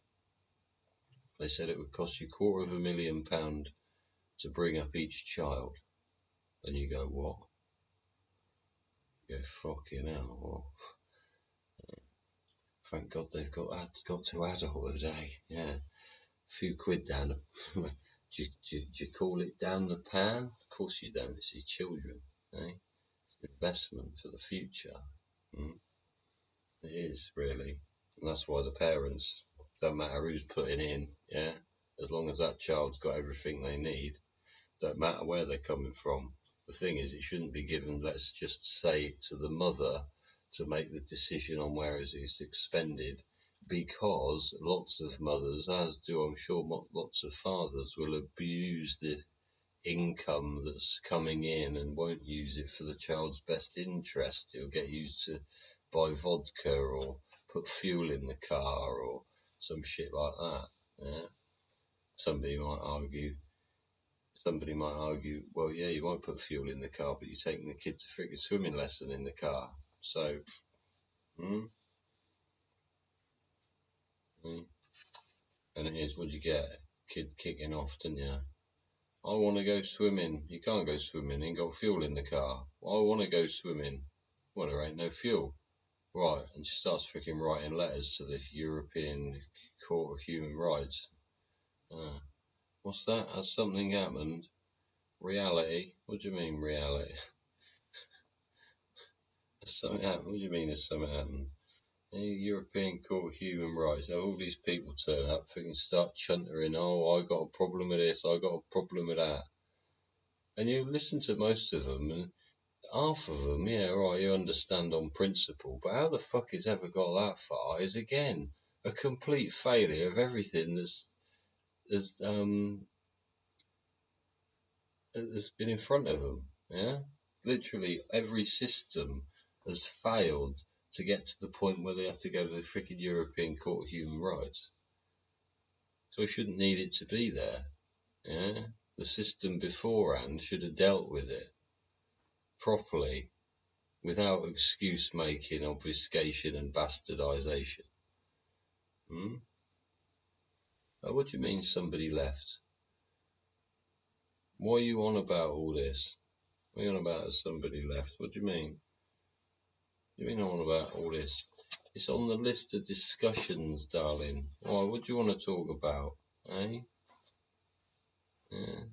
B: They said it would cost you £250,000 to bring up each child. And you go, what? You go, fucking hell, what? Thank God they've got to adulthood, eh? Yeah. A few quid down the... do you call it down the pan? Of course you don't. It's your children, eh? It's an investment for the future. It is, really. And that's why the parents, don't matter who's putting in, yeah? As long as that child's got everything they need, don't matter where they're coming from. The thing is, it shouldn't be given, let's just say, to the mother to make the decision on where it is expended, because lots of mothers, as do I'm sure lots of fathers, will abuse the income that's coming in and won't use it for the child's best interest. It'll get used to buy vodka or put fuel in the car or some shit like that. Yeah? Somebody might argue, well, yeah, you won't put fuel in the car, but you're taking the kid to freaking swimming lesson in the car. So, and it is, what you get? Kid kicking off, didn't you? I want to go swimming. You can't go swimming, ain't got fuel in the car. Well, I want to go swimming. Well, there ain't no fuel. Right, and she starts freaking writing letters to the European Court of Human Rights. What's that? Has something happened? Reality? What do you mean, reality? Has something happened? What do you mean, has something happened? The European Court of Human Rights. All these people turn up, freaking start chuntering, oh, I got a problem with this, I got a problem with that. And you listen to most of them, and half of them, yeah, right, you understand on principle, but how the fuck it's ever got that far is, again, a complete failure of everything that's been in front of them. Yeah, literally every system has failed to get to the point where they have to go to the freaking European Court of Human Rights. So we shouldn't need it to be there. Yeah, the system beforehand should have dealt with it properly, without excuse making, obfuscation, and bastardisation. What do you mean somebody left? What are you on about all this? What are you on about as somebody left? What do you mean? What do you mean on about all this? It's on the list of discussions, darling. Why? What do you want to talk about? Eh? Yeah.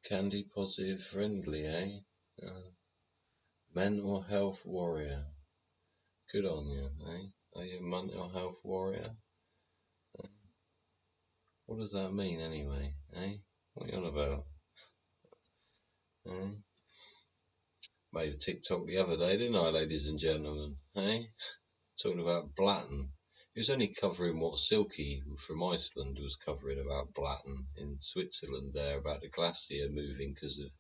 B: Candy positive friendly, eh? Mental health warrior. Good on you, eh? Are you a mental health warrior? What does that mean anyway, eh? What are you on about? Eh? Made a TikTok the other day, didn't I, ladies and gentlemen? Eh? Talking about Blatten. It was only covering what Silky from Iceland was covering about Blatten in Switzerland there, about the glacier moving because of,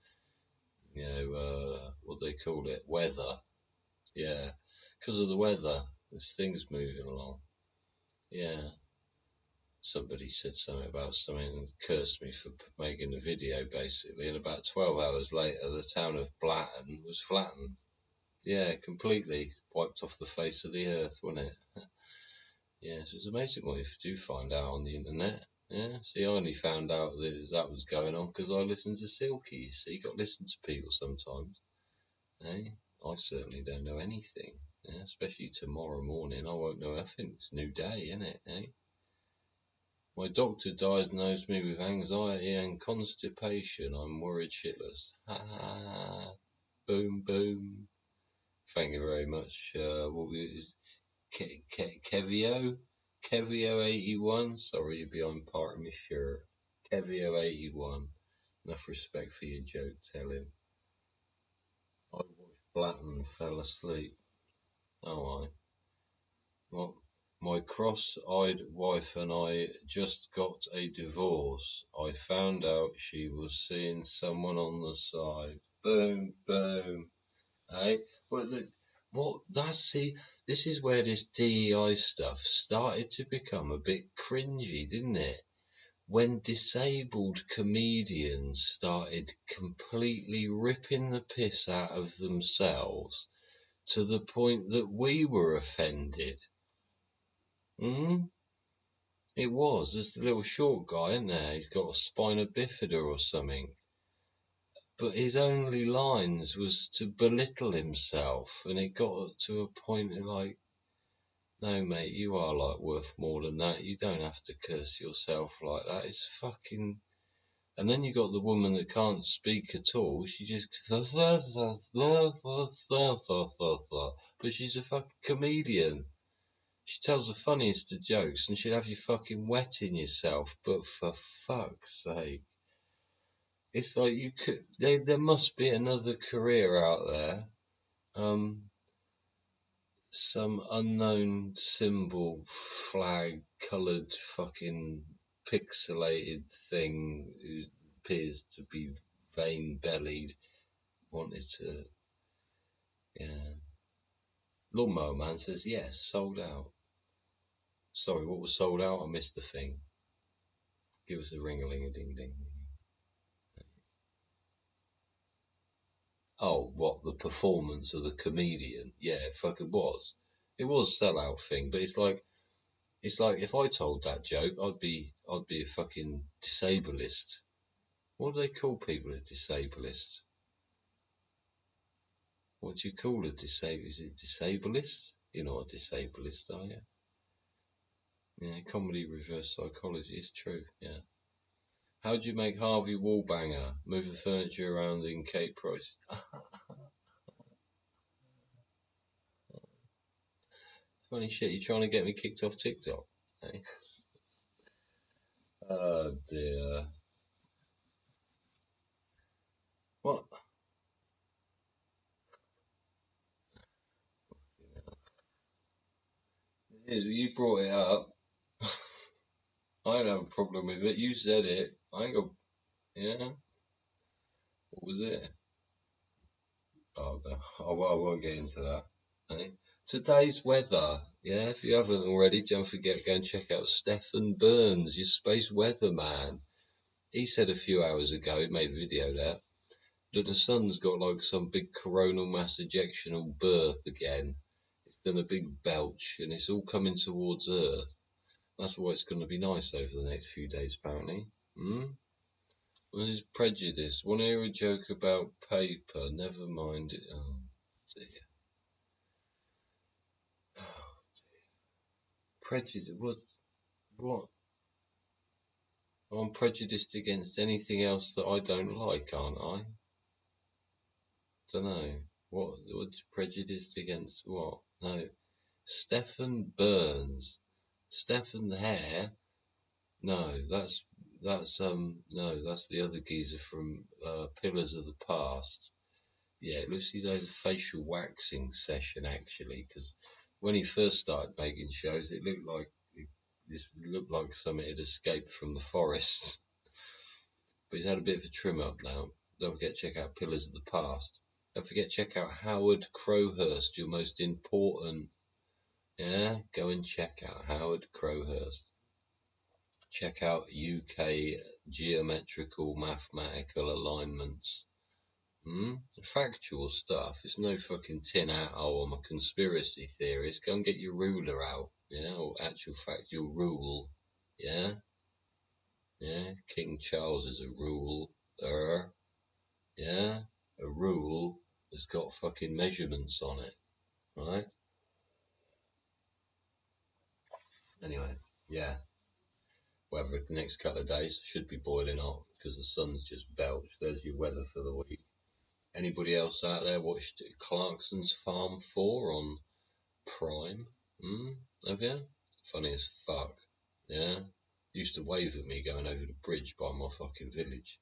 B: what they call it, weather. Yeah, because of the weather, this thing's moving along. Yeah. Somebody said something about something and cursed me for making the video, basically, and about 12 hours later, the town of Blatten was flattened. Yeah, completely wiped off the face of the earth, wasn't it? Yeah, so it's amazing what you do find out on the internet. Yeah, see, I only found out that was going on because I listened to Silky. You see, you got to listen to people sometimes. Eh? I certainly don't know anything. Yeah, especially tomorrow morning, I won't know nothing. It's a new day, isn't it? Eh? My doctor diagnosed me with anxiety and constipation. I'm worried shitless. Ha ha. Boom, boom. Thank you very much. What was Kevio? Kevio81? Sorry, you're behind part of my shirt. Kevio81. Enough respect for your joke telling. I watched Blatten and fell asleep. Oh, Well, my cross-eyed wife and I just got a divorce. I found out she was seeing someone on the side. Boom, boom. Hey, this is where this DEI stuff started to become a bit cringy, didn't it? When disabled comedians started completely ripping the piss out of themselves to the point that we were offended. It was. There's the little short guy, isn't there? He's got a spina bifida or something. But his only lines was to belittle himself, and it got to a point of like, no, mate, you are like worth more than that. You don't have to curse yourself like that. It's fucking. And then you got the woman that can't speak at all. She just, but she's a fucking comedian. She tells the funniest of jokes, and she'd have you fucking wetting yourself. But for fuck's sake, it's like you could. There must be another career out there. Some unknown symbol, flag, coloured, fucking pixelated thing who appears to be vein-bellied, wanted to. Yeah. Lawnmower Man says yes, sold out. Sorry, what was sold out? I missed the thing. Give us a ring-a-ling-a-ding-ding. Oh, what, the performance of the comedian? Yeah, it fucking was. It was a sellout thing, but it's like if I told that joke, I'd be a fucking disableist. What do they call people at disableist? What do you call a disable? Is it disableist? You're not a disableist, are you? Yeah, comedy reverse psychology is true. Yeah. How do you make Harvey Wallbanger move the furniture around in Cape Price? Funny shit, you're trying to get me kicked off TikTok? Hey? Oh dear. What? You brought it up. I don't have a problem with it. You said it. I ain't got. Yeah. What was it? Oh, I won't get into that. Eh? Today's weather. Yeah, if you haven't already, don't forget, go and check out Stefan Burns, your space weatherman. He said a few hours ago, he made a video there, that the sun's got like some big coronal mass ejectional burp again. It's done a big belch and it's all coming towards Earth. That's why it's going to be nice over the next few days, apparently. This is prejudice. Want to hear a joke about paper? Never mind it. Oh, dear. Oh, dear. Prejudice? What? I'm prejudiced against anything else that I don't like, aren't I? Don't know. What's prejudiced against what? No. Stefan Burns. Stefan Hare? No, that's no, that's the other geezer from Pillars of the Past. Yeah, it looks he's had a facial waxing session actually, because when he first started making shows, it looked like something had escaped from the forest. But he's had a bit of a trim up now. Don't forget to check out Pillars of the Past. Don't forget to check out Howard Crowhurst, your most important. Yeah, go and check out Howard Crowhurst. Check out UK geometrical mathematical alignments. Factual stuff. It's no fucking tin hat. Oh, I'm a conspiracy theorist. Go and get your ruler out. Yeah, or actual fact, your rule. Yeah, yeah. King Charles is a rule. Yeah, a rule has got fucking measurements on it, right? Anyway, yeah. Whether the next couple of days should be boiling hot because the sun's just belched. There's your weather for the week. Anybody else out there watched Clarkson's Farm 4 on Prime? Have you? Funny as fuck. Yeah. Used to wave at me going over the bridge by my fucking village.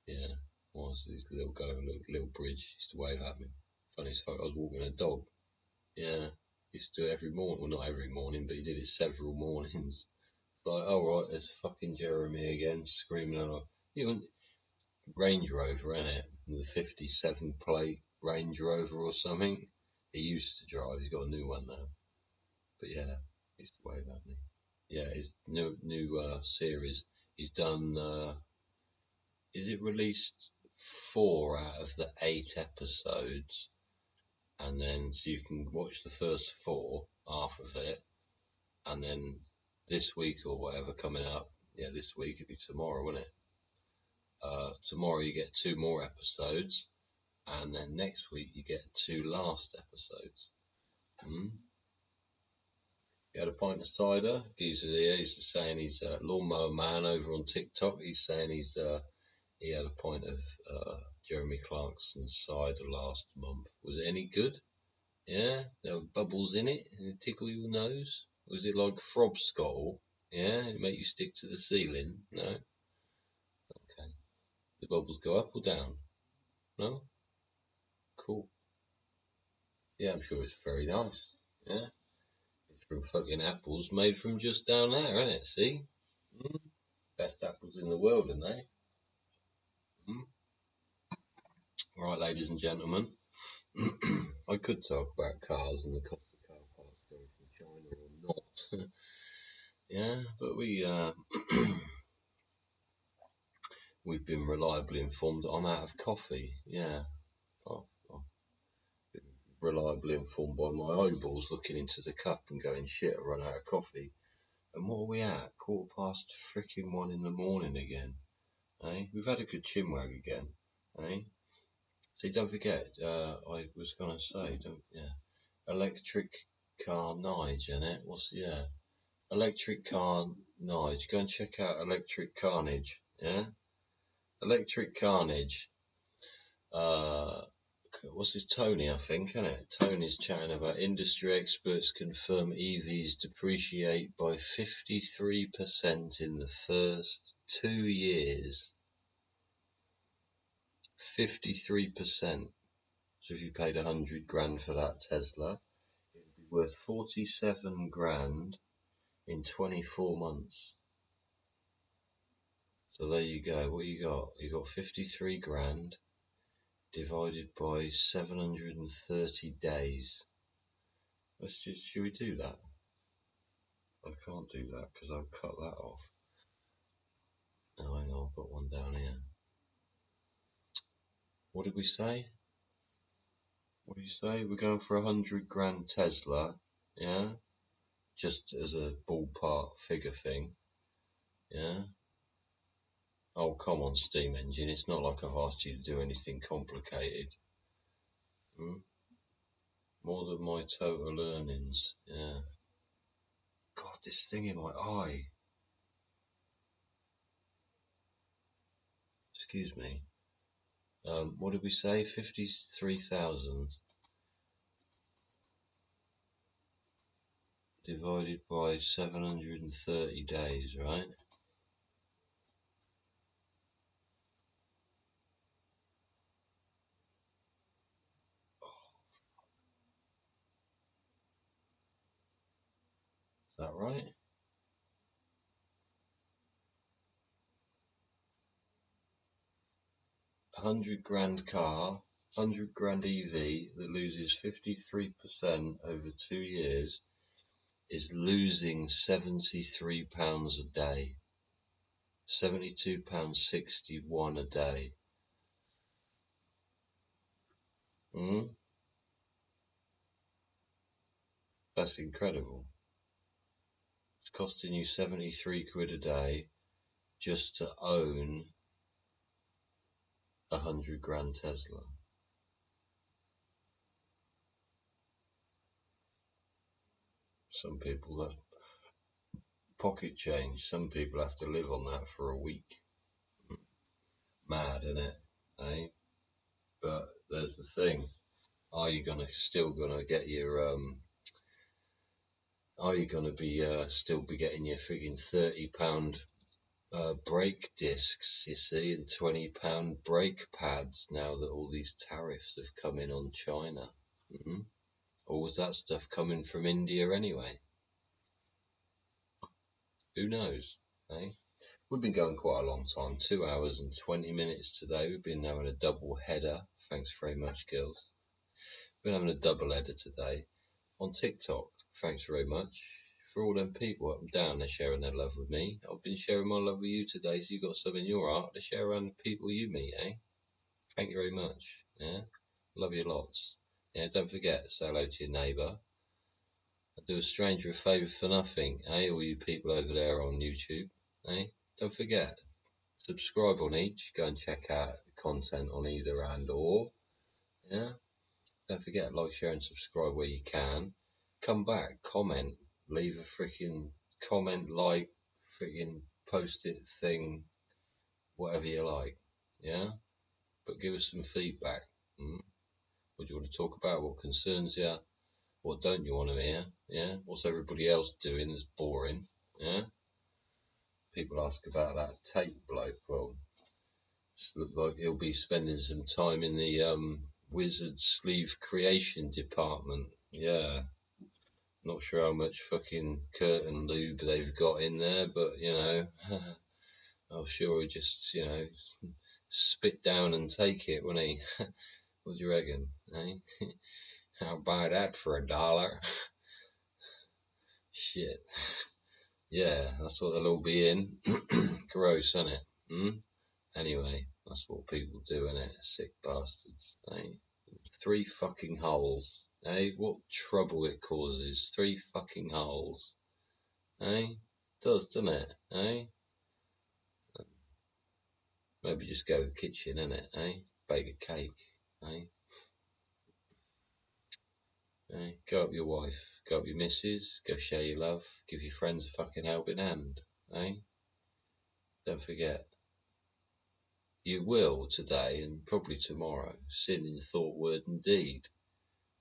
B: Yeah. Was this little guy, little bridge, used to wave at me. Funny as fuck. I was walking a dog. Yeah. Used to do it every morning. Well, not every morning, but he did it several mornings. Like, alright, there's fucking Jeremy again, screaming at even Range Rover, innit? The 57 plate Range Rover or something. He used to drive, he's got a new one now. But yeah, he used to wave at me. Yeah, his new series, he's done, is it released 4 out of the 8 episodes? And then, so you can watch the first 4, half of it, and then this week or whatever coming up, yeah, this week, it'll be tomorrow, won't it? Tomorrow you get 2 more episodes, and then next week you get 2 last episodes. He had a pint of cider. He's saying he's a lawnmower man over on TikTok. He's saying he had a pint of Jeremy Clarkson's cider last month. Was it any good? Yeah, there were bubbles in it. Did it tickle your nose? Was it like Frobscottle? Yeah, it make you stick to the ceiling? No. Okay. The bubbles go up or down? No. Cool. Yeah, I'm sure it's very nice. Yeah. It's from fucking apples made from just down there, isn't it? See? Best apples in the world, aren't they? Right, ladies and gentlemen. I could talk about cars and the cost of car parts going from China or not. Yeah, but we've been reliably informed that I'm out of coffee. Yeah. I've been reliably informed by my eyeballs looking into the cup and going, shit, I run out of coffee. And what are we at? 1:15 in the morning again. Eh? We've had a good chinwag again. Eh? See, don't forget, I was going to say, electric car Nige, innit? Electric car Nige. Go and check out Electric Carnage, yeah? Electric Carnage. What's this, Tony, I think, isn't it? Tony's chatting about industry experts confirm EVs depreciate by 53% in the first 2 years. 53%. So if you paid 100 grand for that Tesla, it would be worth 47 grand in 24 months. So there you go. What you got? You got 53 grand divided by 730 days. Should we do that? I can't do that because I'll cut that off. Oh, hang on, I've got one down here. What did we say? What did you say? We're going for 100 grand Tesla, yeah? Just as a ballpark figure thing, yeah? Oh, come on, steam engine. It's not like I've asked you to do anything complicated. More than my total earnings, yeah. God, this thing in my eye. Excuse me. What did we say? 53,000 divided by 730 days, right? Is that right? $100 grand car, 100 grand EV that loses 53% over 2 years is losing £73 a day. £72.61 a day. That's incredible. It's costing you 73 quid a day just to own 100 grand Tesla. Some people pocket change. Some people have to live on that for a week. Mad, isn't it? Eh? But there's the thing. Are you still gonna get your Are you gonna be still be getting your frigging £30 brake discs, you see, and £20 brake pads now that all these tariffs have come in on China? Or was that stuff coming from India anyway? Who knows? Eh? We've been going quite a long time, 2 hours and 20 minutes today. We've been having a double header. Thanks very much, girls. Been having a double header today on TikTok. Thanks very much for all them people up and down. They're sharing their love with me. I've been sharing my love with you today, so you've got some in your heart to share around the people you meet, eh? Thank you very much. Yeah, love you lots. Yeah, don't forget, say hello to your neighbour. I do a stranger a favour for nothing, eh? All you people over there on YouTube, eh? Don't forget, subscribe on each. Go and check out the content on either and or. Yeah. Don't forget, like, share, and subscribe where you can. Come back, comment, leave a freaking comment, like, freaking post it thing, whatever you like. Yeah. But give us some feedback. What do you want to talk about? What concerns you? What don't you want to hear? Yeah. What's everybody else doing that's boring? Yeah. People ask about that tape bloke. Well, it looks like he'll be spending some time in the wizard sleeve creation department. Yeah. Not sure how much fucking curtain lube they've got in there, but you know, I'm sure he'll just, you know, spit down and take it, won't he? What do you reckon? Eh? I'll buy that for $1. Shit. Yeah, that's what they'll all be in. Gross, isn't it? Anyway, that's what people do, innit? Sick bastards. Eh? 3 fucking holes. Eh? What trouble it causes. 3 fucking holes. Eh? Does, doesn't it? Eh? Maybe just go to the kitchen, innit? Eh? Bake a cake. Eh? Eh? Go up your wife. Go up your missus. Go share your love. Give your friends a fucking helping hand. Eh? Don't forget. You will today and probably tomorrow sin in thought, word and deed.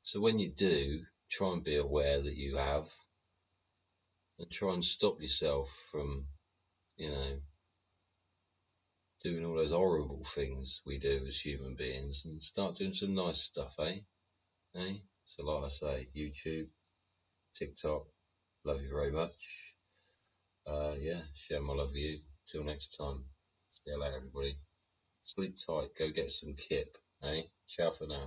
B: So when you do, try and be aware that you have, and try and stop yourself from, you know, doing all those horrible things we do as human beings, and start doing some nice stuff, eh? Eh? So like I say, YouTube, TikTok, love you very much. Yeah, share my love with you. Till next time. See you later, everybody. Sleep tight, go get some kip, eh? Ciao for now.